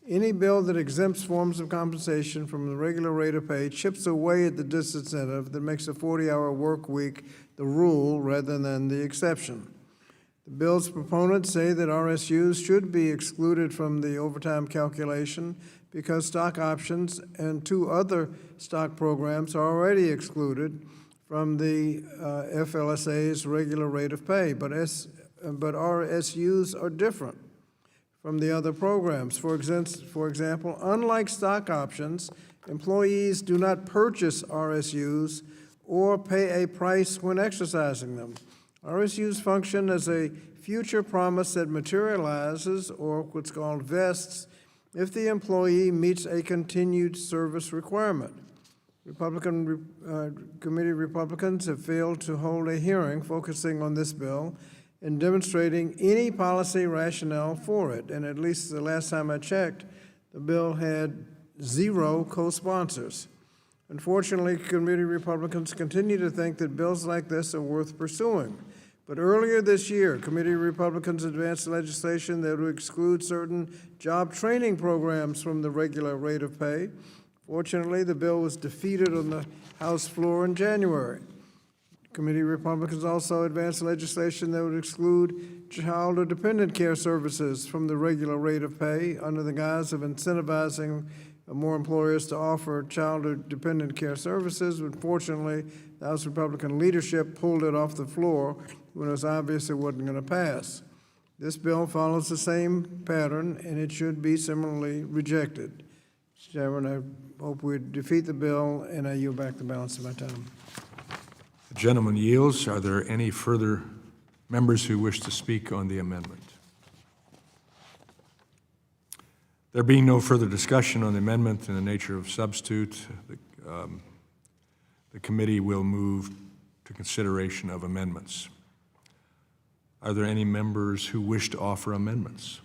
S2: Any bill that exempts forms of compensation from the regular rate of pay chips away at the disincentive that makes a 40-hour work week the rule rather than the exception. The bill's proponents say that RSUs should be excluded from the overtime calculation because stock options and 2 other stock programs are already excluded from the FLSA's regular rate of pay, but RSUs are different from the other programs. For example, unlike stock options, employees do not purchase RSUs or pay a price when exercising them. RSUs function as a future promise that materializes, or what's called vests, if the employee meets a continued service requirement. Committee Republicans have failed to hold a hearing focusing on this bill and demonstrating any policy rationale for it. And at least the last time I checked, the bill had 0 co-sponsors. Unfortunately, committee Republicans continue to think that bills like this are worth pursuing. But earlier this year, committee Republicans advanced legislation that would exclude certain job training programs from the regular rate of pay. Fortunately, the bill was defeated on the House floor in January. Committee Republicans also advanced legislation that would exclude child or dependent care services from the regular rate of pay under the guise of incentivizing more employers to offer child or dependent care services. Unfortunately, the House Republican leadership pulled it off the floor when it was obvious it wasn't going to pass. This bill follows the same pattern, and it should be similarly rejected. Mr. Chairman, I hope we defeat the bill, and I yield back the balance of my time.
S1: The gentleman yields. Are there any further members who wish to speak on the amendment? There being no further discussion on the amendment in the nature of substitute, the committee will move to consideration of amendments. Are there any members who wish to offer amendments?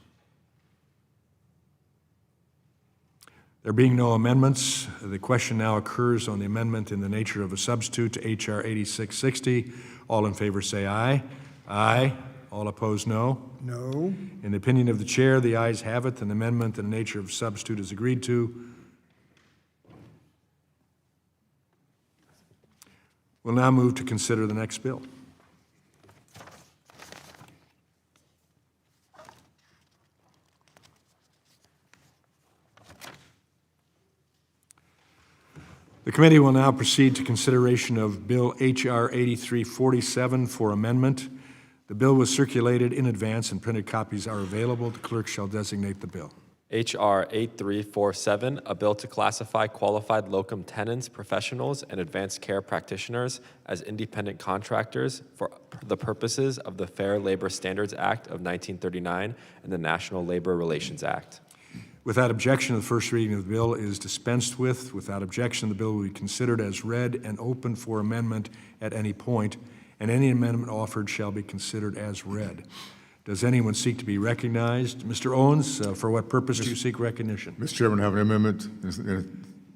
S1: There being no amendments, the question now occurs on the amendment in the nature of a substitute to H.R. 8660. All in favor say aye. Aye. All opposed, no.
S2: No.
S1: In the opinion of the chair, the ayes have it, and the amendment in the nature of substitute is agreed to. We'll now move to consider the next bill. The committee will now proceed to consideration of Bill H.R. 8347 for amendment. The bill was circulated in advance and printed copies are available. The clerk shall designate the bill.
S15: H.R. 8347, a bill to classify qualified locum tenens, professionals, and advanced care practitioners as independent contractors for the purposes of the Fair Labor Standards Act of 1939 and the National Labor Relations Act.
S1: Without objection, the first reading of the bill is dispensed with. Without objection, the bill will be considered as read and open for amendment at any point, and any amendment offered shall be considered as read. Does anyone seek to be recognized? Mr. Owens, for what purpose do you seek recognition?
S11: Mr. Chairman, I have an amendment.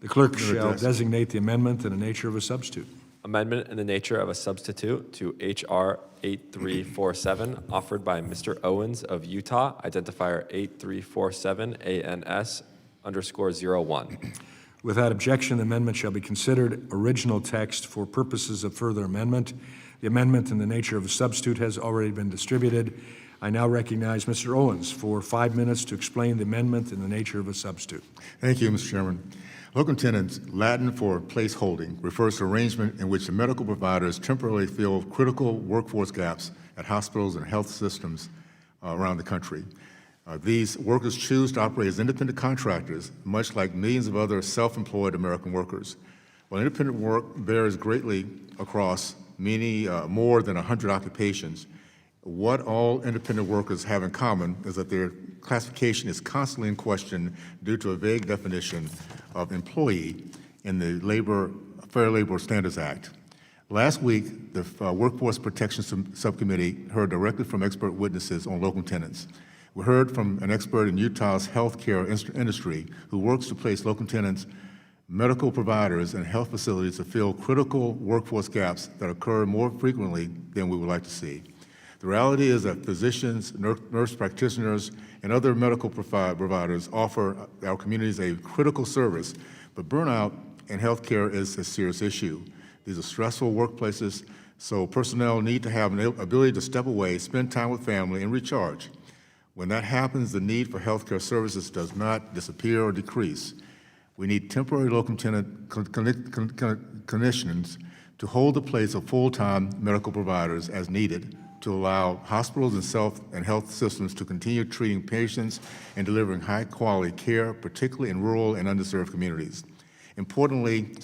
S1: The clerk shall designate the amendment in the nature of a substitute.
S15: Amendment in the nature of a substitute to H.R. 8347, offered by Mr. Owens of Utah, identifier 8347ANS_01.
S1: Without objection, the amendment shall be considered original text for purposes of further amendment. The amendment in the nature of a substitute has already been distributed. I now recognize Mr. Owens for 5 minutes to explain the amendment in the nature of a substitute.
S11: Thank you, Mr. Chairman. Locum tenens, Latin for place holding, refers to arrangement in which the medical providers temporarily fill critical workforce gaps at hospitals and health systems around the country. These workers choose to operate as independent contractors, much like millions of other self-employed American workers. While independent work varies greatly across many more than 100 occupations, what all independent workers have in common is that their classification is constantly in question due to a vague definition of employee in the Fair Labor Standards Act. Last week, the Workforce Protection Subcommittee heard directly from expert witnesses on locum tenens. We heard from an expert in Utah's healthcare industry who works to place locum tenens, medical providers, and health facilities to fill critical workforce gaps that occur more frequently than we would like to see. The reality is that physicians, nurse practitioners, and other medical providers offer our communities a critical service, but burnout in healthcare is a serious issue. These are stressful workplaces, so personnel need to have an ability to step away, spend time with family, and recharge. When that happens, the need for healthcare services does not disappear or decrease. We need temporary locum tenens clinicians to hold the place of full-time medical providers as needed, to allow hospitals and health systems to continue treating patients and delivering high-quality care, particularly in rural and underserved communities. Importantly,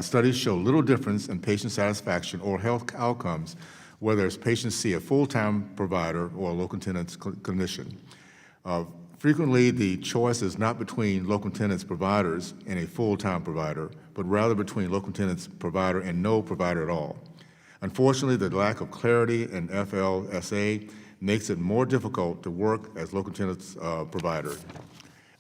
S11: studies show little difference in patient satisfaction or health outcomes whether patients see a full-time provider or a locum tenens clinician. Frequently, the choice is not between locum tenens providers and a full-time provider, but rather between locum tenens provider and no provider at all. Unfortunately, the lack of clarity in FLSA makes it more difficult to work as locum tenens provider.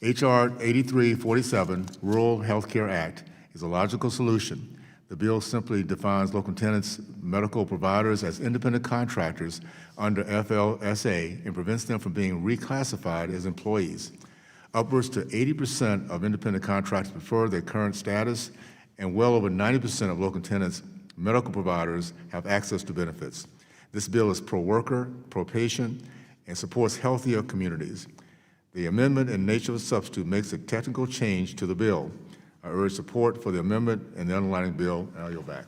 S11: H.R. 8347, Rural Health Care Act, is a logical solution. The bill simply defines locum tenens medical providers as independent contractors under FLSA and prevents them from being reclassified as employees. Upwards to 80% of independent contractors prefer their current status, and well over 90% of locum tenens medical providers have access to benefits. This bill is pro-worker, pro-patient, and supports healthier communities. The amendment in nature of a substitute makes a technical change to the bill. I urge support for the amendment and the underlying bill, and I'll yield back.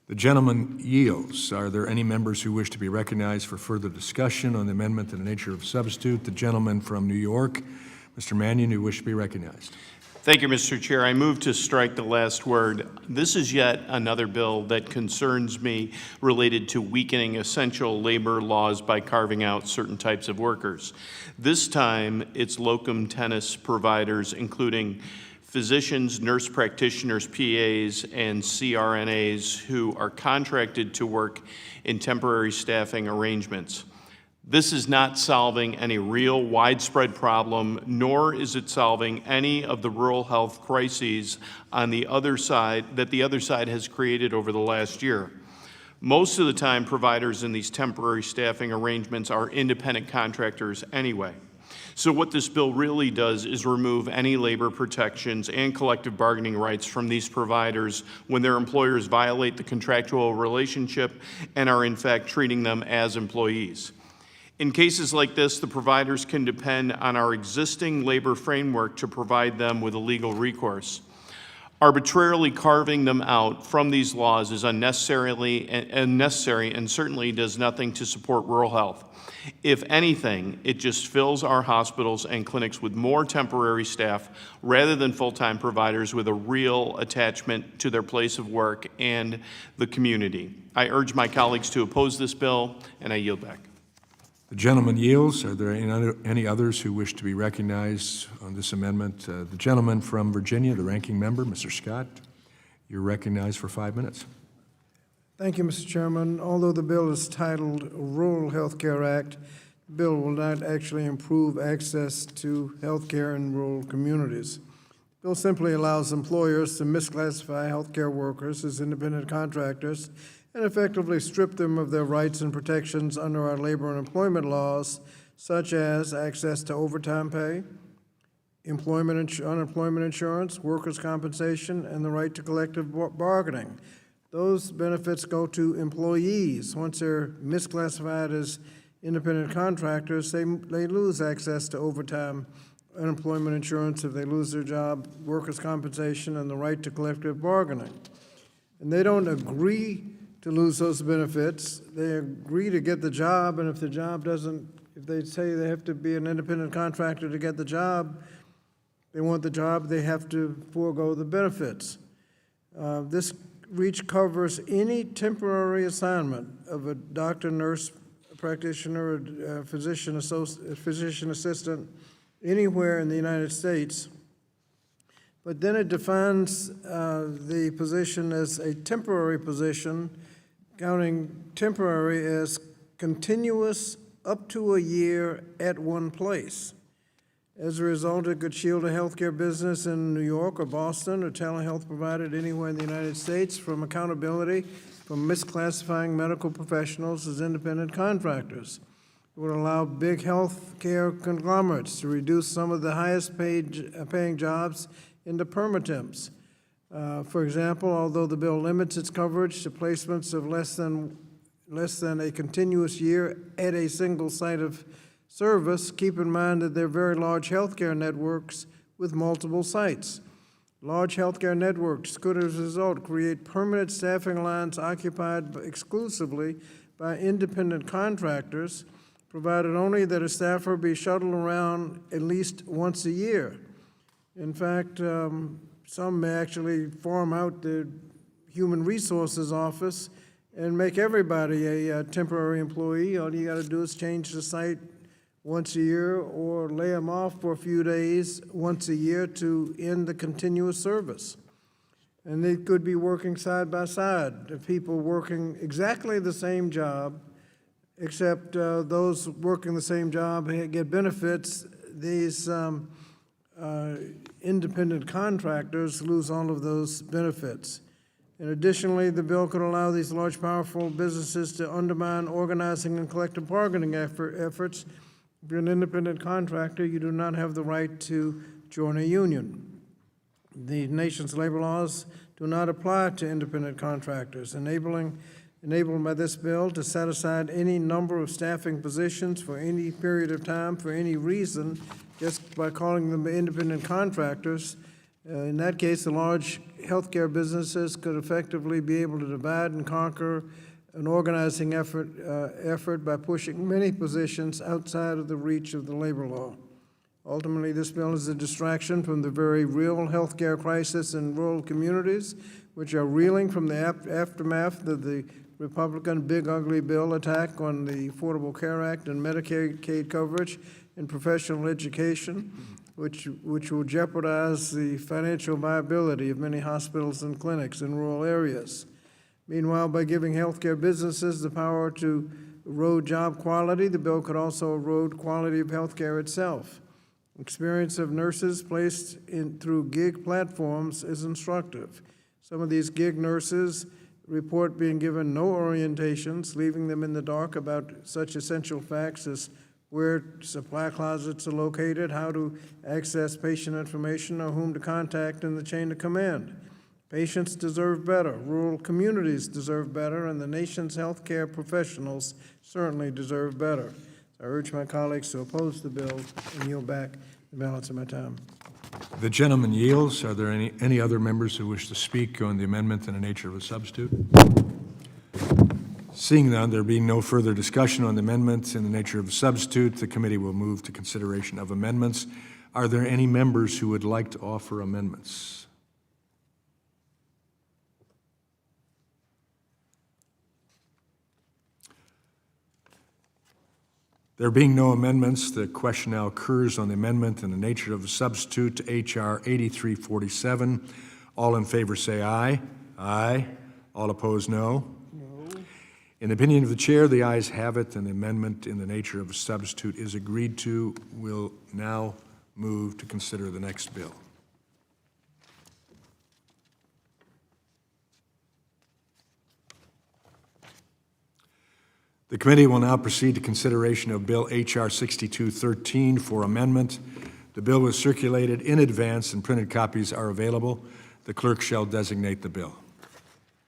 S1: The gentleman yields. Are there any members who wish to be recognized for further discussion on the amendment in the nature of a substitute? The gentleman from New York, Mr. Mannion, who wish to be recognized.
S14: Thank you, Mr. Chair. I move to strike the last word. This is yet another bill that concerns me related to weakening essential labor laws by carving out certain types of workers. This time, it's locum tenens providers, including physicians, nurse practitioners, PAs, and CRNAs who are contracted to work in temporary staffing arrangements. This is not solving any real widespread problem, nor is it solving any of the rural health crises on the other side that the other side has created over the last year. Most of the time, providers in these temporary staffing arrangements are independent contractors anyway. So what this bill really does is remove any labor protections and collective bargaining rights from these providers when their employers violate the contractual relationship and are in fact treating them as employees. In cases like this, the providers can depend on our existing labor framework to provide them with a legal recourse. Arbitrarily carving them out from these laws is unnecessary and certainly does nothing to support rural health. If anything, it just fills our hospitals and clinics with more temporary staff rather than full-time providers with a real attachment to their place of work and the community. I urge my colleagues to oppose this bill, and I yield back.
S1: The gentleman yields. Are there any others who wish to be recognized on this amendment? The gentleman from Virginia, the ranking member, Mr. Scott, you're recognized for 5 minutes.
S2: Thank you, Mr. Chairman. Although the bill is titled Rural Health Care Act, the bill will not actually improve access to health care in rural communities. The bill simply allows employers to misclassify health care workers as independent contractors and effectively strip them of their rights and protections under our labor and employment laws, such as access to overtime pay, unemployment insurance, workers' compensation, and the right to collective bargaining. Those benefits go to employees. Once they're misclassified as independent contractors, they lose access to overtime, unemployment insurance if they lose their job, workers' compensation, and the right to collective bargaining. And they don't agree to lose those benefits. They agree to get the job, and if the job doesn't, if they say they have to be an independent contractor to get the job, they want the job, they have to forego the benefits. This reach covers any temporary assignment of a doctor, nurse practitioner, or physician assistant anywhere in the United States. But then it defines the position as a temporary position, counting temporary as continuous up to a year at one place. As a result, it could shield a healthcare business in New York or Boston or telehealth provided anywhere in the United States from accountability for misclassifying medical professionals as independent contractors. It would allow big healthcare conglomerates to reduce some of the highest paying jobs into permatemps. For example, although the bill limits its coverage to placements of less than a continuous year at a single site of service, keep in mind that they're very large healthcare networks with multiple sites. Large healthcare networks could, as a result, create permanent staffing lines occupied exclusively by independent contractors, provided only that a staffer be shuttled around at least once a year. In fact, some may actually farm out the Human Resources Office and make everybody a temporary employee. All you got to do is change the site once a year or lay them off for a few days once a year to end the continuous service. And they could be working side by side, the people working exactly the same job, except those working the same job get benefits. These independent contractors lose all of those benefits. And additionally, the bill could allow these large, powerful businesses to undermine organizing and collective bargaining efforts. If you're an independent contractor, you do not have the right to join a union. The nation's labor laws do not apply to independent contractors, enabled by this bill to set aside any number of staffing positions for any period of time, for any reason, just by calling them independent contractors. In that case, the large healthcare businesses could effectively be able to divide and conquer an organizing effort by pushing many positions outside of the reach of the labor law. Ultimately, this bill is a distraction from the very real healthcare crisis in rural communities, which are reeling from the aftermath of the Republican big ugly bill attack on the Affordable Care Act and Medicaid coverage in professional education, which will jeopardize the financial viability of many hospitals and clinics in rural areas. Meanwhile, by giving healthcare businesses the power to erode job quality, the bill could also erode quality of healthcare itself. Experience of nurses placed in through gig platforms is instructive. Some of these gig nurses report being given no orientations, leaving them in the dark about such essential facts as where supply closets are located, how to access patient information, or whom to contact in the chain of command. Patients deserve better, rural communities deserve better, and the nation's healthcare professionals certainly deserve better. I urge my colleagues to oppose the bill and yield back the balance of my time.
S1: The gentleman yields. Are there any other members who wish to speak on the amendment in the nature of a substitute? Seeing none, there being no further discussion on the amendment in the nature of a substitute, the committee will move to consideration of amendments. Are there any members who would like to offer amendments? There being no amendments, the question now occurs on the amendment in the nature of a substitute to H.R. 8347. All in favor say aye. Aye. All opposed, no. No. In the opinion of the chair, the ayes have it, and the amendment in the nature of a substitute is agreed to. We'll now move to consider the next bill. The committee will now proceed to consideration of Bill H.R. 6213 for amendment. The bill was circulated in advance and printed copies are available. The clerk shall designate the bill.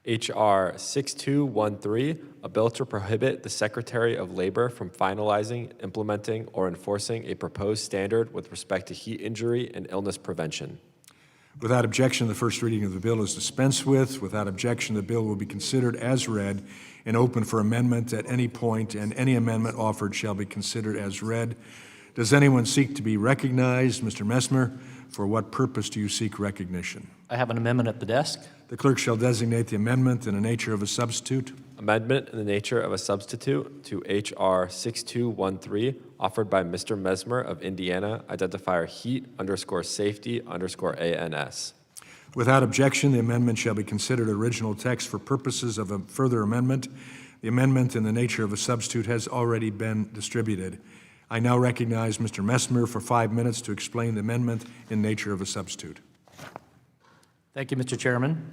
S15: H.R. 6213, a bill to prohibit the Secretary of Labor from finalizing, implementing, or enforcing a proposed standard with respect to heat injury and illness prevention.
S1: Without objection, the first reading of the bill is dispensed with. Without objection, the bill will be considered as read and open for amendment at any point, and any amendment offered shall be considered as read. Does anyone seek to be recognized? Mr. Messmer, for what purpose do you seek recognition?
S13: I have an amendment at the desk.
S1: The clerk shall designate the amendment in the nature of a substitute.
S15: Amendment in the nature of a substitute to H.R. 6213, offered by Mr. Messmer of Indiana, identifier heat_safety_ANS.
S1: Without objection, the amendment shall be considered original text for purposes of a further amendment. The amendment in the nature of a substitute has already been distributed. I now recognize Mr. Messmer for 5 minutes to explain the amendment in nature of a substitute.
S13: Thank you, Mr. Chairman.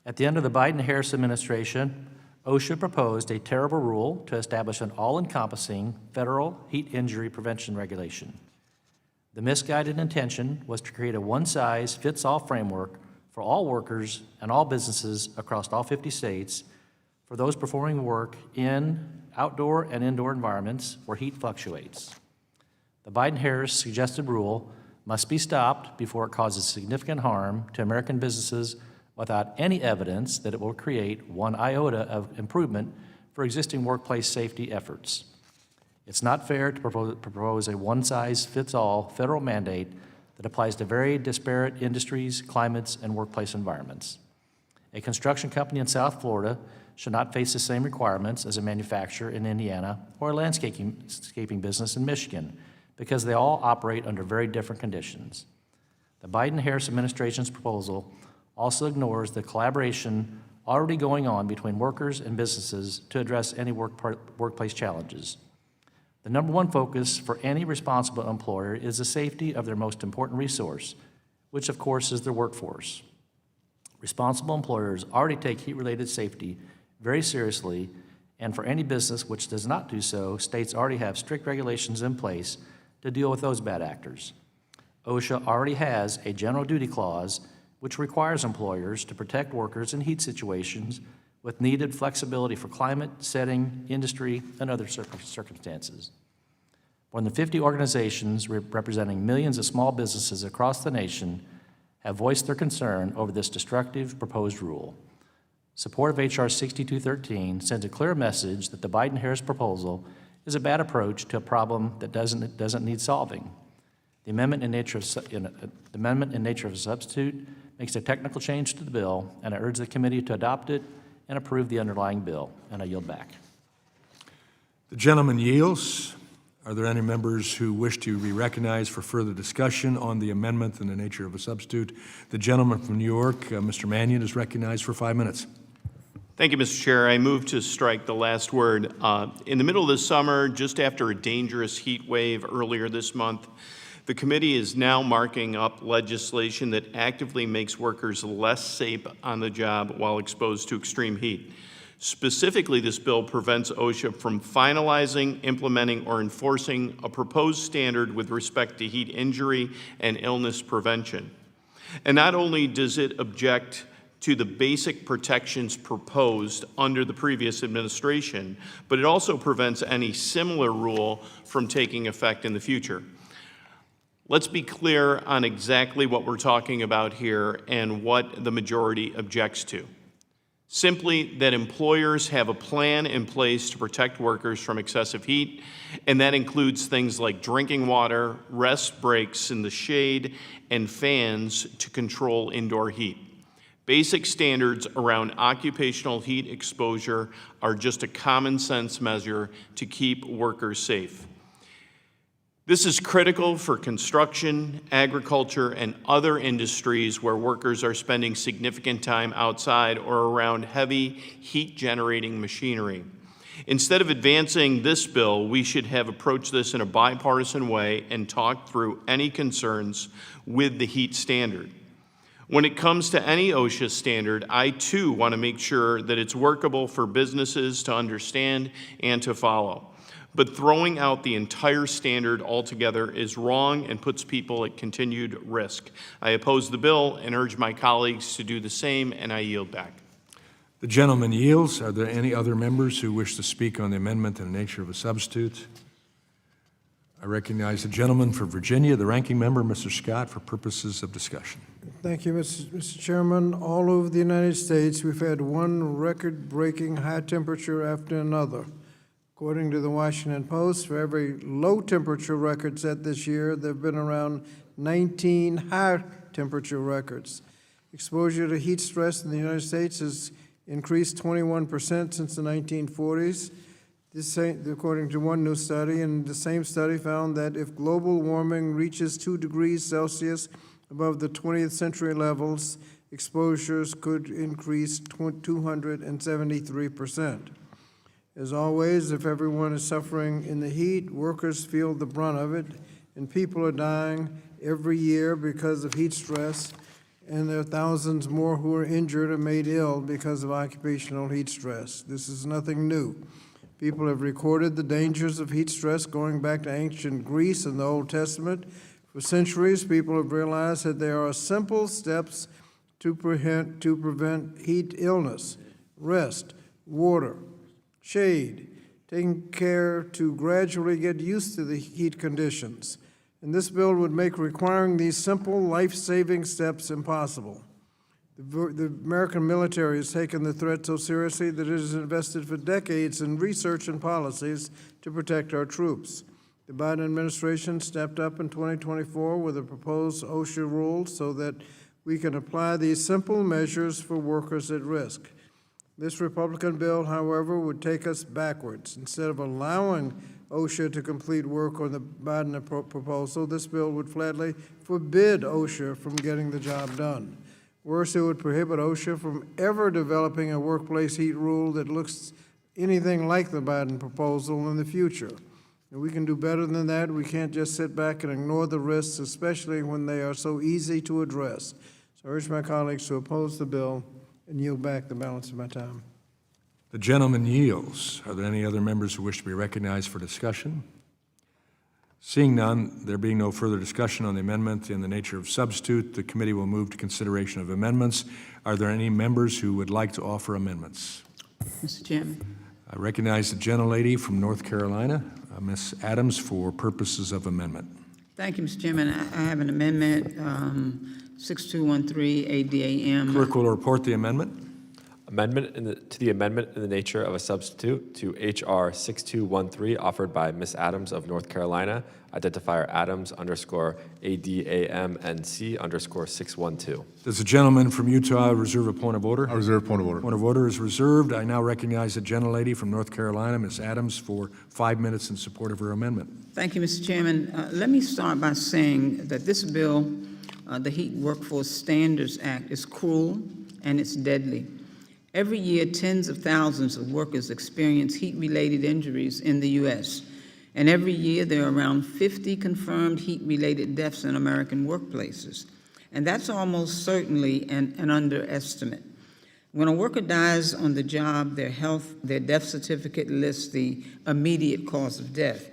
S13: At the end of the Biden-Harris administration, OSHA proposed a terrible rule to establish an all-encompassing federal heat injury prevention regulation. The misguided intention was to create a one-size-fits-all framework for all workers and all businesses across all 50 states for those performing work in outdoor and indoor environments where heat fluctuates. The Biden-Harris suggested rule must be stopped before it causes significant harm to American businesses without any evidence that it will create one iota of improvement for existing workplace safety efforts. It's not fair to propose a one-size-fits-all federal mandate that applies to very disparate industries, climates, and workplace environments. A construction company in South Florida should not face the same requirements as a manufacturer in Indiana or a landscaping business in Michigan, because they all operate under very different conditions. The Biden-Harris administration's proposal also ignores the collaboration already going on between workers and businesses to address any workplace challenges. The number one focus for any responsible employer is the safety of their most important resource, which of course is their workforce. Responsible employers already take heat-related safety very seriously, and for any business which does not do so, states already have strict regulations in place to deal with those bad actors. OSHA already has a general duty clause which requires employers to protect workers in heat situations with needed flexibility for climate, setting, industry, and other circumstances. More than 50 organizations representing millions of small businesses across the nation have voiced their concern over this destructive proposed rule. Support of H.R. 6213 sends a clear message that the Biden-Harris proposal is a bad approach to a problem that doesn't need solving. The amendment in nature of a substitute makes a technical change to the bill, and I urge the committee to adopt it and approve the underlying bill, and I yield back.
S1: The gentleman yields. Are there any members who wish to be recognized for further discussion on the amendment in the nature of a substitute? The gentleman from New York, Mr. Mannion, is recognized for 5 minutes.
S14: Thank you, Mr. Chair. I move to strike the last word. In the middle of the summer, just after a dangerous heat wave earlier this month, the committee is now marking up legislation that actively makes workers less safe on the job while exposed to extreme heat. Specifically, this bill prevents OSHA from finalizing, implementing, or enforcing a proposed standard with respect to heat injury and illness prevention. And not only does it object to the basic protections proposed under the previous administration, but it also prevents any similar rule from taking effect in the future. Let's be clear on exactly what we're talking about here and what the majority objects to. Simply that employers have a plan in place to protect workers from excessive heat, and that includes things like drinking water, rest breaks in the shade, and fans to control indoor heat. Basic standards around occupational heat exposure are just a common sense measure to keep workers safe. This is critical for construction, agriculture, and other industries where workers are spending significant time outside or around heavy heat-generating machinery. Instead of advancing this bill, we should have approached this in a bipartisan way and talked through any concerns with the heat standard. When it comes to any OSHA standard, I too want to make sure that it's workable for businesses to understand and to follow. But throwing out the entire standard altogether is wrong and puts people at continued risk. I oppose the bill and urge my colleagues to do the same, and I yield back.
S1: The gentleman yields. Are there any other members who wish to speak on the amendment in the nature of a substitute? I recognize the gentleman from Virginia, the ranking member, Mr. Scott, for purposes of discussion.
S2: Thank you, Mr. Chairman. All over the United States, we've had one record-breaking high temperature after another. According to the Washington Post, for every low temperature record set this year, there have been around 19 high temperature records. Exposure to heat stress in the United States has increased 21% since the 1940s. According to one new study, and the same study found that if global warming reaches 2 degrees Celsius above the 20th century levels, exposures could increase 273%. As always, if everyone is suffering in the heat, workers feel the brunt of it, and people are dying every year because of heat stress, and there are thousands more who are injured or made ill because of occupational heat stress. This is nothing new. People have recorded the dangers of heat stress going back to ancient Greece and the Old Testament. For centuries, people have realized that there are simple steps to prevent heat illness: rest, water, shade, taking care to gradually get used to the heat conditions. And this bill would make requiring these simple life-saving steps impossible. The American military has taken the threat so seriously that it has invested for decades in research and policies to protect our troops. The Biden administration stepped up in 2024 with a proposed OSHA rule so that we can apply these simple measures for workers at risk. This Republican bill, however, would take us backwards. Instead of allowing OSHA to complete work on the Biden proposal, this bill would flatly forbid OSHA from getting the job done. Worse, it would prohibit OSHA from ever developing a workplace heat rule that looks anything like the Biden proposal in the future. And we can do better than that. We can't just sit back and ignore the risks, especially when they are so easy to address. So I urge my colleagues to oppose the bill and yield back the balance of my time.
S1: The gentleman yields. Are there any other members who wish to be recognized for discussion? Seeing none, there being no further discussion on the amendment in the nature of substitute, the committee will move to consideration of amendments. Are there any members who would like to offer amendments?
S10: Mr. Chairman.
S1: I recognize the gentlelady from North Carolina, Ms. Adams, for purposes of amendment.
S10: Thank you, Mr. Chairman. I have an amendment, 6213 ADAM.
S1: Clerk will report the amendment.
S15: To the amendment in the nature of a substitute to H.R. 6213 offered by Ms. Adams of North Carolina, identifier Adams _ ADAMNC _ 612.
S1: Does the gentleman from Utah reserve a point of order?
S11: I reserve point of order.
S1: Point of order is reserved. I now recognize the gentlelady from North Carolina, Ms. Adams, for 5 minutes in support of her amendment.
S10: Thank you, Mr. Chairman. Let me start by saying that this bill, the Heat Workforce Standards Act, is cruel and it's deadly. Every year, tens of thousands of workers experience heat-related injuries in the U.S., and every year there are around 50 confirmed heat-related deaths in American workplaces. And that's almost certainly an underestimate. When a worker dies on the job, their death certificate lists the immediate cause of death.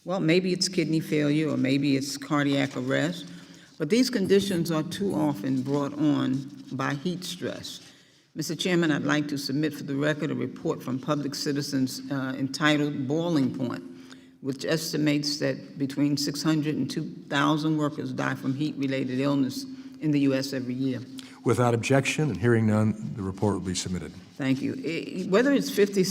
S10: Well, maybe it's kidney failure or maybe it's cardiac arrest, but these conditions are too often brought on by heat stress. Mr. Chairman, I'd like to submit for the record a report from Public Citizens entitled Boiling Point, which estimates that between 600 and 2,000 workers die from heat-related illness in the U.S. every year.
S1: Without objection and hearing none, the report will be submitted.
S10: Thank you. Whether it's 50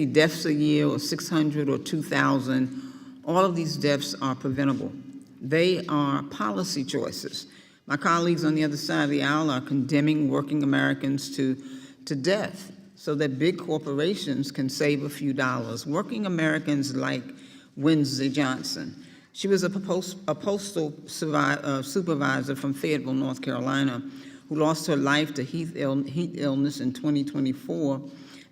S10: deaths a year or 600 or 2,000, all of these deaths are preventable. They are policy choices. My colleagues on the other side of the aisle are condemning working Americans to death so that big corporations can save a few dollars. Working Americans like Wednesday Johnson. She was a postal supervisor from Fayetteville, North Carolina, who lost her life to heat illness in 2024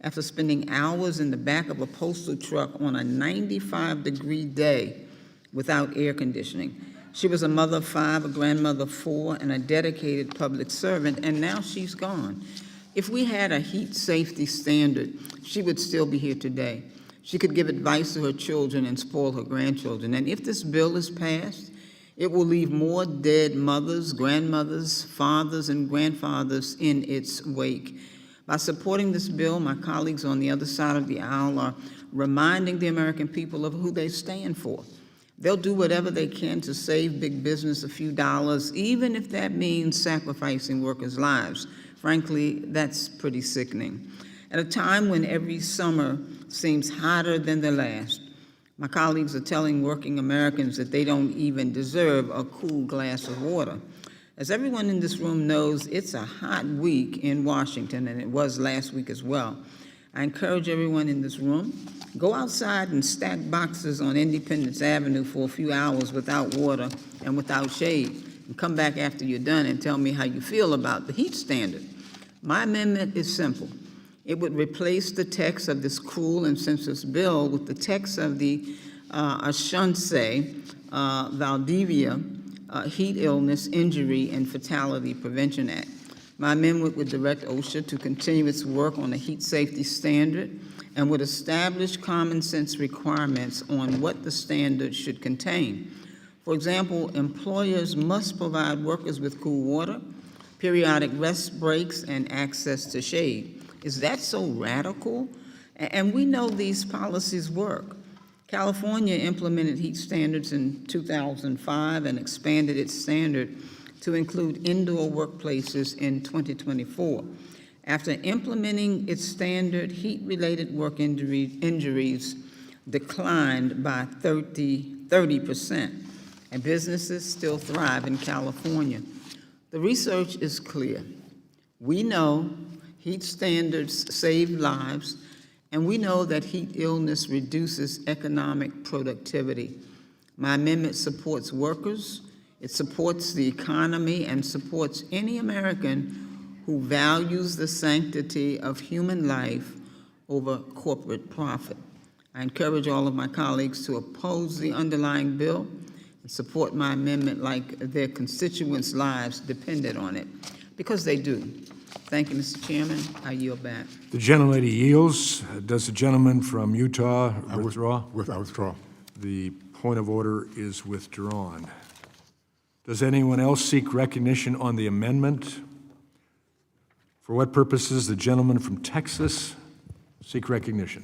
S10: after spending hours in the back of a postal truck on a 95-degree day without air conditioning. She was a mother of 5, a grandmother of 4, and a dedicated public servant, and now she's gone. If we had a heat safety standard, she would still be here today. She could give advice to her children and spoil her grandchildren. And if this bill is passed, it will leave more dead mothers, grandmothers, fathers, and grandfathers in its wake. By supporting this bill, my colleagues on the other side of the aisle are reminding the American people of who they stand for. They'll do whatever they can to save big business a few dollars, even if that means sacrificing workers' lives. Frankly, that's pretty sickening. At a time when every summer seems hotter than the last, my colleagues are telling working Americans that they don't even deserve a cool glass of water. As everyone in this room knows, it's a hot week in Washington, and it was last week as well. I encourage everyone in this room, go outside and stack boxes on Independence Avenue for a few hours without water and without shade, and come back after you're done and tell me how you feel about the heat standard. My amendment is simple. It would replace the text of this cruel and senseless bill with the text of the Ashanse Valdivia Heat Illness, Injury, and Fatality Prevention Act. My amendment would direct OSHA to continue its work on a heat safety standard and would establish common sense requirements on what the standard should contain. For example, employers must provide workers with cool water, periodic rest breaks, and access to shade. Is that so radical? And we know these policies work. California implemented heat standards in 2005 and expanded its standard to include indoor workplaces in 2024. After implementing its standard, heat-related work injuries declined by 30%, and businesses still thrive in California. The research is clear. We know heat standards save lives, and we know that heat illness reduces economic productivity. My amendment supports workers, it supports the economy, and supports any American who values the sanctity of human life over corporate profit. I encourage all of my colleagues to oppose the underlying bill and support my amendment like their constituents' lives depended on it, because they do. Thank you, Mr. Chairman. I yield back.
S1: The gentlelady yields. Does the gentleman from Utah withdraw?
S11: I withdraw.
S1: The point of order is withdrawn. Does anyone else seek recognition on the amendment? For what purposes the gentleman from Texas seek recognition?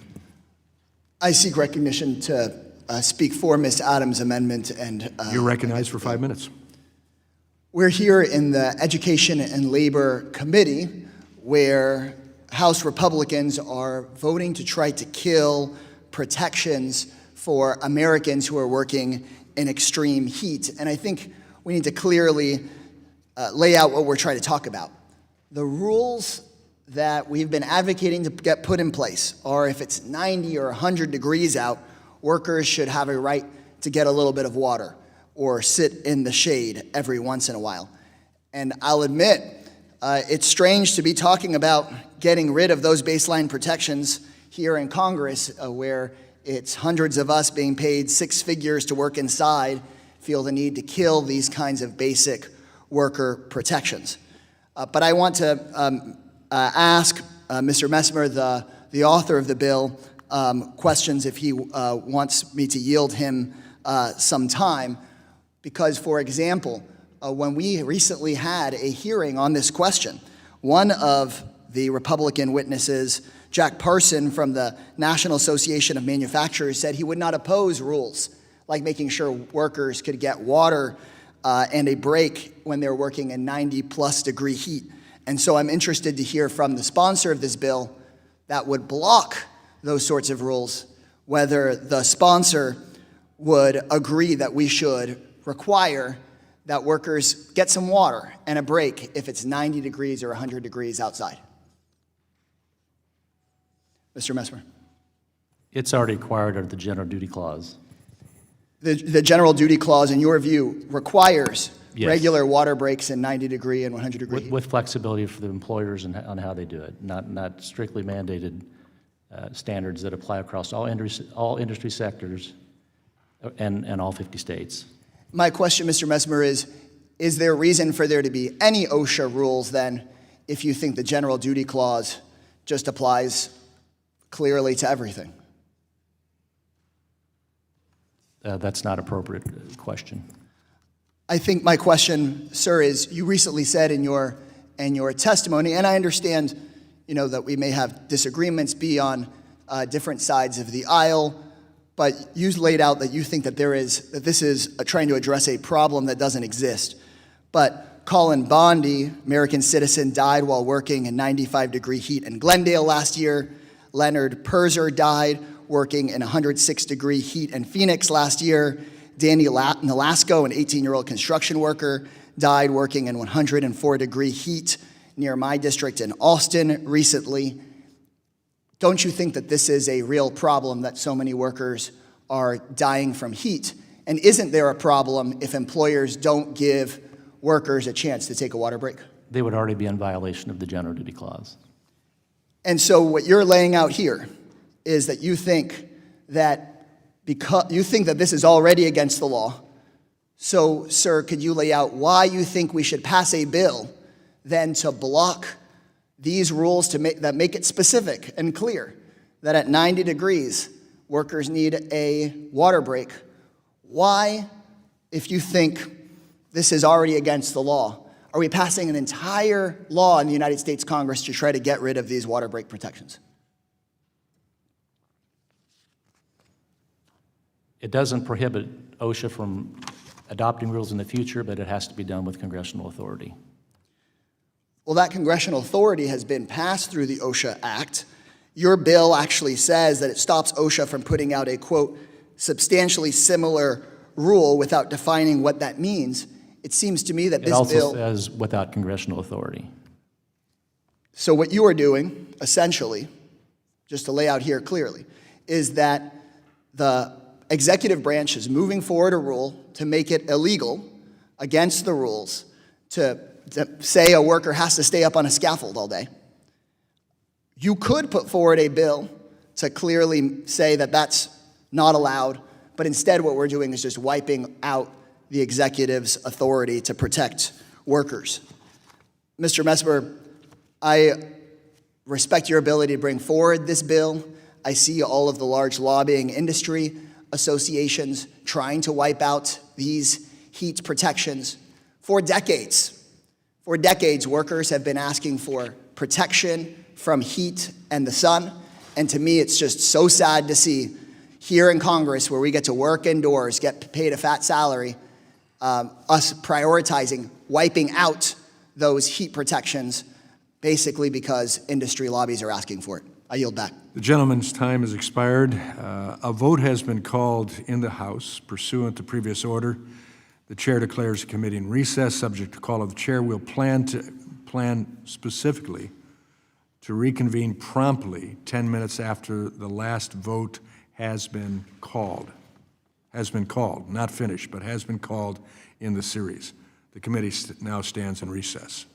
S16: I seek recognition to speak for Ms. Adams' amendment, and
S1: You're recognized for 5 minutes.
S16: we're here in the Education and Labor Committee where House Republicans are voting to try to kill protections for Americans who are working in extreme heat. And I think we need to clearly lay out what we're trying to talk about. The rules that we've been advocating to get put in place are if it's 90 or 100 degrees out, workers should have a right to get a little bit of water or sit in the shade every once in a while. And I'll admit, it's strange to be talking about getting rid of those baseline protections here in Congress, where it's hundreds of us being paid 6 figures to work inside feel the need to kill these kinds of basic worker protections. But I want to ask Mr. Messmer, the author of the bill, questions if he wants me to yield him some time. Because, for example, when we recently had a hearing on this question, one of the Republican witnesses, Jack Parson from the National Association of Manufacturers, said he would not oppose rules like making sure workers could get water and a break when they're working in 90-plus degree heat. And so I'm interested to hear from the sponsor of this bill that would block those sorts of rules, whether the sponsor would agree that we should require that workers get some water and a break if it's 90 degrees or 100 degrees outside. Mr. Messmer.
S13: It's already required under the general duty clause.
S16: The general duty clause, in your view, requires
S13: Yes.
S16: regular water breaks in 90 degree and 100 degree heat.
S13: With flexibility for the employers and on how they do it, not strictly mandated standards that apply across all industry sectors and all 50 states.
S16: My question, Mr. Messmer, is there reason for there to be any OSHA rules then if you think the general duty clause just applies clearly to everything?
S13: That's not an appropriate question.
S16: I think my question, sir, is you recently said in your testimony, and I understand, that we may have disagreements be on different sides of the aisle, but you laid out that you think that this is trying to address a problem that doesn't exist. But Colin Bondi, American citizen, died while working in 95 degree heat in Glendale last year. Leonard Perzer died working in 106 degree heat in Phoenix last year. Danny Nolasco, an 18-year-old construction worker, died working in 104 degree heat near my district in Austin recently. Don't you think that this is a real problem that so many workers are dying from heat? And isn't there a problem if employers don't give workers a chance to take a water break?
S13: They would already be in violation of the general duty clause.
S16: And so what you're laying out here is that you think that this is already against the law. So, sir, could you lay out why you think we should pass a bill then to block these rules that make it specific and clear that at 90 degrees, workers need a water break? Why, if you think this is already against the law, are we passing an entire law in the United States Congress to try to get rid of these water break protections?
S13: It doesn't prohibit OSHA from adopting rules in the future, but it has to be done with congressional authority.
S16: Well, that congressional authority has been passed through the OSHA Act. Your bill actually says that it stops OSHA from putting out a, quote, substantially similar rule without defining what that means. It seems to me that this bill...
S13: It also says without congressional authority.
S16: So what you are doing, essentially, just to lay out here clearly, is that the executive branch is moving forward a rule to make it illegal against the rules to say a worker has to stay up on a scaffold all day. You could put forward a bill to clearly say that that's not allowed, but instead what we're doing is just wiping out the executive's authority to protect workers. Mr. Messmer, I respect your ability to bring forward this bill. I see all of the large lobbying industry associations trying to wipe out these heat protections for decades. For decades, workers have been asking for protection from heat and the sun. And to me, it's just so sad to see here in Congress, where we get to work indoors, get paid a fat salary, us prioritizing wiping out those heat protections, basically because industry lobbies are asking for it. I yield back.
S1: The gentleman's time has expired. A vote has been called in the House pursuant to previous order. The chair declares the committee in recess. Subject to call of the chair, we'll plan specifically to reconvene promptly 10 minutes after the last vote has been called. Has been called, not finished, but has been called in the series. The committee now stands in recess.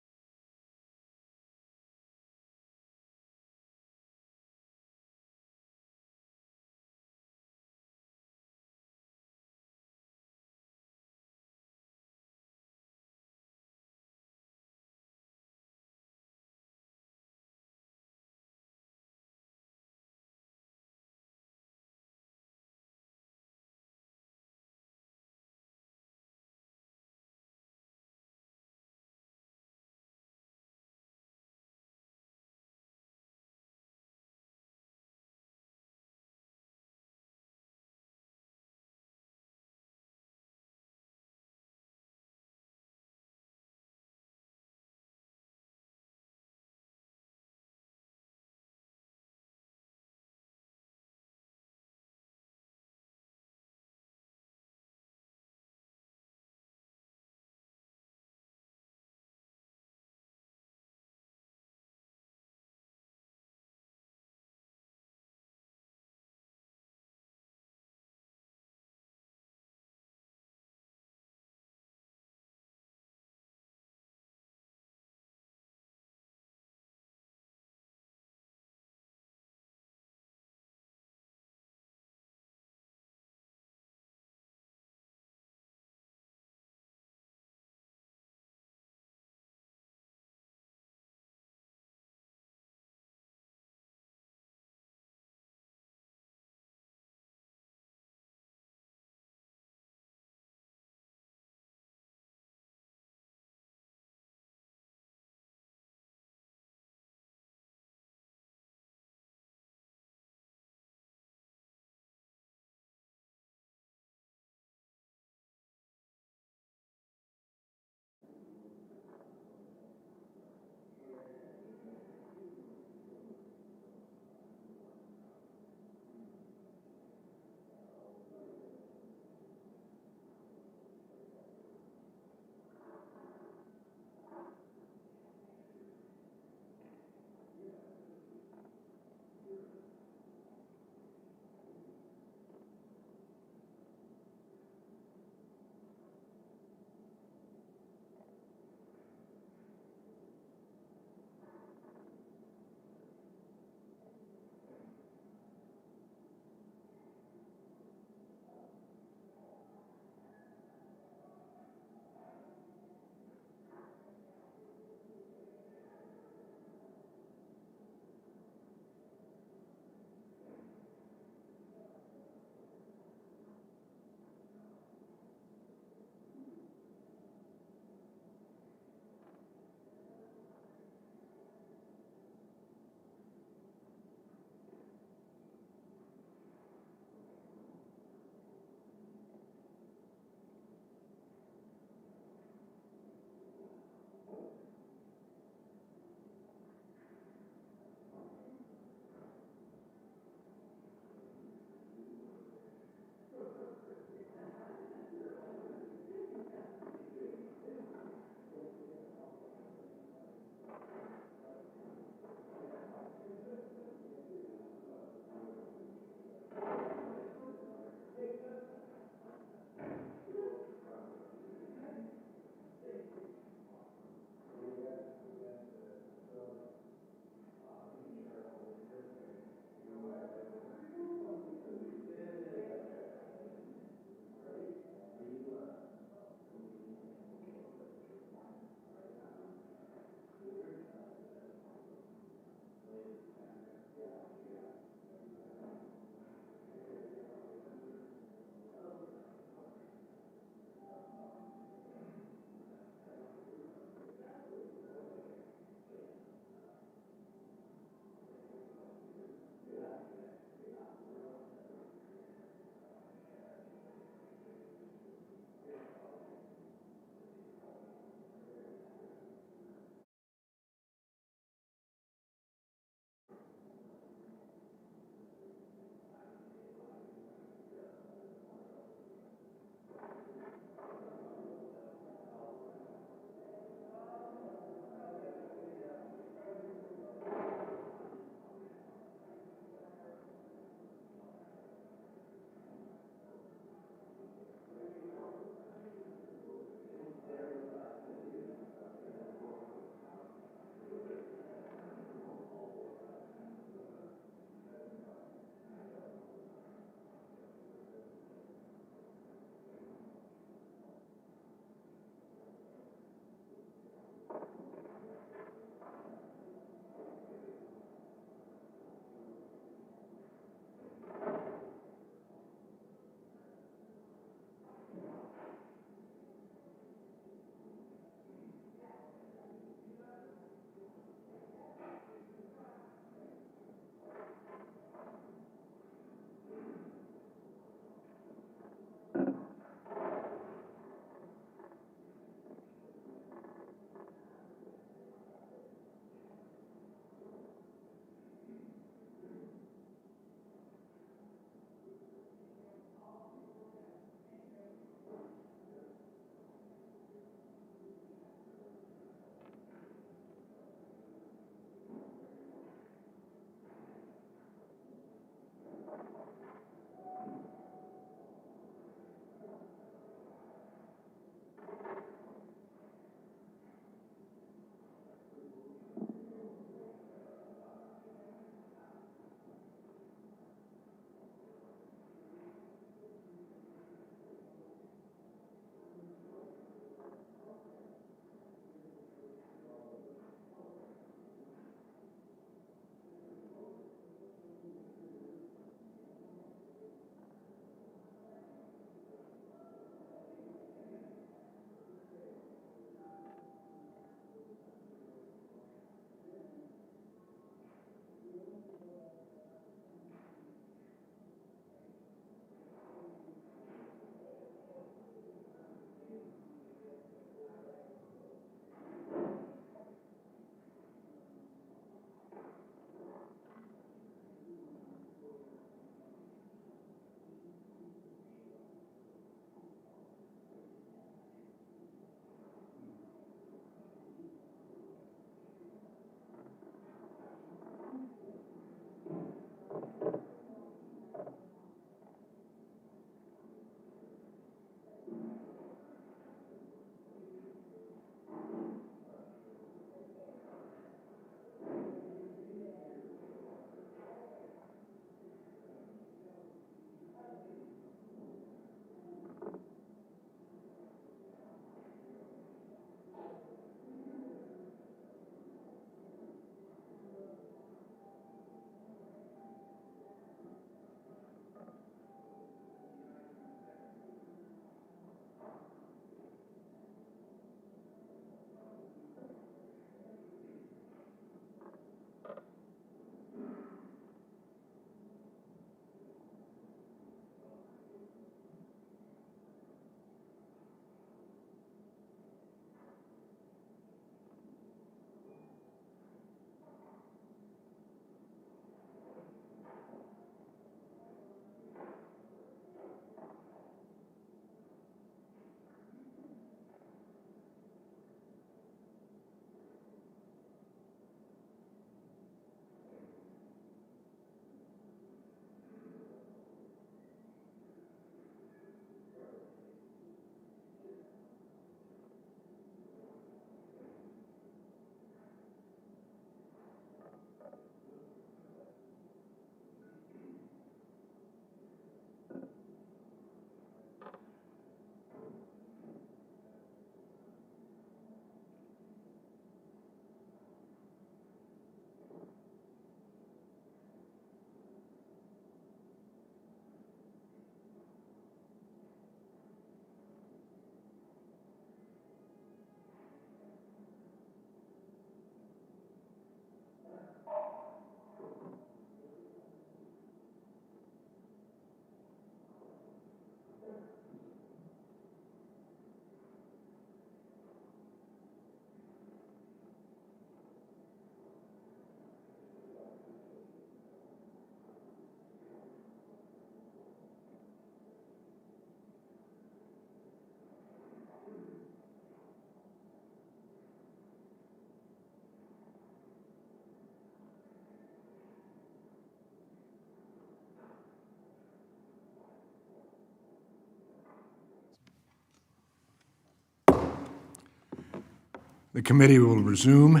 S1: The committee will resume.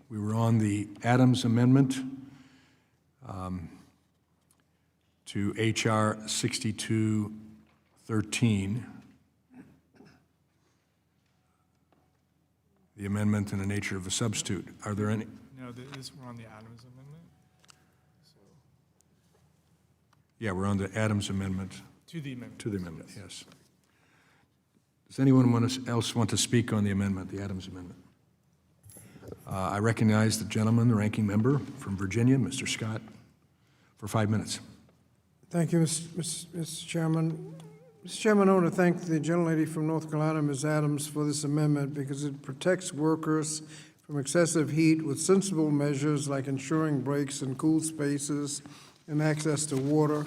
S1: We were on the Adams Amendment to H.R. 6213, the amendment in the nature of a substitute. Are there any?
S17: No, we're on the Adams Amendment.
S1: Yeah, we're on the Adams Amendment.
S17: To the amendment.
S1: To the amendment, yes. Does anyone else want to speak on the amendment, the Adams Amendment? I recognize the gentleman, the ranking member from Virginia, Mr. Scott, for 5 minutes.
S2: Thank you, Mr. Chairman. Mr. Chairman, I want to thank the gentlelady from North Carolina, Ms. Adams, for this amendment because it protects workers from excessive heat with sensible measures like ensuring breaks in cool spaces and access to water.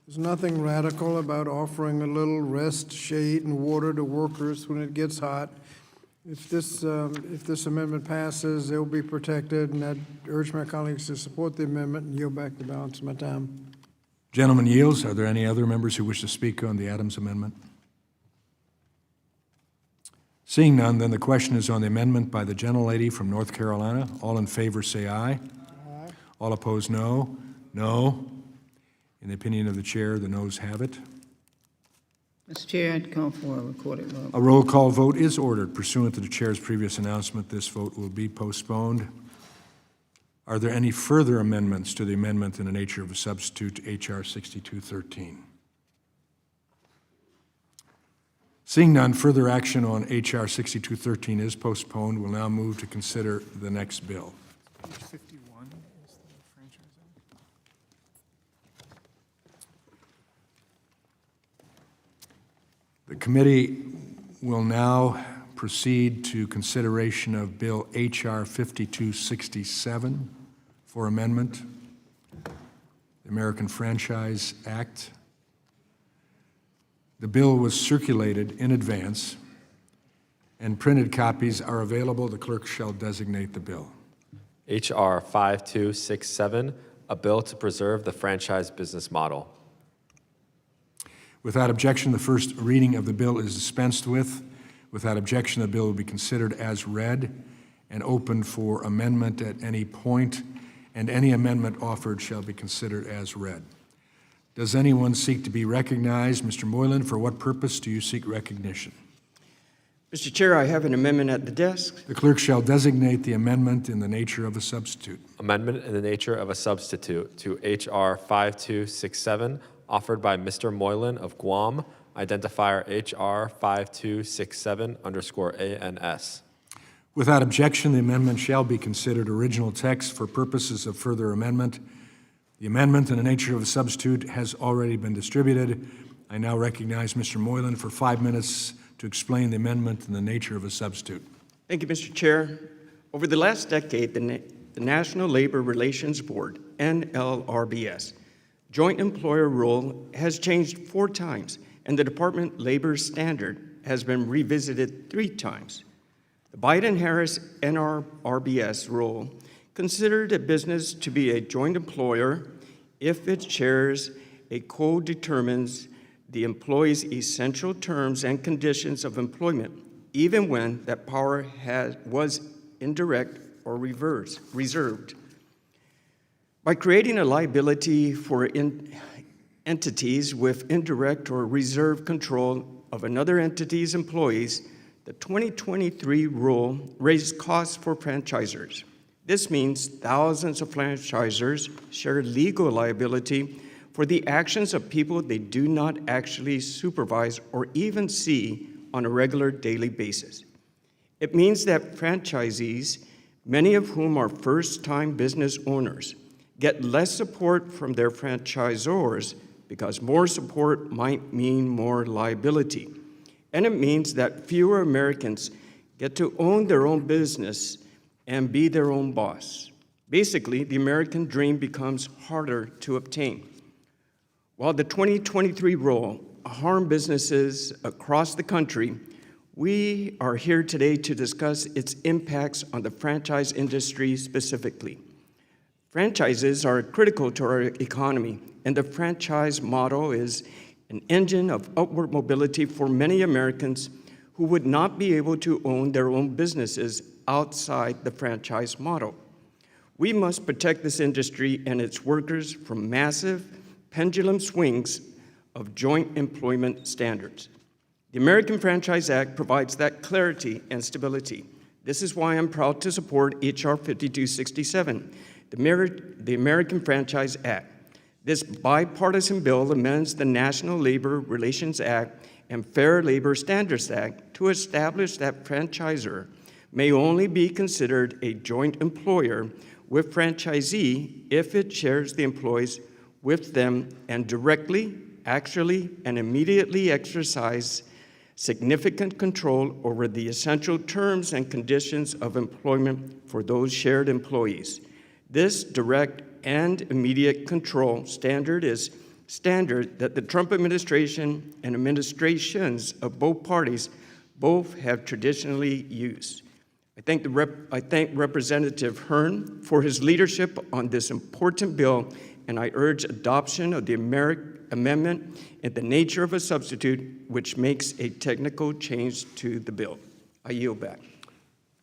S2: There's nothing radical about offering a little rest, shade, and water to workers when it gets hot. If this amendment passes, they'll be protected, and I urge my colleagues to support the amendment and yield back the balance of my time.
S1: Gentleman yields. Are there any other members who wish to speak on the Adams Amendment? Seeing none, then the question is on the amendment by the gentlelady from North Carolina. All in favor say aye. Aye. All opposed, no. No. In the opinion of the chair, the noes have it.
S10: Mr. Chair, I'd call for a recorded vote.
S1: A roll call vote is ordered. Pursuant to the chair's previous announcement, this vote will be postponed. Are there any further amendments to the amendment in the nature of a substitute to H.R. 6213? Seeing none, further action on H.R. 6213 is postponed. We'll now move to consider the next bill.
S17: Page 51 is the franchise act.
S1: The committee will now proceed to consideration of Bill H.R. 5267 for amendment, the American Franchise Act. The bill was circulated in advance, and printed copies are available. The clerk shall designate the bill.
S15: H.R. 5267, a bill to preserve the franchise business model.
S1: Without objection, the first reading of the bill is dispensed with. Without objection, the bill will be considered as read and open for amendment at any point, and any amendment offered shall be considered as read. Does anyone seek to be recognized? Mr. Moylan, for what purpose do you seek recognition?
S18: Mr. Chair, I have an amendment at the desk.
S1: The clerk shall designate the amendment in the nature of a substitute.
S15: Amendment in the nature of a substitute to H.R. 5267, offered by Mr. Moylan of Guam, identifier H.R. 5267_ANS.
S1: Without objection, the amendment shall be considered original text for purposes of further amendment. The amendment in the nature of a substitute has already been distributed. I now recognize Mr. Moylan for 5 minutes to explain the amendment in the nature of a substitute.
S18: Thank you, Mr. Chair. Over the last decade, the National Labor Relations Board, NLRBS, joint employer rule has changed 4 times, and the Department Labor Standard has been revisited 3 times. The Biden-Harris NLRBS rule considered a business to be a joint employer if its shares a code determines the employee's essential terms and conditions of employment, even when that power was indirect or reserved. By creating a liability for entities with indirect or reserved control of another entity's employees, the 2023 rule raised costs for franchisors. This means thousands of franchisors share legal liability for the actions of people they do not actually supervise or even see on a regular daily basis. It means that franchisees, many of whom are first-time business owners, get less support from their franchisors because more support might mean more liability. And it means that fewer Americans get to own their own business and be their own boss. Basically, the American dream becomes harder to obtain. While the 2023 rule harmed businesses across the country, we are here today to discuss its impacts on the franchise industry specifically. Franchises are critical to our economy, and the franchise model is an engine of upward mobility for many Americans who would not be able to own their own businesses outside the franchise model. We must protect this industry and its workers from massive pendulum swings of joint employment standards. The American Franchise Act provides that clarity and stability. This is why I'm proud to support H.R. 5267, the American Franchise Act. This bipartisan bill amends the National Labor Relations Act and Fair Labor Standards Act to establish that franchisor may only be considered a joint employer with franchisee if it shares the employees with them and directly, actually, and immediately exercise significant control over the essential terms and conditions of employment for those shared employees. This direct and immediate control standard is standard that the Trump administration and administrations of both parties both have traditionally used. I thank Representative Hearn for his leadership on this important bill, and I urge adoption of the amendment in the nature of a substitute, which makes a technical change to the bill. I yield back.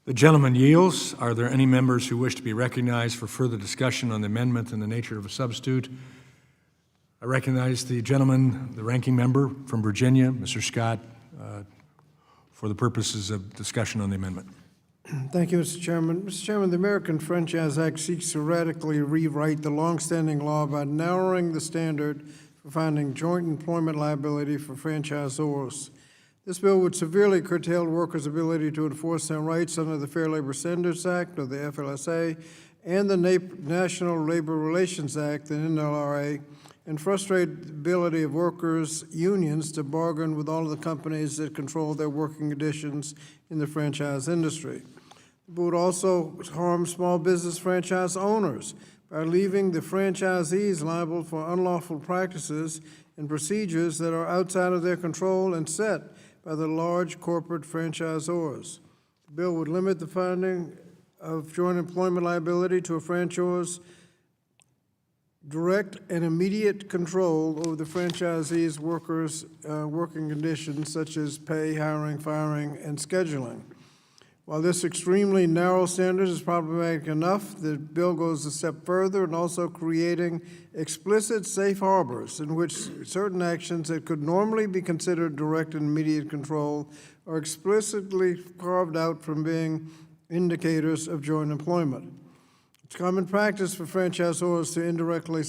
S1: The gentleman yields. Are there any members who wish to be recognized for further discussion on the amendment in the nature of a substitute? I recognize the gentleman, the ranking member from Virginia, Mr. Scott, for the purposes of discussion on the amendment.
S2: Thank you, Mr. Chairman. Mr. Chairman, the American Franchise Act seeks to radically rewrite the longstanding law by narrowing the standard for finding joint employment liability for franchisors. This bill would severely curtail workers' ability to enforce their rights under the Fair Labor Standards Act, or the FLSA, and the National Labor Relations Act, the NLRA, and frustrate the ability of workers' unions to bargain with all of the companies that control their working conditions in the franchise industry. It would also harm small business franchise owners by leaving the franchisees liable for unlawful practices and procedures that are outside of their control and set by the large corporate franchisors. The bill would limit the finding of joint employment liability to a franchisor's direct and immediate control over the franchisee's workers' working conditions, such as pay, hiring, firing, and scheduling. While this extremely narrow standard is problematic enough, the bill goes a step further in also creating explicit safe harbors in which certain actions that could normally be considered direct and immediate control are explicitly carved out from being indicators of joint employment. It's common practice for franchisors to indirectly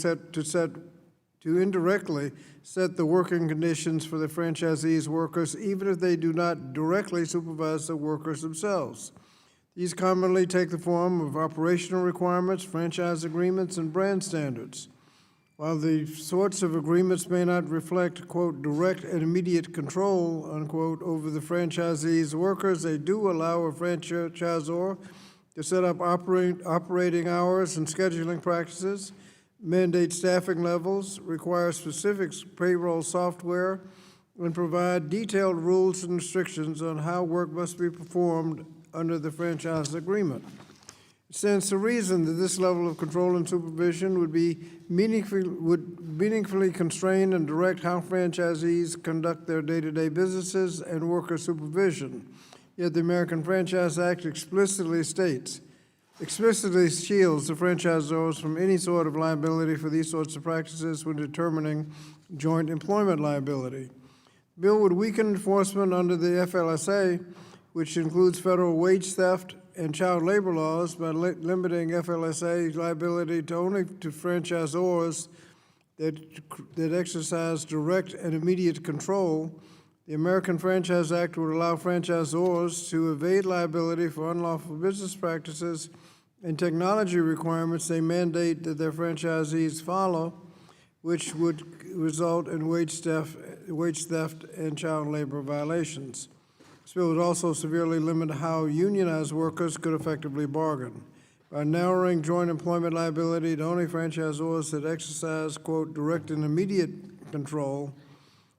S2: set the working conditions for the franchisee's workers, even if they do not directly supervise the workers themselves. These commonly take the form of operational requirements, franchise agreements, and brand standards. While the sorts of agreements may not reflect, quote, direct and immediate control, unquote, over the franchisee's workers, they do allow a franchisor to set up operating hours and scheduling practices, mandate staffing levels, require specific payroll software, and provide detailed rules and restrictions on how work must be performed under the franchise agreement. It stands to reason that this level of control and supervision would meaningfully constrain and direct how franchisees conduct their day-to-day businesses and worker supervision. Yet the American Franchise Act explicitly shields the franchisors from any sort of liability for these sorts of practices when determining joint employment liability. The bill would weaken enforcement under the FLSA, which includes federal wage theft and child labor laws, by limiting FLSA liability only to franchisors that exercise direct and immediate control. The American Franchise Act would allow franchisors to evade liability for unlawful business practices and technology requirements they mandate that their franchisees follow, which would result in wage theft and child labor violations. This bill would also severely limit how unionized workers could effectively bargain. By narrowing joint employment liability to only franchisors that exercise, quote, direct and immediate control,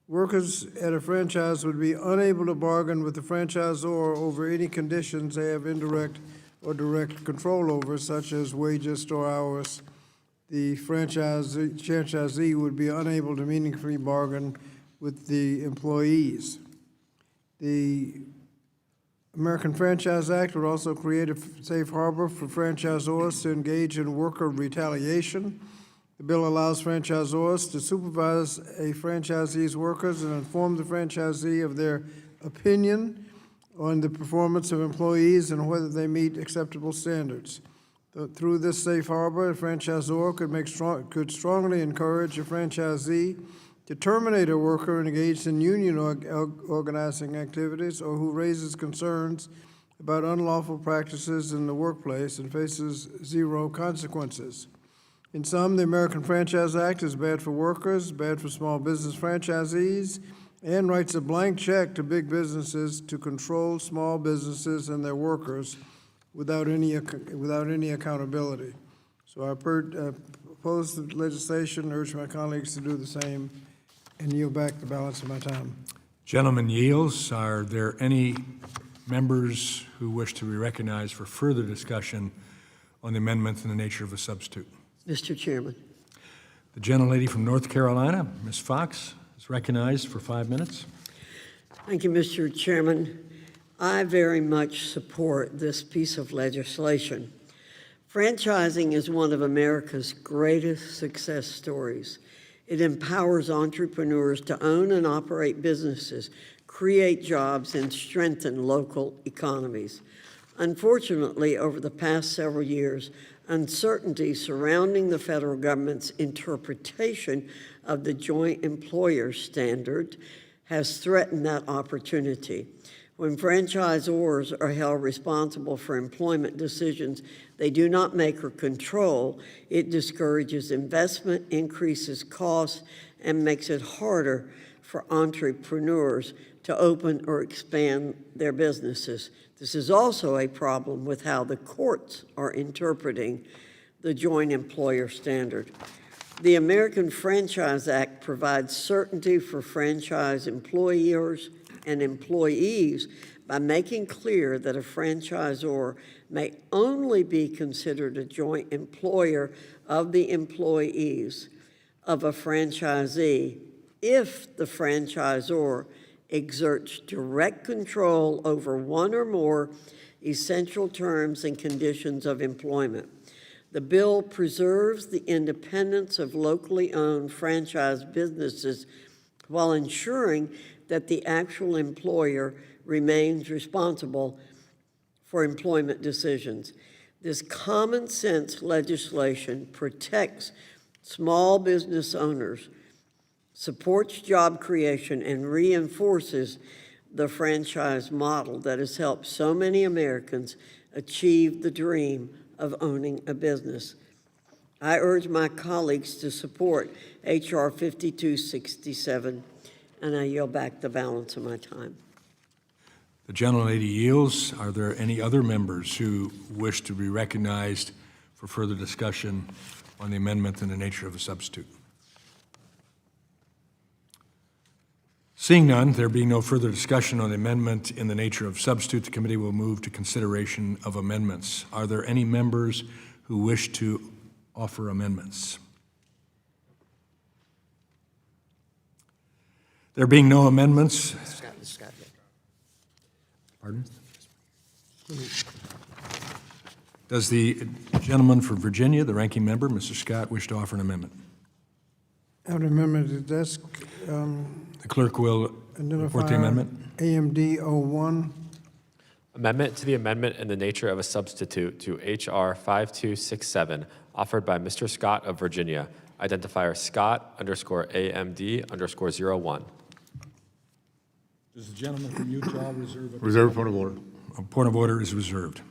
S2: workers at a franchise would be unable to bargain with the franchisor over any conditions they have indirect or direct control over, such as wages, store hours. The franchisee would be unable to meaningfully bargain with the employees. The American Franchise Act would also create a safe harbor for franchisors to engage in worker retaliation. The bill allows franchisors to supervise a franchisee's workers and inform the franchisee of their opinion on the performance of employees and whether they meet acceptable standards. Through this safe harbor, a franchisor could strongly encourage a franchisee to terminate a worker engaged in union organizing activities or who raises concerns about unlawful practices in the workplace and faces zero consequences. In sum, the American Franchise Act is bad for workers, bad for small business franchisees, and writes a blank check to big businesses to control small businesses and their workers without any accountability. So I oppose the legislation, urge my colleagues to do the same, and yield back the balance of my time.
S1: Gentleman yields. Are there any members who wish to be recognized for further discussion on the amendment in the nature of a substitute?
S19: Mr. Chairman.
S1: The gentlelady from North Carolina, Ms. Fox, is recognized for 5 minutes.
S19: Thank you, Mr. Chairman. I very much support this piece of legislation. Franchising is one of America's greatest success stories. It empowers entrepreneurs to own and operate businesses, create jobs, and strengthen local economies. Unfortunately, over the past several years, uncertainty surrounding the federal government's interpretation of the joint employer standard has threatened that opportunity. When franchisors are held responsible for employment decisions they do not make or control, it discourages investment, increases costs, and makes it harder for entrepreneurs to open or expand their businesses. This is also a problem with how the courts are interpreting the joint employer standard. The American Franchise Act provides certainty for franchise employers and employees by making clear that a franchisor may only be considered a joint employer of the employees of a franchisee if the franchisor exerts direct control over one or more essential terms and conditions of employment. The bill preserves the independence of locally owned franchise businesses while ensuring that the actual employer remains responsible for employment decisions. This common sense legislation protects small business owners, supports job creation, and reinforces the franchise model that has helped so many Americans achieve the dream of owning a business. I urge my colleagues to support H.R. 5267, and I yield back the balance of my time.
S1: The gentlelady yields. Are there any other members who wish to be recognized for further discussion on the amendment in the nature of a substitute? Seeing none, there being no further discussion on the amendment in the nature of substitute, the committee will move to consideration of amendments. Are there any members who wish to offer amendments? There being no amendments.
S19: Scott.
S1: Pardon? Does the gentleman from Virginia, the ranking member, Mr. Scott, wish to offer an amendment?
S2: I have an amendment at the desk.
S1: The clerk will report the amendment.
S2: AMD 01.
S15: Amendment to the amendment in the nature of a substitute to H.R. 5267, offered by Mr. Scott of Virginia, identifier Scott_AMD_01.
S1: Does the gentleman from Utah reserve?
S11: Reserve point of order.
S1: A point of order is reserved.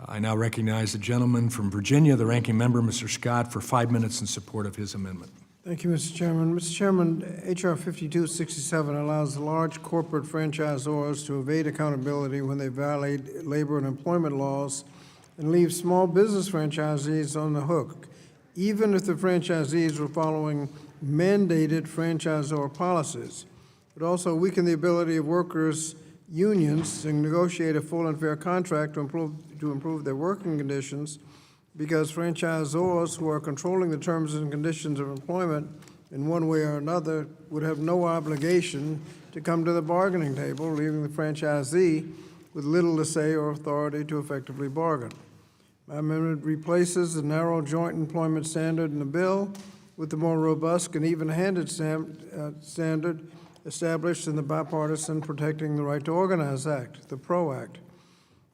S1: I now recognize the gentleman from Virginia, the ranking member, Mr. Scott, for 5 minutes in support of his amendment.
S2: Thank you, Mr. Chairman. Mr. Chairman, H.R. 5267 allows large corporate franchisors to evade accountability when they violate labor and employment laws and leave small business franchisees on the hook, even if the franchisees were following mandated franchisor policies. It also weaken the ability of workers' unions to negotiate a full and fair contract to improve their working conditions, because franchisors who are controlling the terms and conditions of employment in one way or another would have no obligation to come to the bargaining table, leaving the franchisee with little to say or authority to effectively bargain. My amendment replaces the narrow joint employment standard in the bill with the more robust and even-handed standard established in the Bipartisan Protecting the Right to Organize Act, the PRO Act.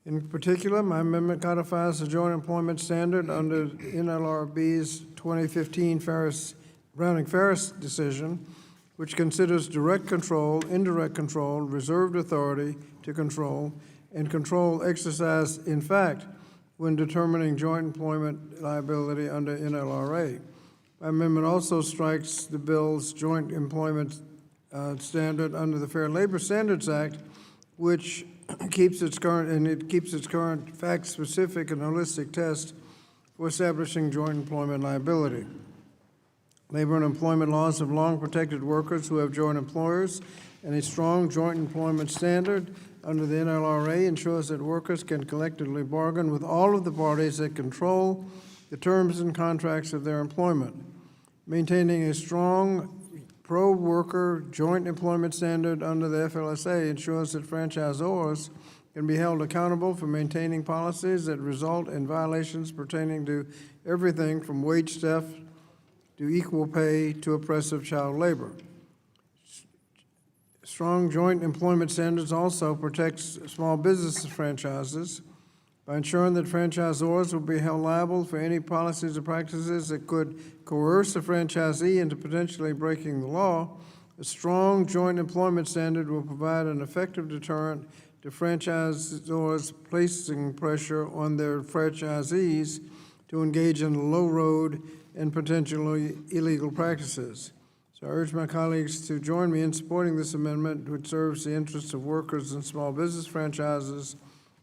S2: In particular, my amendment codifies the joint employment standard under NLRB's 2015 Browning-Ferris decision, which considers direct control, indirect control, reserved authority to control, and control exercised in fact when determining joint employment liability under NLRA. My amendment also strikes the bill's joint employment standard under the Fair Labor Standards Act, which keeps its current fact-specific and holistic test for establishing joint employment liability. Labor and employment laws have long protected workers who have joint employers, and a strong joint employment standard under the NLRA ensures that workers can collectively bargain with all of the parties that control the terms and contracts of their employment. Maintaining a strong pro-worker joint employment standard under the FLSA ensures that franchisors can be held accountable for maintaining policies that result in violations pertaining to everything from wage theft to equal pay to oppressive child labor. Strong joint employment standards also protects small business franchises by ensuring that franchisors will be held liable for any policies or practices that could coerce a franchisee into potentially breaking the law. A strong joint employment standard will provide an effective deterrent to franchisors placing pressure on their franchisees to engage in low road and potentially illegal practices. So I urge my colleagues to join me in supporting this amendment, which serves the interests of workers and small business franchises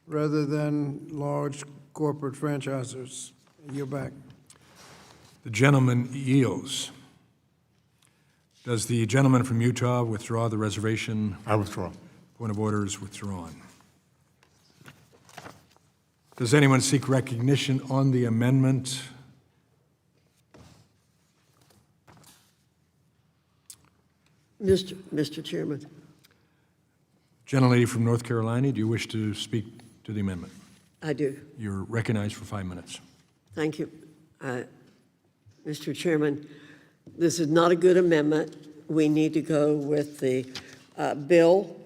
S2: rather than large corporate franchisers. I yield back.
S1: The gentleman yields. Does the gentleman from Utah withdraw the reservation?
S11: I withdraw.
S1: Point of order is withdrawn. Does anyone seek recognition on the amendment?
S19: Mr. Chairman.
S1: Gentlelady from North Carolina, do you wish to speak to the amendment?
S19: I do.
S1: You're recognized for 5 minutes.
S19: Thank you. Mr. Chairman, this is not a good amendment. We need to go with the bill,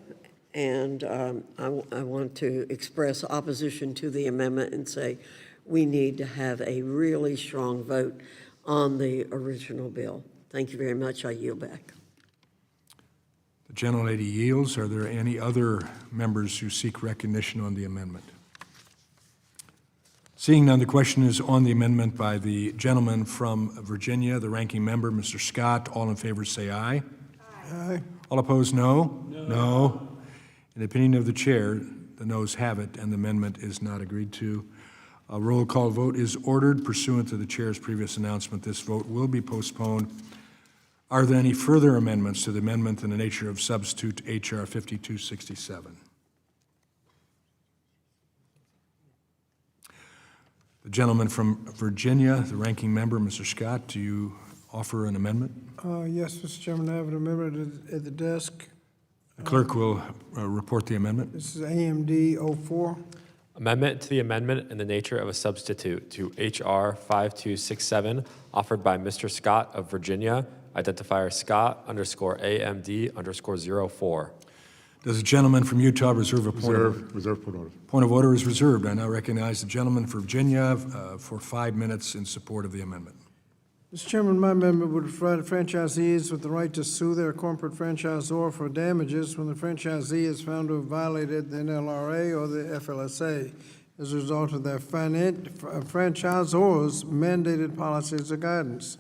S19: and I want to express opposition to the amendment and say we need to have a really strong vote on the original bill. Thank you very much. I yield back.
S1: The gentlelady yields. Are there any other members who seek recognition on the amendment? Seeing none, the question is on the amendment by the gentleman from Virginia, the ranking member, Mr. Scott. All in favor say aye.
S2: Aye.
S1: All opposed, no? No. In the opinion of the chair, the noes have it, and the amendment is not agreed to. A roll call vote is ordered pursuant to the chair's previous announcement. This vote will be postponed. Are there any further amendments to the amendment in the nature of substitute H.R. 5267? The gentleman from Virginia, the ranking member, Mr. Scott, do you offer an amendment?
S2: Yes, Mr. Chairman, I have an amendment at the desk.
S1: The clerk will report the amendment.
S2: This is AMD 04.
S15: Amendment to the amendment in the nature of a substitute to H.R. 5267, offered by Mr. Scott of Virginia, identifier Scott_AMD_04.
S1: Does the gentleman from Utah reserve a point of order?
S11: Reserve point of order.
S1: Point of order is reserved. I now recognize the gentleman from Virginia for 5 minutes in support of the amendment.
S2: Mr. Chairman, my amendment would provide franchisees with the right to sue their corporate franchisor for damages when the franchisee is found to have violated the NLRA or the FLSA as a result of their franchisor's mandated policies or guidance.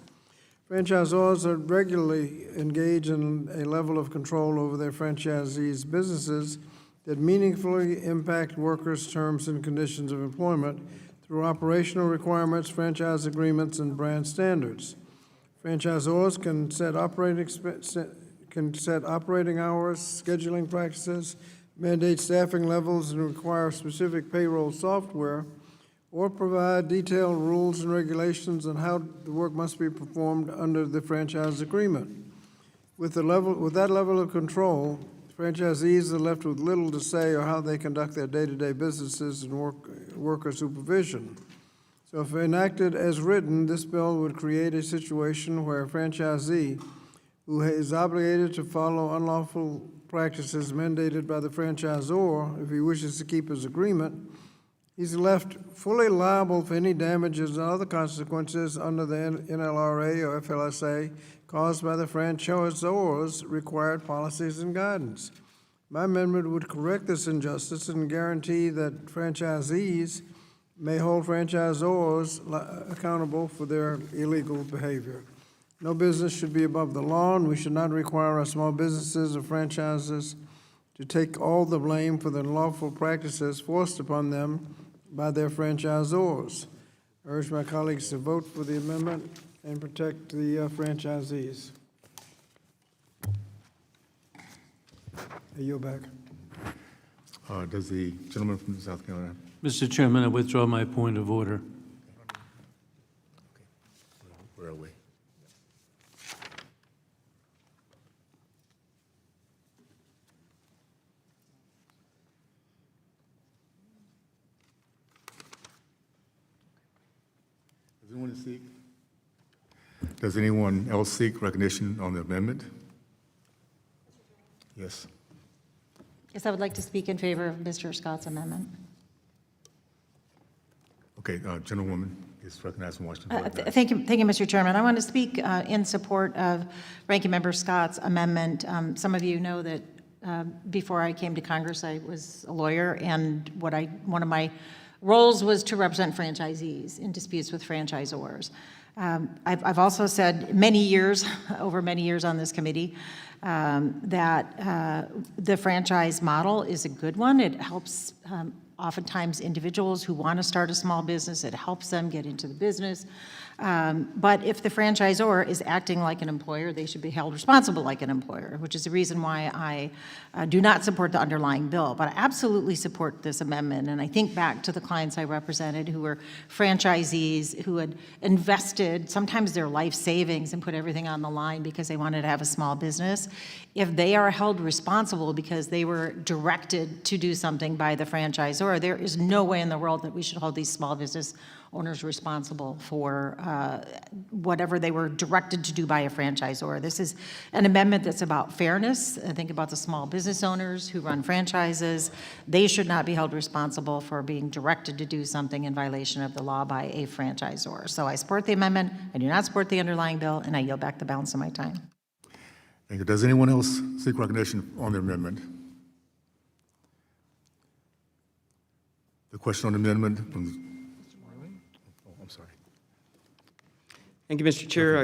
S2: Franchisors are regularly engaged in a level of control over their franchisees' businesses that meaningfully impact workers' terms and conditions of employment through operational requirements, franchise agreements, and brand standards. Franchisors can set operating hours, scheduling practices, mandate staffing levels, and require specific payroll software, or provide detailed rules and regulations on how the work must be performed under the franchise agreement. With that level of control, franchisees are left with little to say or how they conduct their day-to-day businesses and worker supervision. So if enacted as written, this bill would create a situation where a franchisee who is obligated to follow unlawful practices mandated by the franchisor, if he wishes to keep his agreement, he's left fully liable for any damages and other consequences under the NLRA or FLSA caused by the franchisor's required policies and guidance. My amendment would correct this injustice and guarantee that franchisees may hold franchisors accountable for their illegal behavior. No business should be above the law, and we should not require our small businesses or franchises to take all the blame for the unlawful practices forced upon them by their franchisors. I urge my colleagues to vote for the amendment and protect the franchisees. I yield back.
S11: Does the gentleman from South Carolina?
S20: Mr. Chairman, I withdraw my point of order.
S11: Where are we? Does anyone else seek recognition on the amendment? Yes.
S7: Yes, I would like to speak in favor of Mr. Scott's amendment.
S11: Okay, gentlewoman is recognized from Washington.
S7: Thank you, Mr. Chairman. I want to speak in support of Ranking Member Scott's amendment. Some of you know that before I came to Congress, I was a lawyer, and one of my roles was to represent franchisees in disputes with franchisors. I've also said over many years on this committee, that the franchise model is a good one. It helps oftentimes individuals who want to start a small business. It helps them get into the business. But if the franchisor is acting like an employer, they should be held responsible like an employer, which is the reason why I do not support the underlying bill. But I absolutely support this amendment. And I think back to the clients I represented who were franchisees who had invested sometimes their life savings and put everything on the line because they wanted to have a small business. If they are held responsible because they were directed to do something by the franchisor, there is no way in the world that we should hold these small business owners responsible for whatever they were directed to do by a franchisor. This is an amendment that's about fairness. Think about the small business owners who run franchises. They should not be held responsible for being directed to do something in violation of the law by a franchisor. So I support the amendment. I do not support the underlying bill, and I yield back the balance of my time.
S11: Thank you. Does anyone else seek recognition on the amendment? The question on the amendment from I'm sorry.
S18: Thank you, Mr. Chair.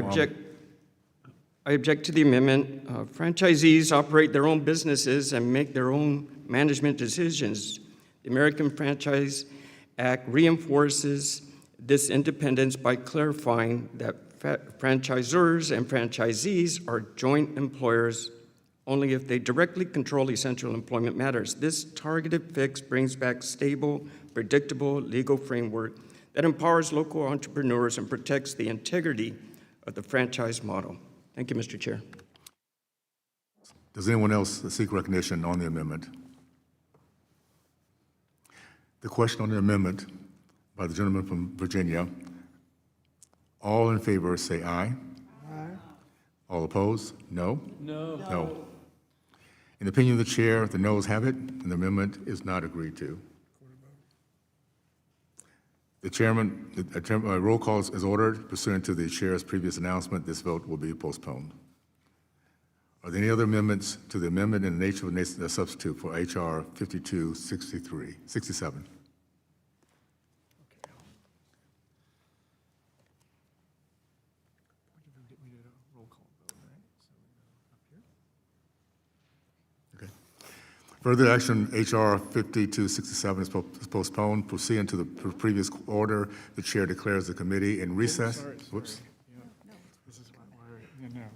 S18: I object to the amendment. Franchisees operate their own businesses and make their own management decisions. The American Franchise Act reinforces this independence by clarifying that franchisors and franchisees are joint employers only if they directly control essential employment matters. This targeted fix brings back stable, predictable legal framework that empowers local entrepreneurs and protects the integrity of the franchise model. Thank you, Mr. Chair.
S11: Does anyone else seek recognition on the amendment? The question on the amendment by the gentleman from Virginia. All in favor say aye. Aye. All opposed? No? No. No. In the opinion of the chair, the noes have it, and the amendment is not agreed to. The chairman, roll call is ordered. Pursuant to the chair's previous announcement, this vote will be postponed. Are there any other amendments to the amendment in the nature of a substitute for H.R. 5267? Okay. Further action, H.R. 5267 is postponed. Pursuant to the previous order, the chair declares the committee in recess. Whoops.
S17: This is why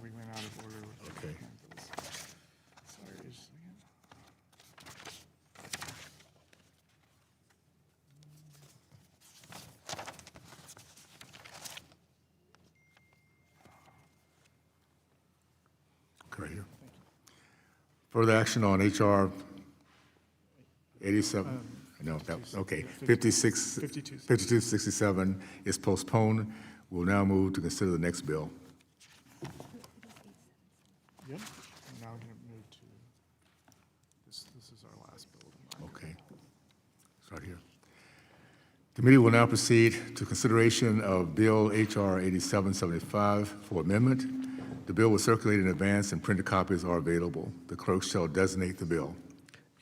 S17: we went out of order.
S11: Okay.
S17: Sorry, just a second.
S11: Right here. Further action on HR 87, okay, 5267 is postponed. We'll now move to consider the next bill.
S17: Yep. And now we're going to move to, this is our last bill tonight.
S11: Okay, start here. Committee will now proceed to consideration of Bill H.R. 8775 for amendment. The bill was circulated in advance and printed copies are available. The clerk shall designate the bill.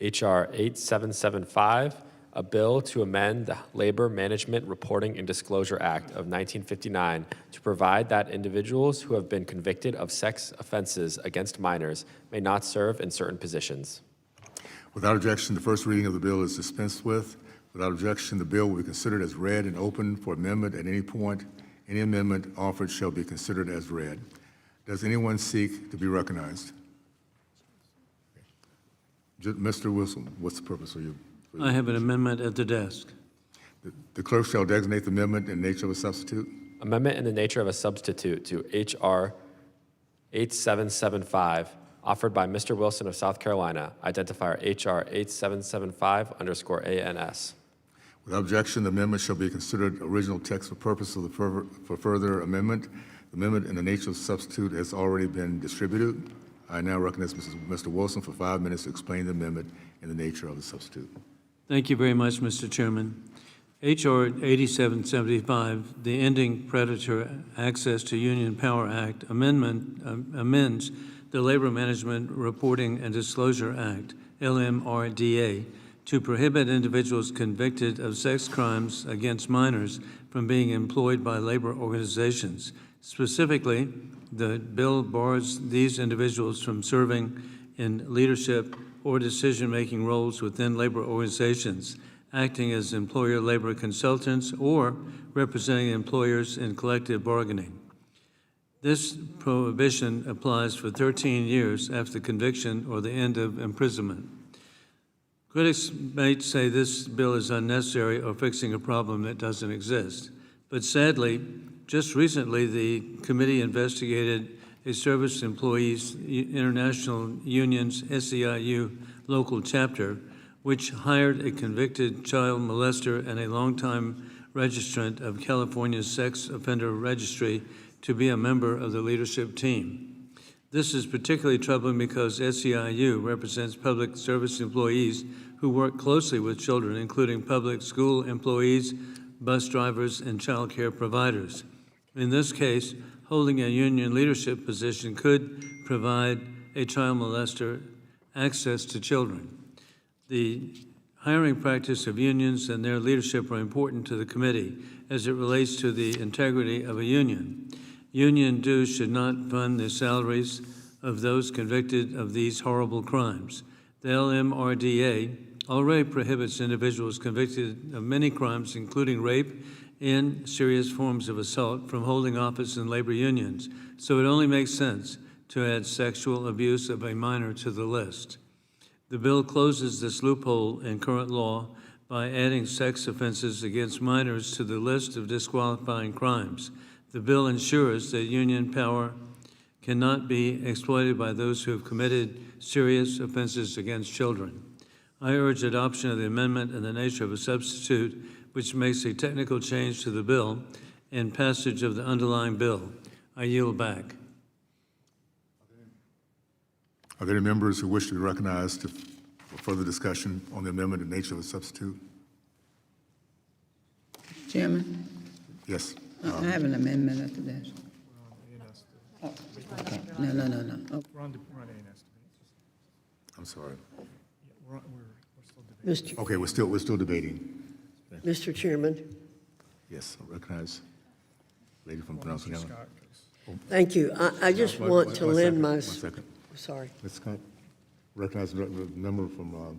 S15: H.R. 8775, a bill to amend the Labor Management Reporting and Disclosure Act of 1959 to provide that individuals who have been convicted of sex offenses against minors may not serve in certain positions.
S11: Without objection, the first reading of the bill is dispensed with. Without objection, the bill will be considered as read and open for amendment at any point. Any amendment offered shall be considered as read. Does anyone seek to be recognized? Mr. Wilson, what's the purpose of you?
S20: I have an amendment at the desk.
S11: The clerk shall designate the amendment in nature of a substitute.
S15: Amendment in the nature of a substitute to H.R. 8775, offered by Mr. Wilson of South Carolina, identifier H.R. 8775_ANS.
S11: Without objection, the amendment shall be considered original text for purpose of for further amendment. The amendment in the nature of substitute has already been distributed. I now recognize Mr. Wilson for 5 minutes to explain the amendment in the nature of the substitute.
S20: Thank you very much, Mr. Chairman. H.R. 8775, the Ending Predator Access to Union Power Act amendment amends the Labor Management Reporting and Disclosure Act, LMRDA, to prohibit individuals convicted of sex crimes against minors from being employed by labor organizations. Specifically, the bill bars these individuals from serving in leadership or decision-making roles within labor organizations, acting as employer labor consultants or representing employers in collective bargaining. This prohibition applies for 13 years after conviction or the end of imprisonment. Critics may say this bill is unnecessary or fixing a problem that doesn't exist. But sadly, just recently, the committee investigated a Service Employees International Union's SEIU local chapter, which hired a convicted child molester and a longtime registrant of California's Sex Offender Registry to be a member of the leadership team. This is particularly troubling because SEIU represents public service employees who work closely with children, including public school employees, bus drivers, and child care providers. In this case, holding a union leadership position could provide a child molester access to children. The hiring practice of unions and their leadership are important to the committee as it relates to the integrity of a union. Union dues should not fund the salaries of those convicted of these horrible crimes. The LMRDA already prohibits individuals convicted of many crimes, including rape and serious forms of assault, from holding office in labor unions, so it only makes sense to add sexual abuse of a minor to the list. The bill closes this loophole in current law by adding sex offenses against minors to the list of disqualifying crimes. The bill ensures that union power cannot be exploited by those who have committed serious offenses against children. I urge adoption of the amendment in the nature of a substitute, which makes a technical change to the bill, and passage of the underlying bill. I yield back.
S11: Are there any members who wish to be recognized for further discussion on the amendment in the nature of a substitute?
S10: Chairman,
S11: Yes.
S10: I have an amendment at the desk. Oh, okay. No. Oh.
S17: We're on A&S.
S11: I'm sorry.
S17: We're still debating.
S19: Mr.
S11: Okay, we're still debating.
S19: Mr. Chairman,
S11: Yes, I recognize lady from Pronouncing Island.
S17: Scott, please.
S19: thank you. I just want to lend my...
S11: One second.
S19: Sorry.
S11: Ms. Scott, recognize the member from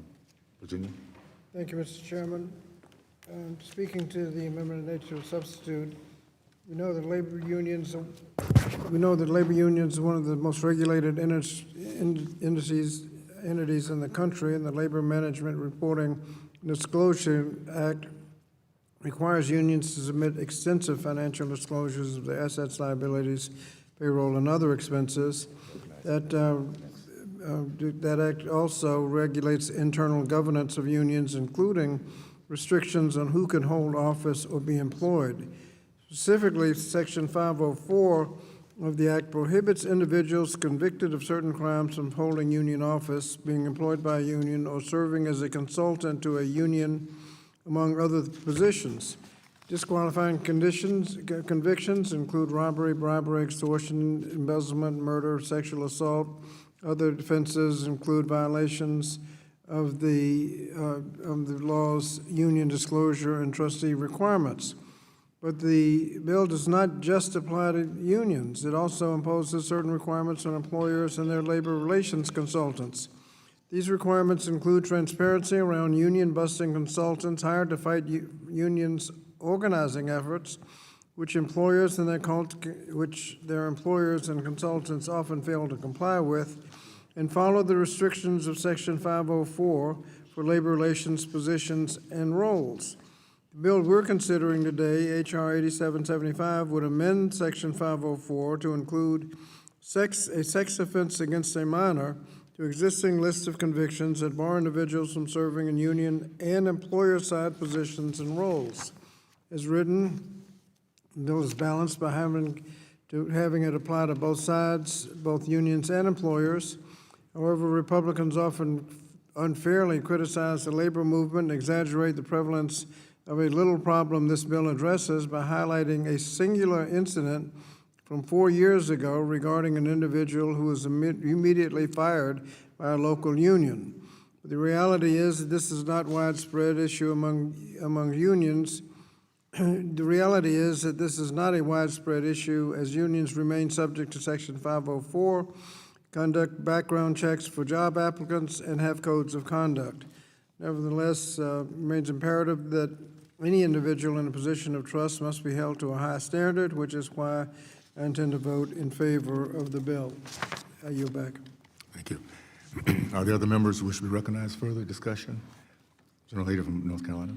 S11: Virginia.
S2: Thank you, Mr. Chairman. Speaking to the amendment of nature of substitute, we know that labor unions are one of the most regulated entities in the country, and the Labor Management Reporting and Disclosure Act requires unions to submit extensive financial disclosures of their assets, liabilities, payroll, and other expenses. That that act also regulates internal governance of unions, including restrictions on who can hold office or be employed. Specifically, Section 504 of the Act prohibits individuals convicted of certain crimes from holding union office, being employed by a union, or serving as a consultant to a union, among other positions. Disqualifying convictions include robbery, bribery, extortion, embezzlement, murder, sexual assault. Other offenses include violations of the law's union disclosure and trustee requirements. But the bill does not just apply to unions. It also imposes certain requirements on employers and their labor relations consultants. These requirements include transparency around union-busting consultants hired to fight unions' organizing efforts, which their employers and consultants often fail to comply with, and follow the restrictions of Section 504 for labor relations positions and roles. The bill we're considering today, H.R. 8775, would amend Section 504 to include a sex offense against a minor to existing lists of convictions that bar individuals from serving in union and employer-side positions and roles. As written, the bill is balanced by having it apply to both sides, both unions and employers. However, Republicans often unfairly criticize the labor movement and exaggerate the prevalence of a little problem this bill addresses by highlighting a singular incident from 4 years ago regarding an individual who was immediately fired by a local union. But the reality is that this is not a widespread issue among unions. The reality is that this is not a widespread issue, as unions remain subject to Section 504, conduct background checks for job applicants, and have codes of conduct. Nevertheless, it remains imperative that any individual in a position of trust must be held to a high standard, which is why I intend to vote in favor of the bill. I yield back.
S11: Thank you. Are there other members who wish to be recognized for further discussion? General Leader from North Carolina.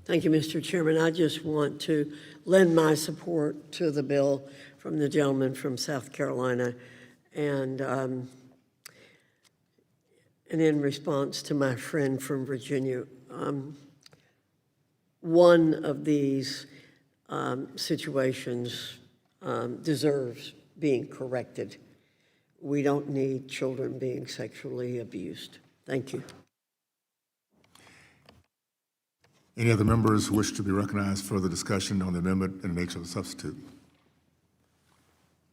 S19: Thank you, Mr. Chairman. I just want to lend my support to the bill from the gentleman from South Carolina, and in response to my friend from Virginia, one of these situations deserves being corrected. We don't need children being sexually abused. Thank you.
S11: Any other members who wish to be recognized for the discussion on the amendment and the nature of the substitute?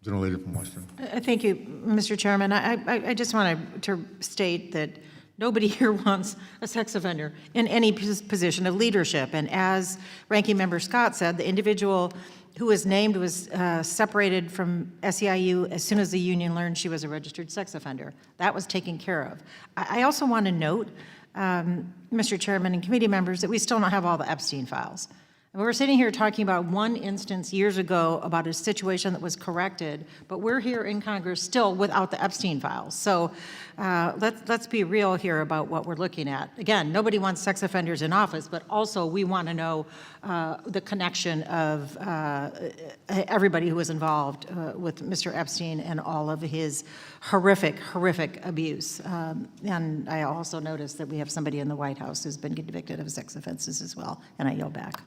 S11: General Leader from Washington.
S7: Thank you, Mr. Chairman. I just want to state that nobody here wants a sex offender in any position of leadership. And as Ranking Member Scott said, the individual who was named was separated from SEIU as soon as the union learned she was a registered sex offender. That was taken care of. I also want to note, Mr. Chairman and committee members, that we still don't have all the Epstein files. And we're sitting here talking about one instance years ago about a situation that was corrected, but we're here in Congress still without the Epstein files. So let's be real here about what we're looking at. Again, nobody wants sex offenders in office, but also we want to know the connection of everybody who was involved with Mr. Epstein and all of his horrific, horrific abuse. And I also noticed that we have somebody in the White House who's been convicted of sex offenses as well, and I yield back.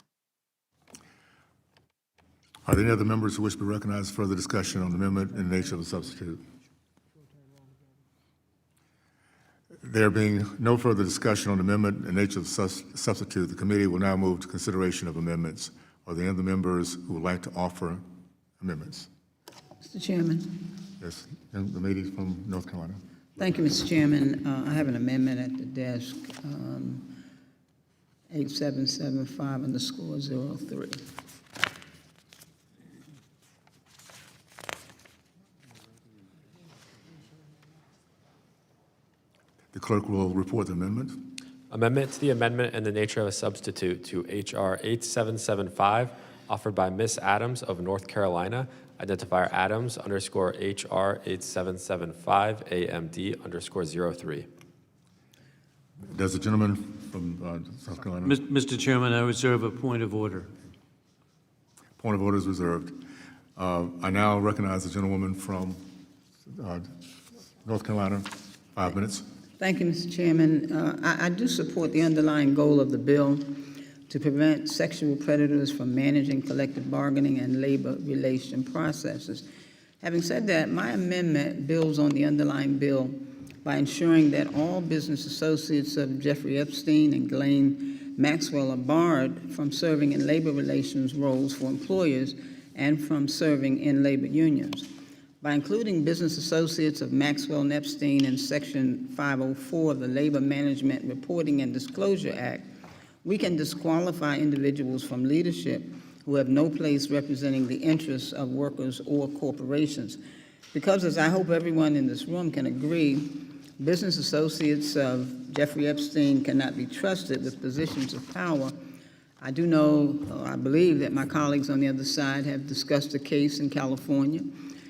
S11: Are there any other members who wish to be recognized for further discussion on the amendment and the nature of the substitute? There being no further discussion on the amendment and nature of the substitute, the committee will now move to consideration of amendments. Are there any other members who would like to offer amendments?
S10: Mr. Chairman.
S11: Yes, and the lady from North Carolina.
S10: Thank you, Mr. Chairman. I have an amendment at the desk, 8775_03.
S11: The clerk will report the amendment.
S15: Amendment to the amendment and the nature of a substitute to H.R. 8775, offered by Ms. Adams of North Carolina, identifier Adams _H.R. 8775 AMD _03.
S11: Does the gentleman from South Carolina?
S20: Mr. Chairman, I reserve a point of order.
S11: Point of order is reserved. I now recognize the gentlewoman from North Carolina, 5 minutes.
S10: Thank you, Mr. Chairman. I do support the underlying goal of the bill to prevent sexual predators from managing collective bargaining and labor relation processes. Having said that, my amendment builds on the underlying bill by ensuring that all business associates of Jeffrey Epstein and Ghislaine Maxwell are barred from serving in labor relations roles for employers and from serving in labor unions. By including business associates of Maxwell and Epstein in Section 504 of the Labor Management Reporting and Disclosure Act, we can disqualify individuals from leadership who have no place representing the interests of workers or corporations. Because, as I hope everyone in this room can agree, business associates of Jeffrey Epstein cannot be trusted with positions of power. I do know, I believe that my colleagues on the other side have discussed a case in California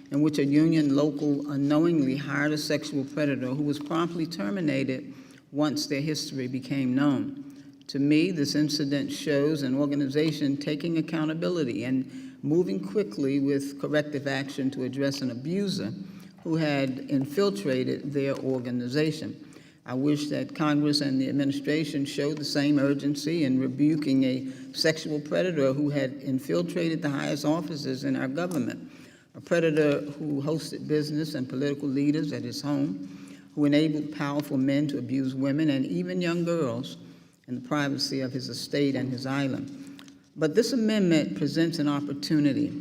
S10: in which a union local unknowingly hired a sexual predator who was promptly terminated once their history became known. To me, this incident shows an organization taking accountability and moving quickly with corrective action to address an abuser who had infiltrated their organization. I wish that Congress and the administration showed the same urgency in rebuking a sexual predator who had infiltrated the highest offices in our government, a predator who hosted business and political leaders at his home, who enabled powerful men to abuse women and even young girls in the privacy of his estate and his island. But this amendment presents an opportunity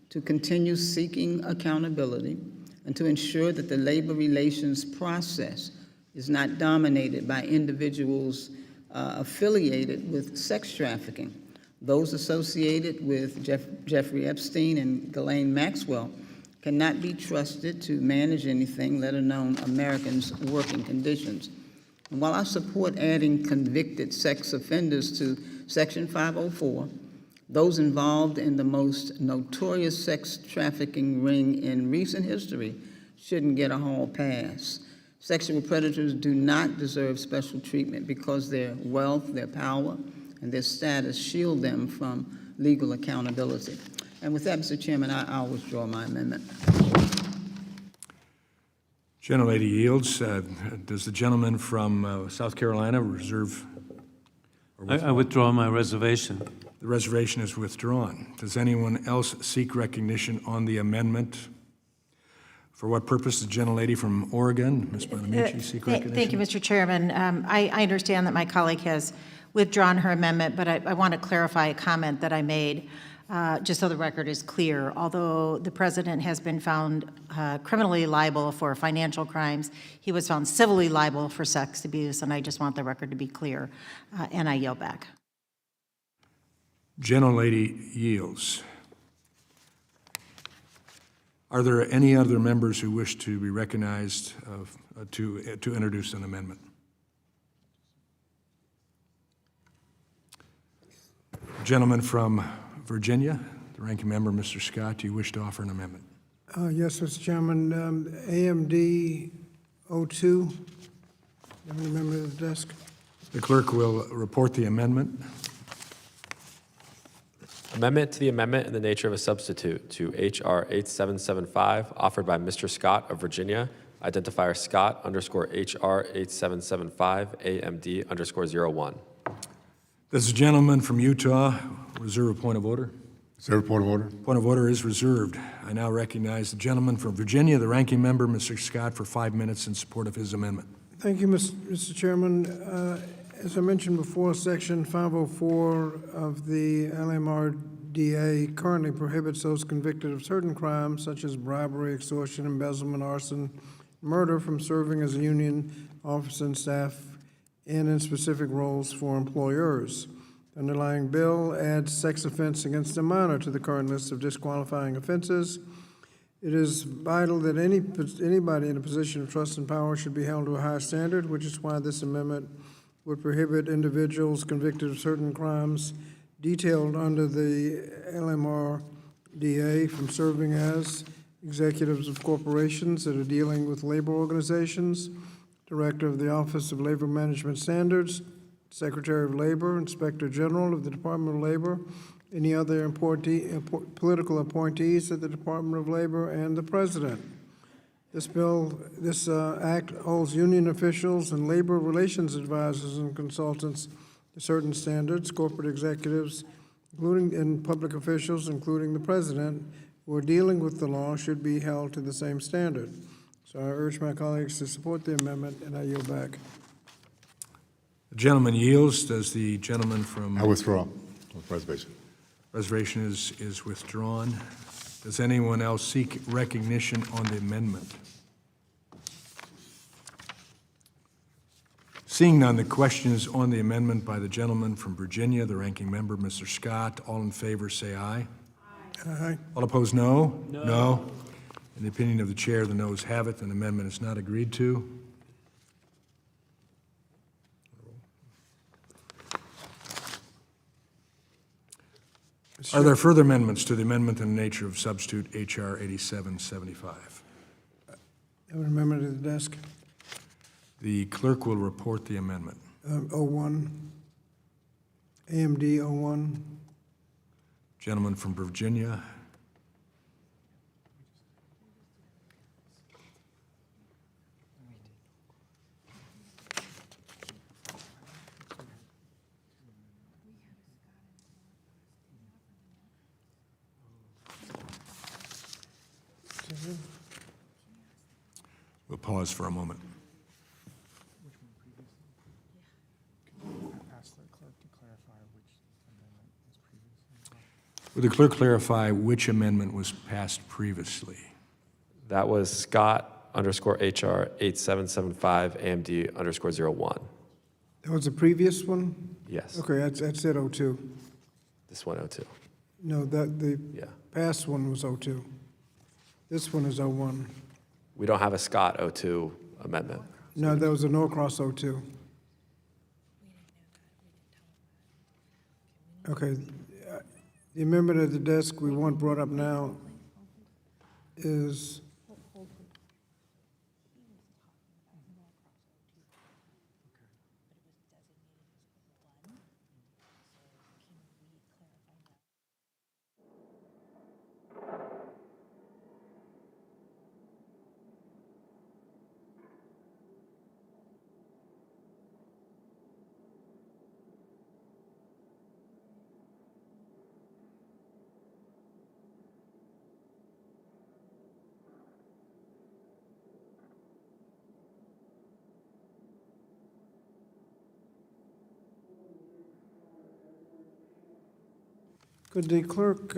S10: to continue seeking accountability and to ensure that the labor relations process is not dominated by individuals affiliated with sex trafficking. Those associated with Jeffrey Epstein and Ghislaine Maxwell cannot be trusted to manage anything, let alone Americans' working conditions. And while I support adding convicted sex offenders to Section 504, those involved in the most notorious sex trafficking ring in recent history shouldn't get a hall pass. Sexual predators do not deserve special treatment because their wealth, their power, and their status shield them from legal accountability. And with that, Mr. Chairman, I'll withdraw my amendment.
S1: Gentlelady yields. Does the gentleman from South Carolina reserve?
S20: I withdraw my reservation.
S1: The reservation is withdrawn. Does anyone else seek recognition on the amendment? For what purpose does the gentlelady from Oregon, Ms. Bonamici, seek recognition?
S7: Thank you, Mr. Chairman. I understand that my colleague has withdrawn her amendment, but I want to clarify a comment that I made, just so the record is clear. Although the president has been found criminally liable for financial crimes, he was found civilly liable for sex abuse, and I just want the record to be clear, and I yield back.
S1: Gentlelady yields. Are there any other members who wish to be recognized to introduce an amendment? Gentleman from Virginia, the ranking member, Mr. Scott, do you wish to offer an amendment?
S2: Yes, Mr. Chairman. AMD 02. Have any member of the desk?
S1: The clerk will report the amendment.
S15: Amendment to the amendment in the nature of a substitute to H.R. 8775, offered by Mr. Scott of Virginia, identifier Scott _ H.R. 8775, AMD _ 01.
S1: Does the gentleman from Utah reserve a point of order?
S11: Reserve point of order.
S1: Point of order is reserved. I now recognize the gentleman from Virginia, the ranking member, Mr. Scott, for 5 minutes in support of his amendment.
S2: Thank you, Mr. Chairman. As I mentioned before, Section 504 of the LMRDA currently prohibits those convicted of certain crimes such as bribery, extortion, embezzlement, arson, murder from serving as a union officer and staff in specific roles for employers. The underlying bill adds sex offense against a minor to the current list of disqualifying offenses. It is vital that anybody in a position of trust and power should be held to a high standard, which is why this amendment would prohibit individuals convicted of certain crimes detailed under the LMRDA from serving as executives of corporations that are dealing with labor organizations, Director of the Office of Labor Management Standards, Secretary of Labor, Inspector General of the Department of Labor, any other political appointees at the Department of Labor, and the President. This act holds union officials and labor relations advisors and consultants to certain standards, corporate executives, including and public officials, including the president, who are dealing with the law should be held to the same standard. So I urge my colleagues to support the amendment, and I yield back.
S1: The gentleman yields. Does the gentleman from...
S11: I withdraw on reservation.
S1: Reservation is withdrawn. Does anyone else seek recognition on the amendment? Seeing none, the question is on the amendment by the gentleman from Virginia, the ranking member, Mr. Scott. All in favor, say aye.
S2: Aye.
S1: All opposed, no? No. In the opinion of the chair, the noes have it. An amendment is not agreed to. Are there further amendments to the amendment in the nature of substitute H.R. 8775?
S2: Have an amendment to the desk.
S1: The clerk will report the amendment.
S2: 01, AMD 01.
S1: Gentleman from Virginia. We'll pause for a moment. Would the clerk clarify which amendment was passed previously?
S15: That was Scott _ HR 8775 AMD _ 01.
S2: That was the previous one?
S15: Yes.
S2: Okay, that said 02.
S15: This one 02.
S2: No, the
S15: Yeah.
S2: past one was 02. This one is 01.
S15: We don't have a Scott 02 amendment.
S2: No, there was a Norcross 02. Okay, the amendment at the desk we want brought up now is could the clerk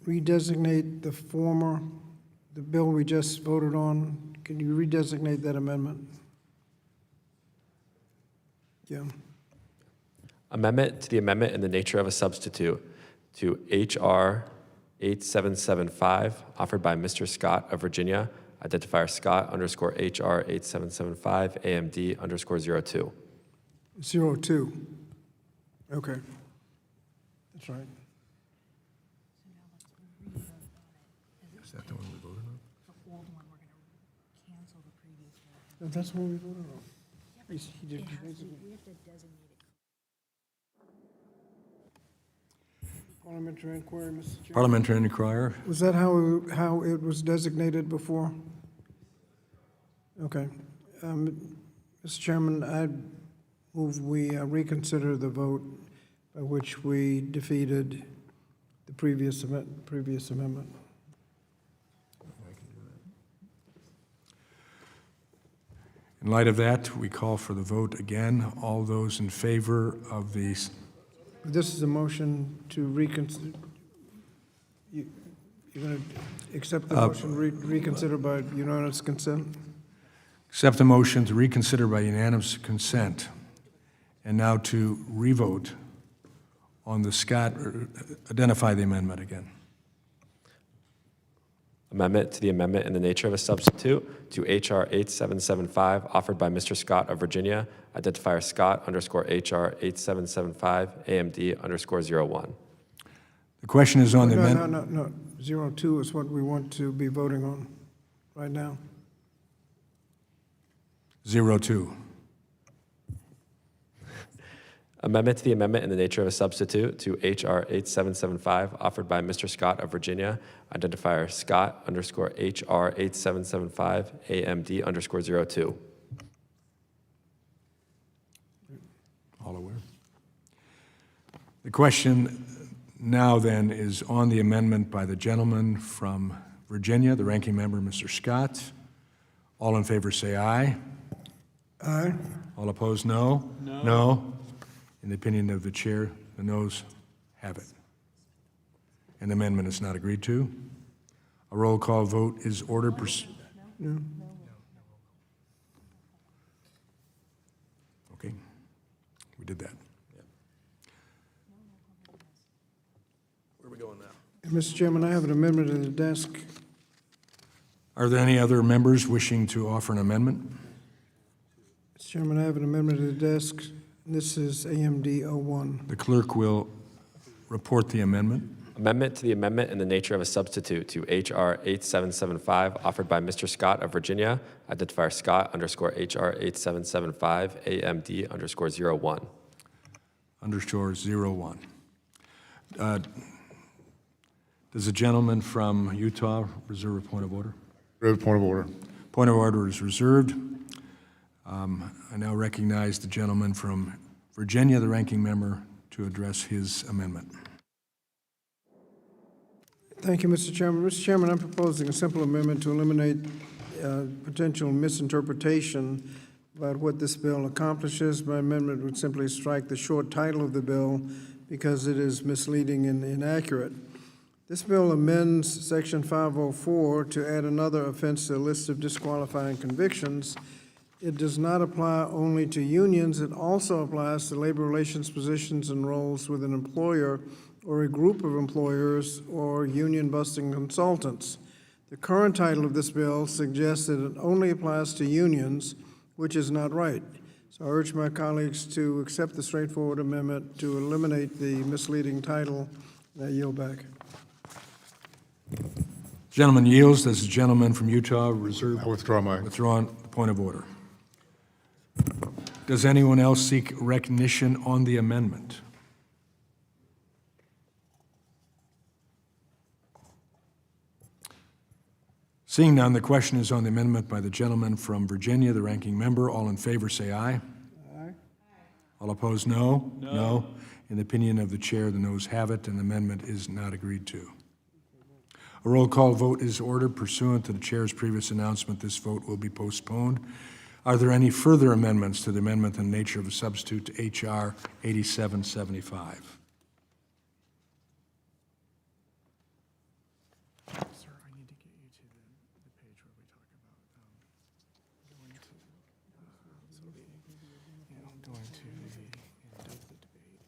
S2: redesignate the bill we just voted on? Can you redesignate that amendment? Yeah.
S15: Amendment to the amendment in the nature of a substitute to HR 8775, offered by Mr. Scott of Virginia, identifier Scott _ HR 8775 AMD _ 02.
S2: 02. Okay. That's right.
S1: Is that the one we voted on?
S2: That's what we voted on. He did. Parliamentary inquiry, Mr. Chairman.
S1: Parliamentary inquiry.
S2: Was that how it was designated before? Okay. Mr. Chairman, I move we reconsider the vote by which we defeated the previous amendment.
S1: In light of that, we call for the vote again. All those in favor of these.
S2: This is a motion to reconsider. You're going to accept the motion reconsider by unanimous consent?
S1: Accept the motion to reconsider by unanimous consent. And now to revote on the Scott, identify the amendment again.
S15: Amendment to the amendment in the nature of a substitute to HR 8775, offered by Mr. Scott of Virginia, identifier Scott _ HR 8775 AMD _ 01.
S1: The question is on the amendment.
S2: No. 02 is what we want to be voting on right now.
S1: 02.
S15: Amendment to the amendment in the nature of a substitute to H.R. 8775, offered by Mr. Scott of Virginia, identifier Scott _ H.R. 8775, AMD _ 02.
S1: All aware? The question now then is on the amendment by the gentleman from Virginia, the ranking member, Mr. Scott. All in favor say aye.
S2: Aye.
S1: All opposed, no? No. In the opinion of the chair, the noes have it. And the amendment is not agreed to. A roll call vote is ordered.
S2: No.
S1: Okay, we did that.
S9: Where are we going now?
S2: Mr. Chairman, I have an amendment in the desk.
S1: Are there any other members wishing to offer an amendment?
S2: Mr. Chairman, I have an amendment in the desk. This is AMD 01.
S1: The clerk will report the amendment.
S15: Amendment to the amendment in the nature of a substitute to H.R. 8775, offered by Mr. Scott of Virginia, identifier Scott _ H.R. 8775, AMD _ 01.
S1: _01. Does the gentleman from Utah reserve a point of order?
S11: Point of order.
S1: Point of order is reserved. I now recognize the gentleman from Virginia, the ranking member, to address his amendment.
S2: Thank you, Mr. Chairman. Mr. Chairman, I'm proposing a simple amendment to eliminate potential misinterpretation about what this bill accomplishes. My amendment would simply strike the short title of the bill because it is misleading and inaccurate. This bill amends Section 504 to add another offense to the list of disqualifying convictions. It does not apply only to unions. It also applies to labor relations positions and roles with an employer or a group of employers or union-busting consultants. The current title of this bill suggests that it only applies to unions, which is not right. So I urge my colleagues to accept the straightforward amendment to eliminate the misleading title, and I yield back.
S1: Gentleman yields. Does the gentleman from Utah reserve?
S11: I withdraw my.
S1: Withdrawn. Point of order. Does anyone else seek recognition on the amendment? Seeing none, the question is on the amendment by the gentleman from Virginia, the ranking member. All in favor say aye.
S2: Aye.
S1: All opposed, no? No. In the opinion of the chair, the noes have it, and the amendment is not agreed to. A roll call vote is ordered. Pursuant to the chair's previous announcement, this vote will be postponed. Are there any further amendments to the amendment in the nature of a substitute to H.R. 8775?
S17: Sir, I need to get you to the page where we talk about going to the end of the debate.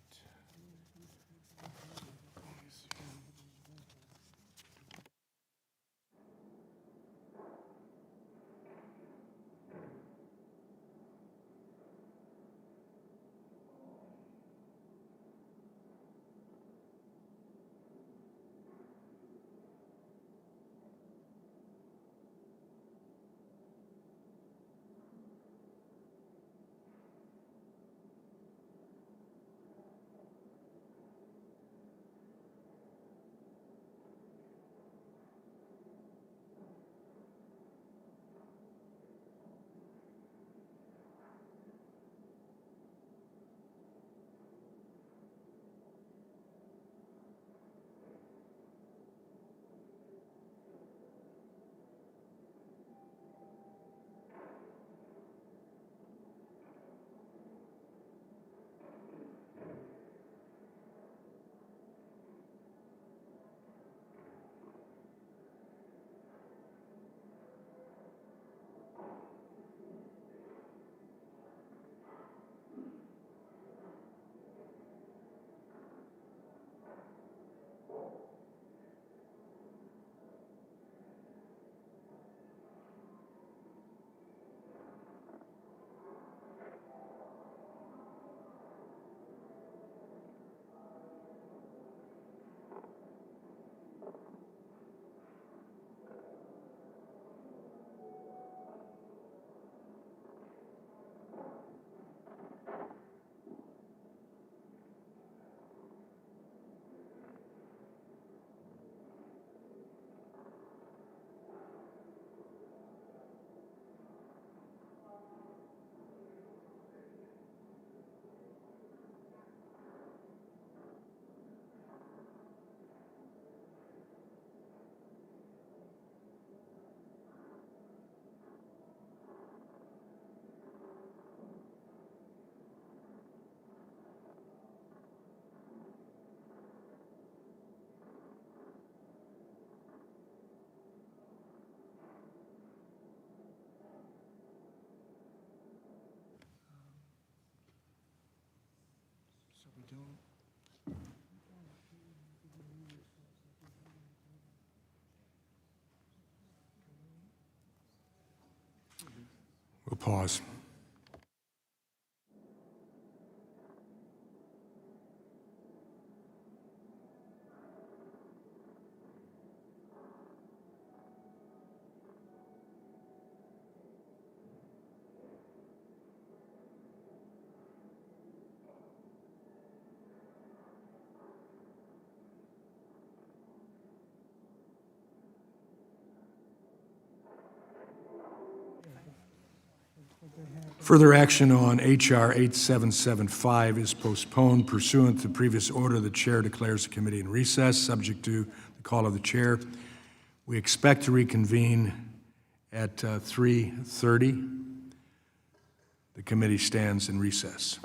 S1: pause. Further action on H.R. 8775 is postponed pursuant to the previous order. The chair declares the committee in recess, subject to the call of the chair. We expect to reconvene at 3:30. The committee stands in recess.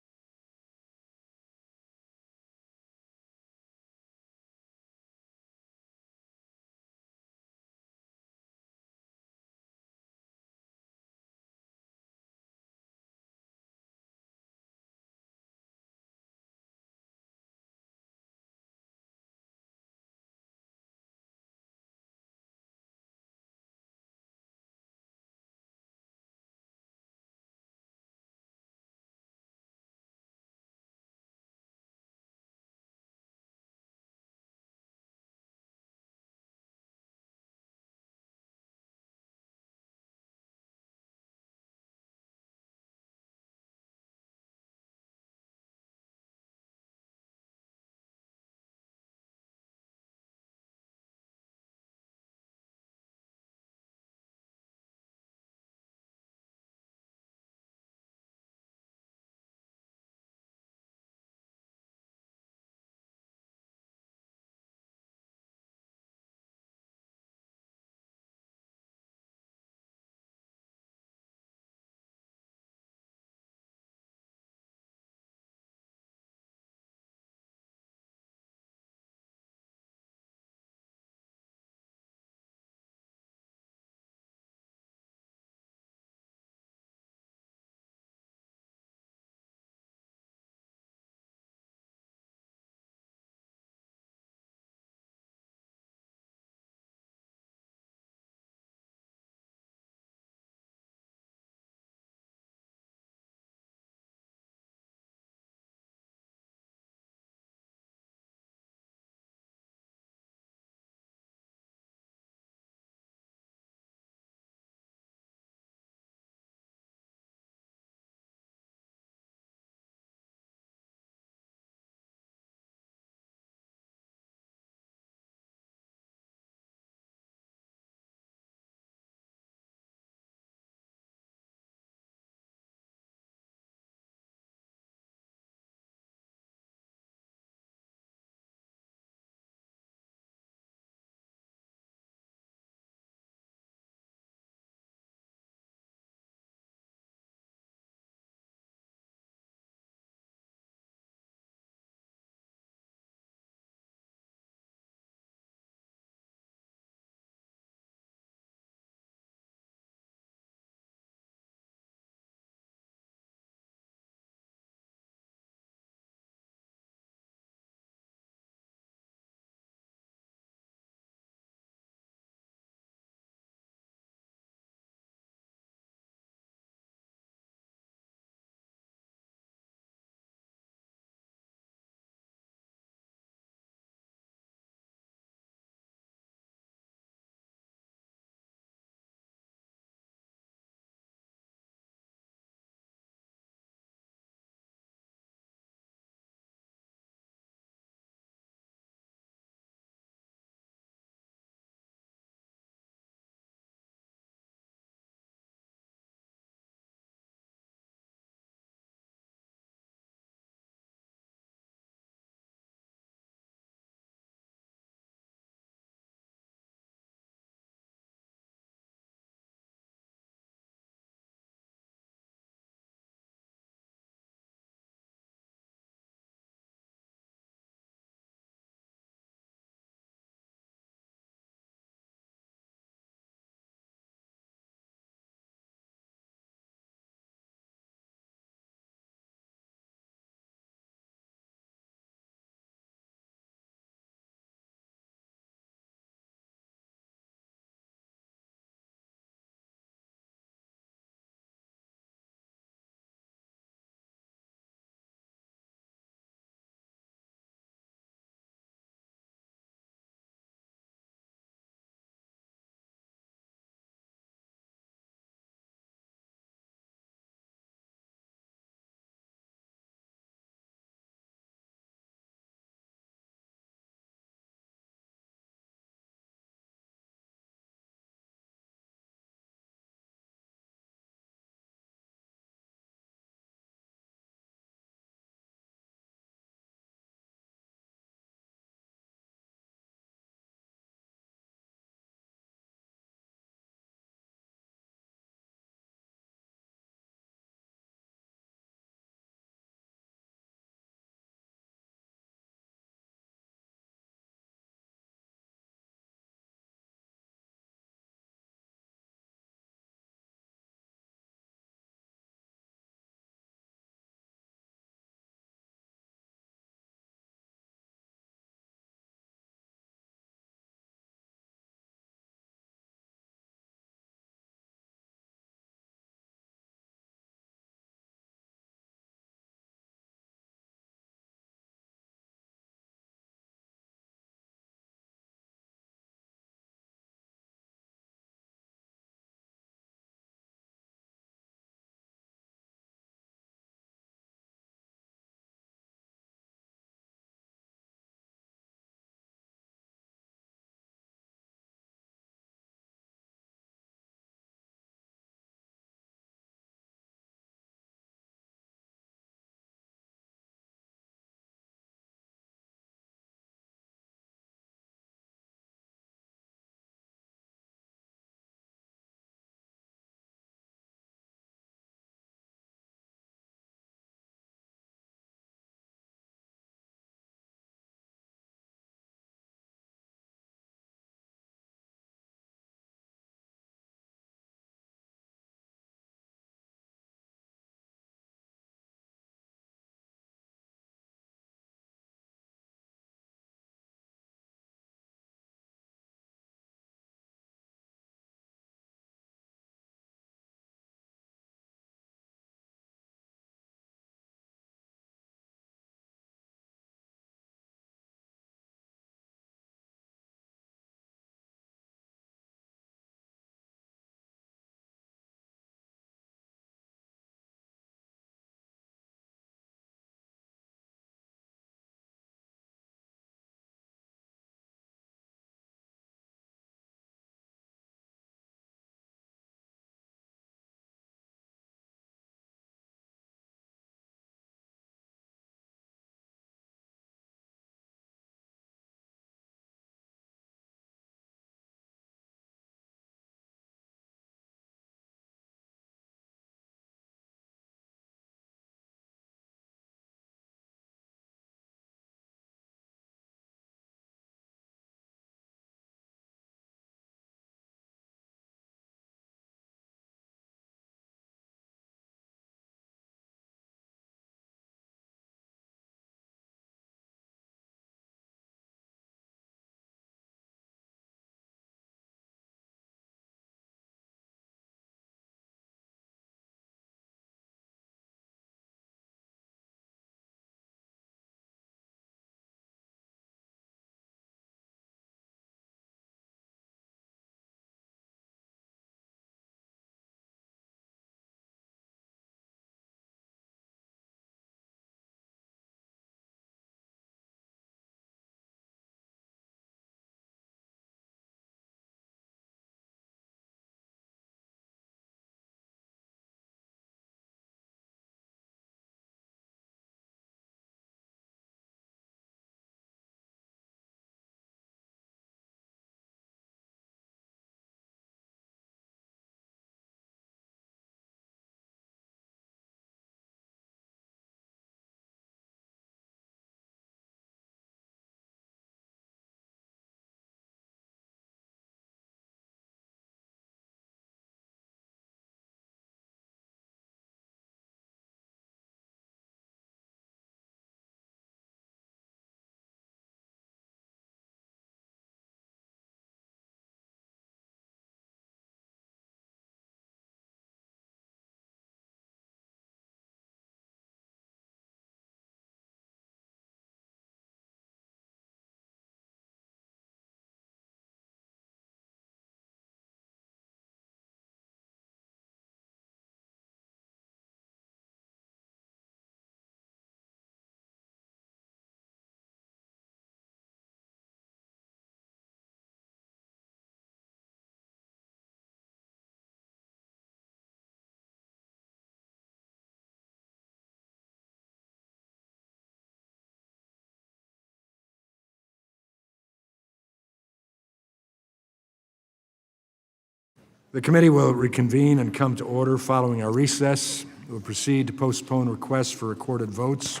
S1: The committee will reconvene and come to order following our recess. We'll proceed to postpone requests for recorded votes.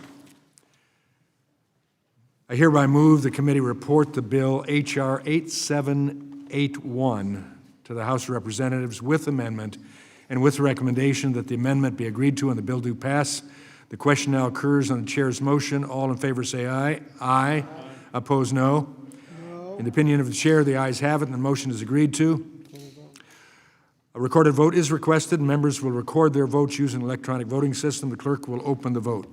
S1: I hereby move the committee report the bill H.R. 8781 to the House of Representatives with amendment and with the recommendation that the amendment be agreed to and the bill do pass. The question now occurs on the chair's motion. All in favor say aye. Aye. Opposed, no. In the opinion of the chair, the ayes have it and the motion is agreed to. A recorded vote is requested. Members will record their votes using an electronic voting system. The clerk will open the vote.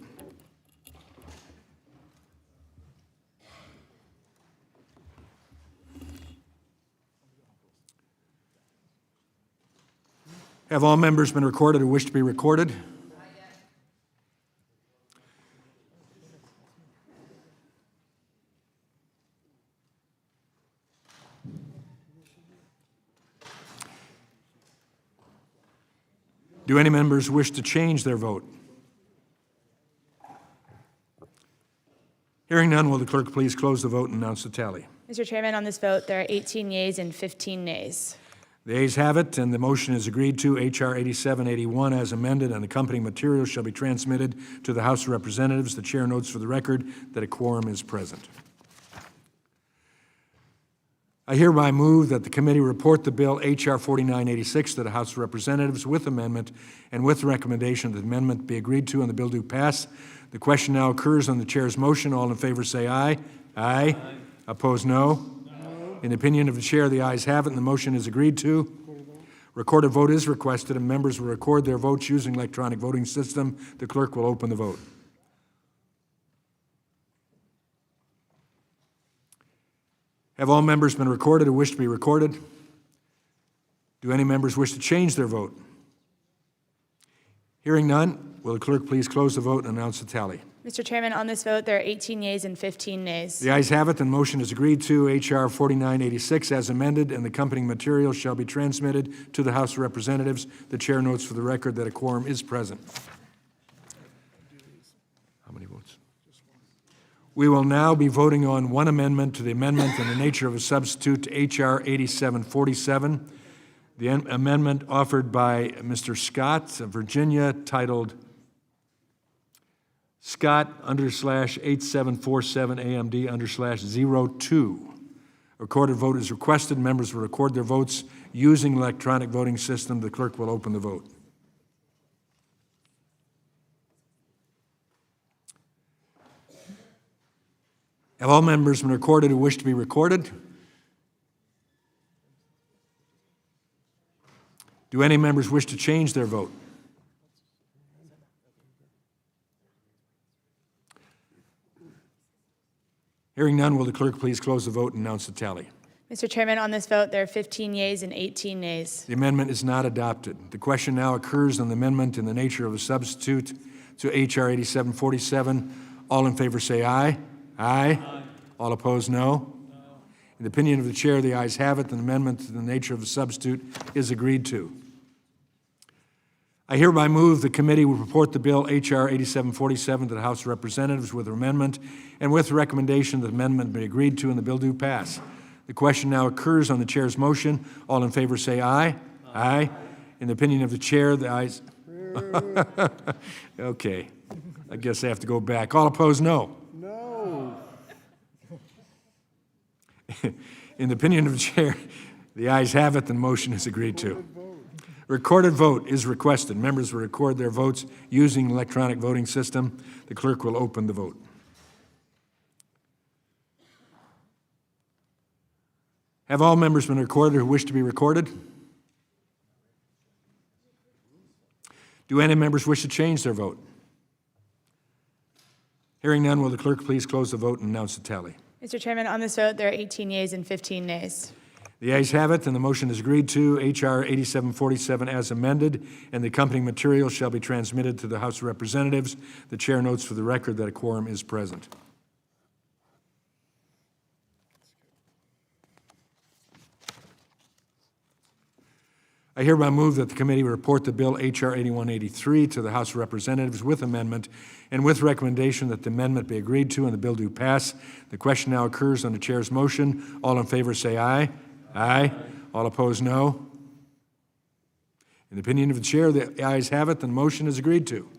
S1: Have all members been recorded who wish to be recorded? Do any members wish to change their vote? Hearing none, will the clerk please close the vote and announce the tally?
S3: Mr. Chairman, on this vote, there are 18 yeas and 15 nays.
S1: The ayes have it, and the motion is agreed to. H.R. 8781 as amended, and accompanying materials shall be transmitted to the House of Representatives. The chair notes for the record that a quorum is present. I hereby move that the committee report the bill H.R. 4986 to the House of Representatives with amendment and with the recommendation that the amendment be agreed to and the bill do pass. The question now occurs on the chair's motion. All in favor say aye. Aye. Opposed, no. In the opinion of the chair, the ayes have it and the motion is agreed to. Recorded vote is requested and members will record their votes using electronic voting system. The clerk will open the vote. Have all members been recorded who wish to be recorded? Do any members wish to change their vote? Hearing none, will the clerk please close the vote and announce the tally?
S3: Mr. Chairman, on this vote, there are 18 yeas and 15 nays.
S1: The ayes have it, and motion is agreed to. H.R. 4986 as amended, and the accompanying materials shall be transmitted to the House of Representatives. The chair notes for the record that a quorum is present. How many votes? We will now be voting on one amendment to the amendment in the nature of a substitute to H.R. 8747. The amendment offered by Mr. Scott of Virginia, titled Scott_8747AMD_02. A recorded vote is requested. Members will record their votes using electronic voting system. The clerk will open the vote. Have all members been recorded who wish to be recorded? Do any members wish to change their vote? Hearing none, will the clerk please close the vote and announce the tally?
S3: Mr. Chairman, on this vote, there are 15 yeas and 18 nays.
S1: The amendment is not adopted. The question now occurs on the amendment in the nature of a substitute to H.R. 8747. All in favor say aye. Aye. All opposed, no. In the opinion of the chair, the ayes have it. The amendment in the nature of a substitute is agreed to. I hereby move the committee will report the bill H.R. 8747 to the House of Representatives with amendment and with recommendation that the amendment be agreed to and the bill do pass. The question now occurs on the chair's motion. All in favor say aye. Aye. In the opinion of the chair, the ayes. Okay. I guess I have to go back. All opposed, no.
S2: No.
S1: In the opinion of the chair, the ayes have it. The motion is agreed to. Recorded vote is requested. Members will record their votes using electronic voting system. The clerk will open the vote. Have all members been recorded who wish to be recorded? Do any members wish to change their vote? Hearing none, will the clerk please close the vote and announce the tally?
S3: Mr. Chairman, on this vote, there are 18 yeas and 15 nays.
S1: The ayes have it, and the motion is agreed to. H.R. 8747 as amended, and the accompanying material shall be transmitted to the House of Representatives. The chair notes for the record that a quorum is present. I hereby move that the committee report the bill H.R. 8183 to the House of Representatives with amendment and with recommendation that the amendment be agreed to and the bill do pass. The question now occurs on the chair's motion. All in favor say aye. Aye. All opposed, no. In the opinion of the chair, the ayes have it, and the motion is agreed to.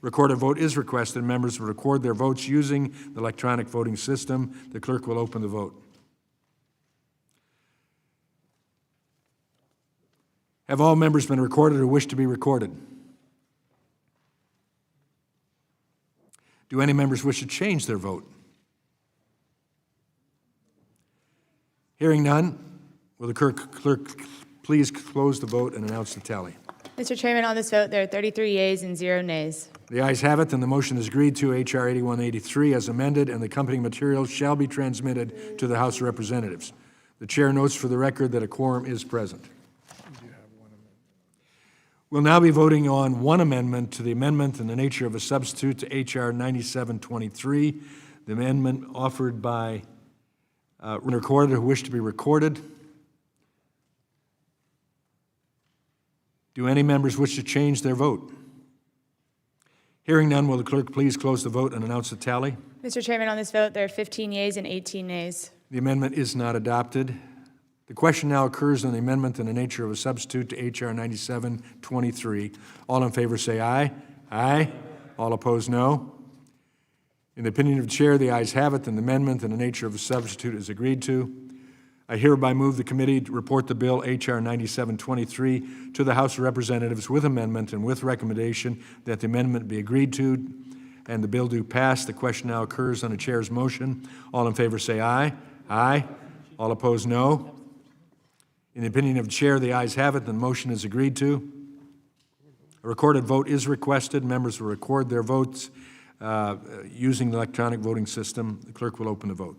S1: Recorded vote is requested. Members will record their votes using the electronic voting system. The clerk will open the vote. Have all members been recorded who wish to be recorded? Do any members wish to change their vote? Hearing none, will the clerk please close the vote and announce the tally?
S3: Mr. Chairman, on this vote, there are 33 yeas and 0 nays.
S1: The ayes have it, and the motion is agreed to. H.R. 8183 as amended, and the accompanying materials shall be transmitted to the House of Representatives. The chair notes for the record that a quorum is present. We'll now be voting on one amendment to the amendment in the nature of a substitute to H.R. 9723, the amendment offered by recorded who wish to be recorded. Do any members wish to change their vote? Hearing none, will the clerk please close the vote and announce the tally?
S3: Mr. Chairman, on this vote, there are 15 yeas and 18 nays.
S1: The amendment is not adopted. The question now occurs on the amendment in the nature of a substitute to H.R. 9723. All in favor say aye. Aye. All opposed, no. In the opinion of the chair, the ayes have it, and the amendment in the nature of a substitute is agreed to. I hereby move the committee to report the bill H.R. 9723 to the House of Representatives with amendment and with recommendation that the amendment be agreed to and the bill do pass. The question now occurs on the chair's motion. All in favor say aye. Aye. All opposed, no. In the opinion of the chair, the ayes have it, and the motion is agreed to. A recorded vote is requested. Members will record their votes using the electronic voting system. The clerk will open the vote.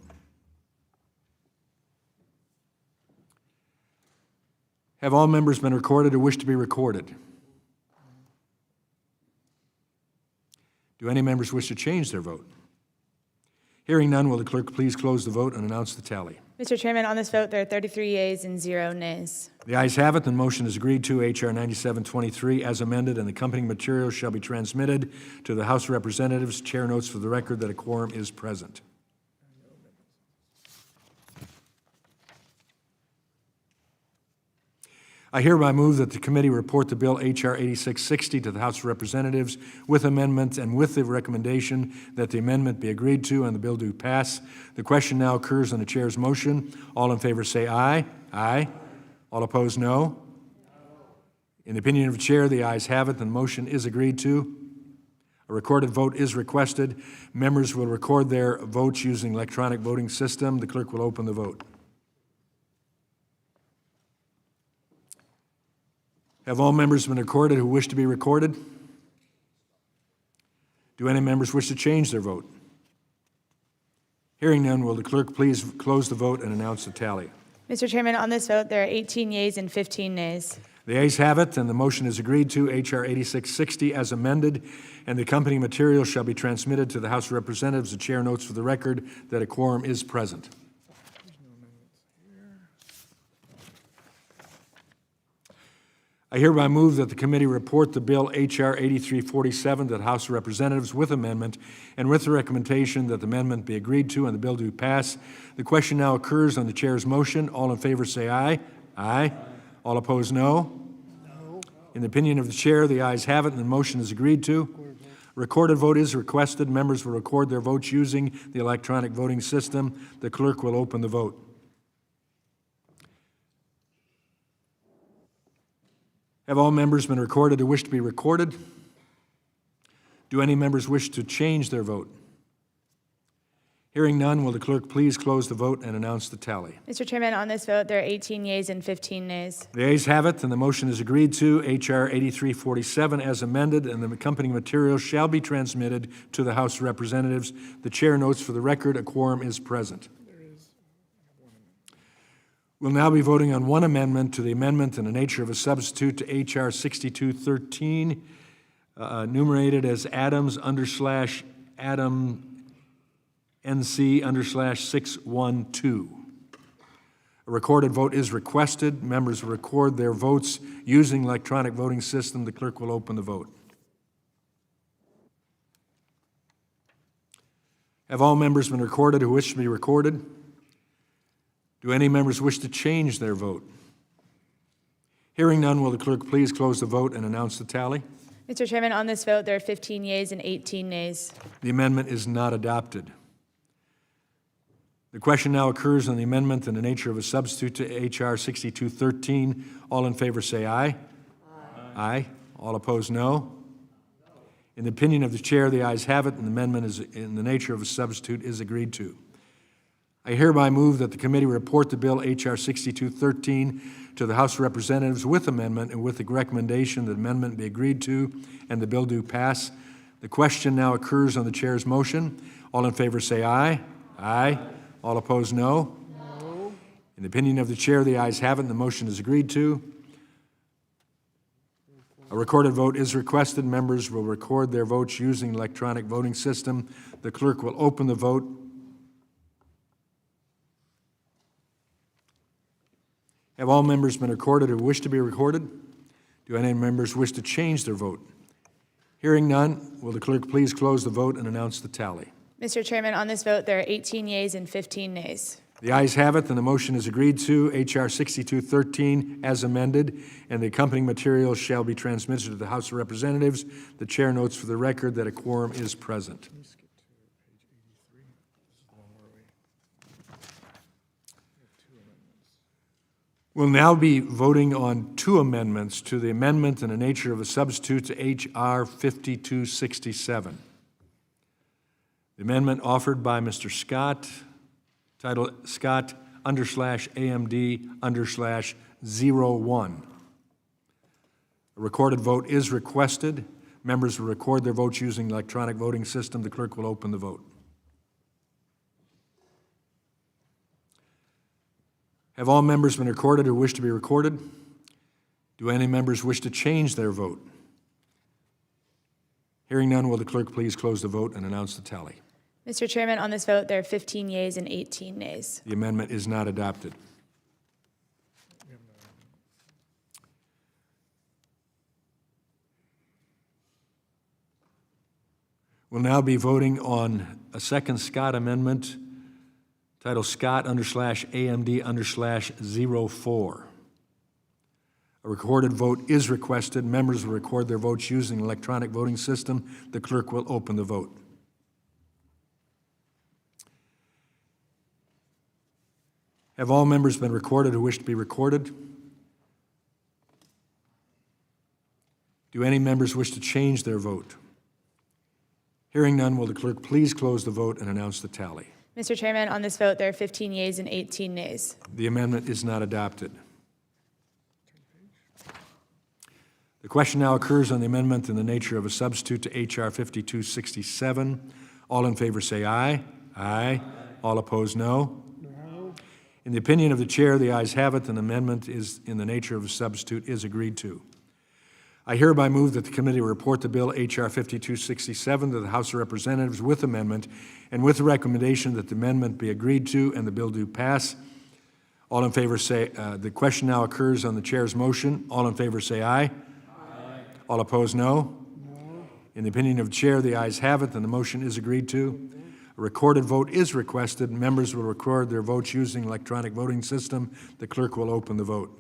S1: Have all members been recorded who wish to be recorded? Do any members wish to change their vote? Hearing none, will the clerk please close the vote and announce the tally?
S3: Mr. Chairman, on this vote, there are 33 yeas and 0 nays.
S1: The ayes have it, and the motion is agreed to. H.R. 9723 as amended, and the accompanying materials shall be transmitted to the House of Representatives. Chair notes for the record that a quorum is present. I hereby move that the committee report the bill H.R. 8660 to the House of Representatives with amendment and with the recommendation that the amendment be agreed to and the bill do pass. The question now occurs on the chair's motion. All in favor say aye. Aye. All opposed, no. In the opinion of the chair, the ayes have it, and the motion is agreed to. A recorded vote is requested. Members will record their votes using electronic voting system. The clerk will open the vote. Have all members been recorded who wish to be recorded? Do any members wish to change their vote? Hearing none, will the clerk please close the vote and announce the tally?
S3: Mr. Chairman, on this vote, there are 18 yeas and 15 nays.
S1: The ayes have it, and the motion is agreed to. H.R. 8660 as amended, and the accompanying material shall be transmitted to the House of Representatives. The chair notes for the record that a quorum is present. I hereby move that the committee report the bill H.R. 8347 to the House of Representatives with amendment and with the recommendation that the amendment be agreed to and the bill do pass. The question now occurs on the chair's motion. All in favor say aye. Aye. All opposed, no. In the opinion of the chair, the ayes have it, and the motion is agreed to. Recorded vote is requested. Members will record their votes using the electronic voting system. The clerk will open the vote. Have all members been recorded who wish to be recorded? Do any members wish to change their vote? Hearing none, will the clerk please close the vote and announce the tally?
S3: Mr. Chairman, on this vote, there are 18 yeas and 15 nays.
S1: The ayes have it, and the motion is agreed to. H.R. 8347 as amended, and the accompanying materials shall be transmitted to the House of Representatives. The chair notes for the record a quorum is present. We'll now be voting on one amendment to the amendment in the nature of a substitute to H.R. 6213, numerated as Adams/Adam NC/612. A recorded vote is requested. Members will record their votes using electronic voting system. The clerk will open the vote. Have all members been recorded who wish to be recorded? Do any members wish to change their vote? Hearing none, will the clerk please close the vote and announce the tally?
S3: Mr. Chairman, on this vote, there are 15 yeas and 18 nays.
S1: The amendment is not adopted. The question now occurs on the amendment in the nature of a substitute to H.R. 6213. All in favor say aye. Aye. Aye. All opposed, no. In the opinion of the chair, the ayes have it, and the amendment is in the nature of a substitute is agreed to. I hereby move that the committee report the bill H.R. 6213 to the House of Representatives with amendment and with the recommendation that amendment be agreed to and the bill do pass. The question now occurs on the chair's motion. All in favor say aye. Aye. All opposed, no. No. In the opinion of the chair, the ayes have it, and the motion is agreed to. A recorded vote is requested. Members will record their votes using the electronic voting system. The clerk will open the vote. Have all members been recorded who wish to be recorded? Do any members wish to change their vote? Hearing none, will the clerk please close the vote and announce the tally?
S3: Mr. Chairman, on this vote, there are 18 yeas and 15 nays.
S1: The ayes have it, and the motion is agreed to. H.R. 6213 as amended, and the accompanying materials shall be transmitted to the House of Representatives. The chair notes for the record that a quorum is present. We'll now be voting on two amendments to the amendment in the nature of a substitute to H.R. 5267. The amendment offered by Mr. Scott, titled Scott_AMD_01. A recorded vote is requested. Members will record their votes using the electronic voting system. The clerk will open the vote. Have all members been recorded who wish to be recorded? Do any members wish to change their vote? Hearing none, will the clerk please close the vote and announce the tally?
S3: Mr. Chairman, on this vote, there are 15 yeas and 18 nays.
S1: The amendment is not adopted. We'll now be voting on a second Scott amendment titled Scott_AMD_04. A recorded vote is requested. Members will record their votes using the electronic voting system. The clerk will open the vote. Have all members been recorded who wish to be recorded? Do any members wish to change their vote? Hearing none, will the clerk please close the vote and announce the tally?
S3: Mr. Chairman, on this vote, there are 15 yeas and 18 nays.
S1: The amendment is not adopted. The question now occurs on the amendment in the nature of a substitute to H.R. 5267. All in favor say aye. Aye. All opposed, no. In the opinion of the chair, the ayes have it, and the amendment is in the nature of a substitute is agreed to. I hereby move that the committee report the bill H.R. 5267 to the House of Representatives with amendment and with the recommendation that the amendment be agreed to and the bill do pass. All in favor say, the question now occurs on the chair's motion. All in favor say aye. Aye. All opposed, no. In the opinion of the chair, the ayes have it, and the motion is agreed to. A recorded vote is requested. Members will record their votes using electronic voting system. The clerk will open the vote.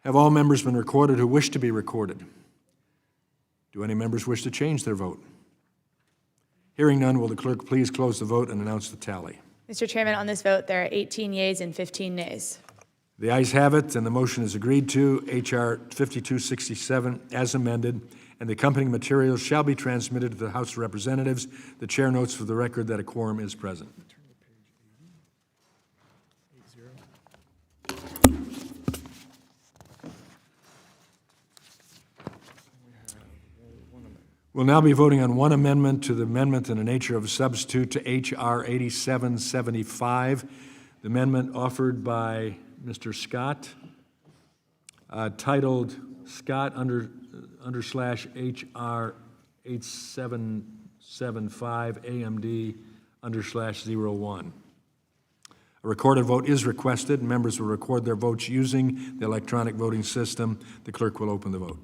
S1: Have all members been recorded who wish to be recorded? Do any members wish to change their vote? Hearing none, will the clerk please close the vote and announce the tally?
S3: Mr. Chairman, on this vote, there are 18 yeas and 15 nays.
S1: The ayes have it, and the motion is agreed to. H.R. 5267 as amended, and the accompanying materials shall be transmitted to the House of Representatives. The chair notes for the record that a quorum is present. We'll now be voting on one amendment to the amendment in the nature of a substitute to H.R. 8775. The amendment offered by Mr. Scott, titled Scott_H.R. 8775 AMD_01. A recorded vote is requested. Members will record their votes using the electronic voting system. The clerk will open the vote.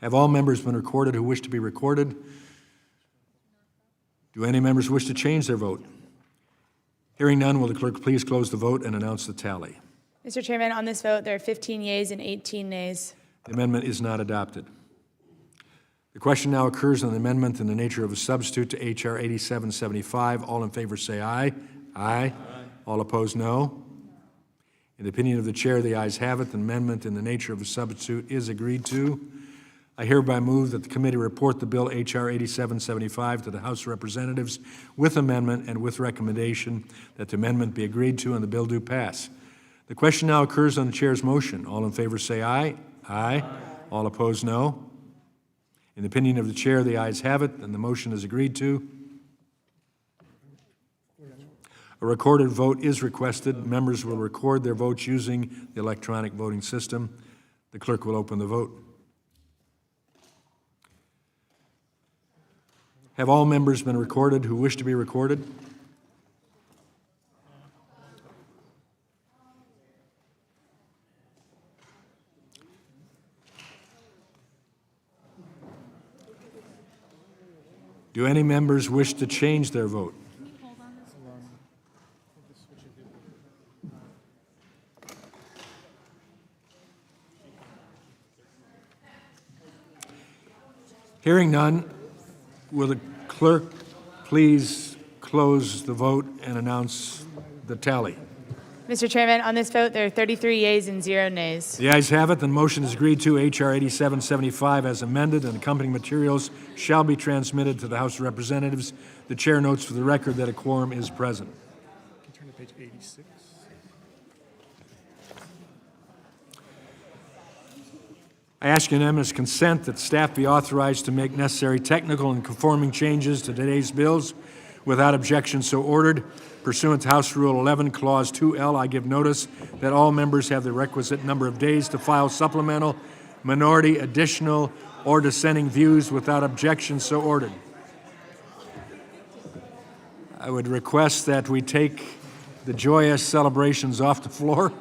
S1: Have all members been recorded who wish to be recorded? Do any members wish to change their vote? Hearing none, will the clerk please close the vote and announce the tally?
S3: Mr. Chairman, on this vote, there are 15 yeas and 18 nays.
S1: The amendment is not adopted. The question now occurs on the amendment in the nature of a substitute to H.R. 8775. All in favor say aye. Aye. All opposed, no. In the opinion of the chair, the ayes have it. The amendment in the nature of a substitute is agreed to. I hereby move that the committee report the bill H.R. 8775 to the House of Representatives with amendment and with recommendation that the amendment be agreed to and the bill do pass. The question now occurs on the chair's motion. All in favor say aye. Aye. All opposed, no. In the opinion of the chair, the ayes have it, and the motion is agreed to. A recorded vote is requested. Members will record their votes using the electronic voting system. The clerk will open the vote. Have all members been recorded who wish to be recorded? Do any members wish to change their vote? Hearing none, will the clerk please close the vote and announce the tally?
S3: Mr. Chairman, on this vote, there are 33 yeas and 0 nays.
S1: The ayes have it. The motion is agreed to. H.R. 8775 as amended, and accompanying materials shall be transmitted to the House of Representatives. The chair notes for the record that a quorum is present.
S17: Can you turn to page 86?
S1: I ask unanimous consent that staff be authorized to make necessary technical and conforming changes to today's bills. Without objection, so ordered. Pursuant to House Rule 11, Clause 2L, I give notice that all members have the requisite number of days to file supplemental, minority, additional, or dissenting views. Without objection, so ordered. I would request that we take the joyous celebrations off the floor.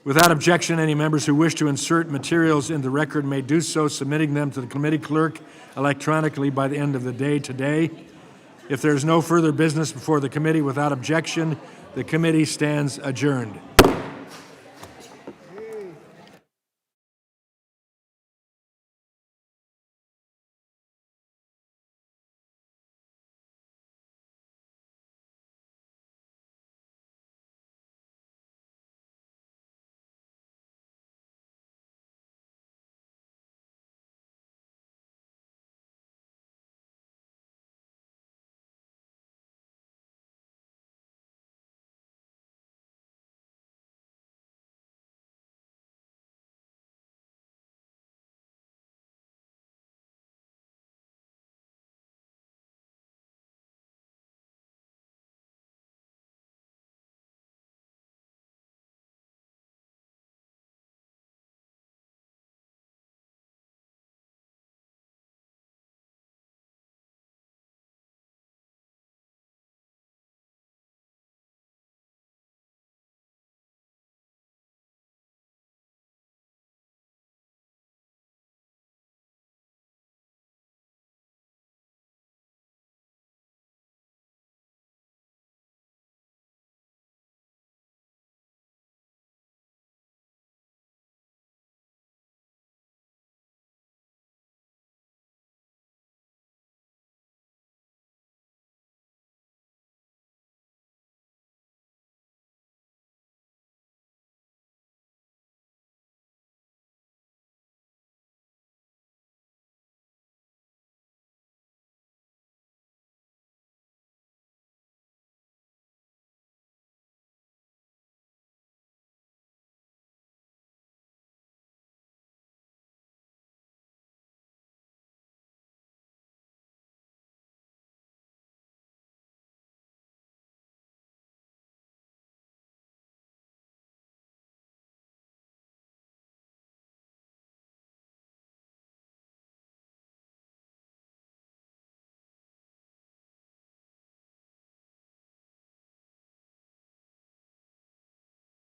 S1: Without objection, any members who wish to insert materials in the record may do so, submitting them to the committee clerk electronically by the end of the day today. If there is no further business before the committee, without objection, the committee stands adjourned.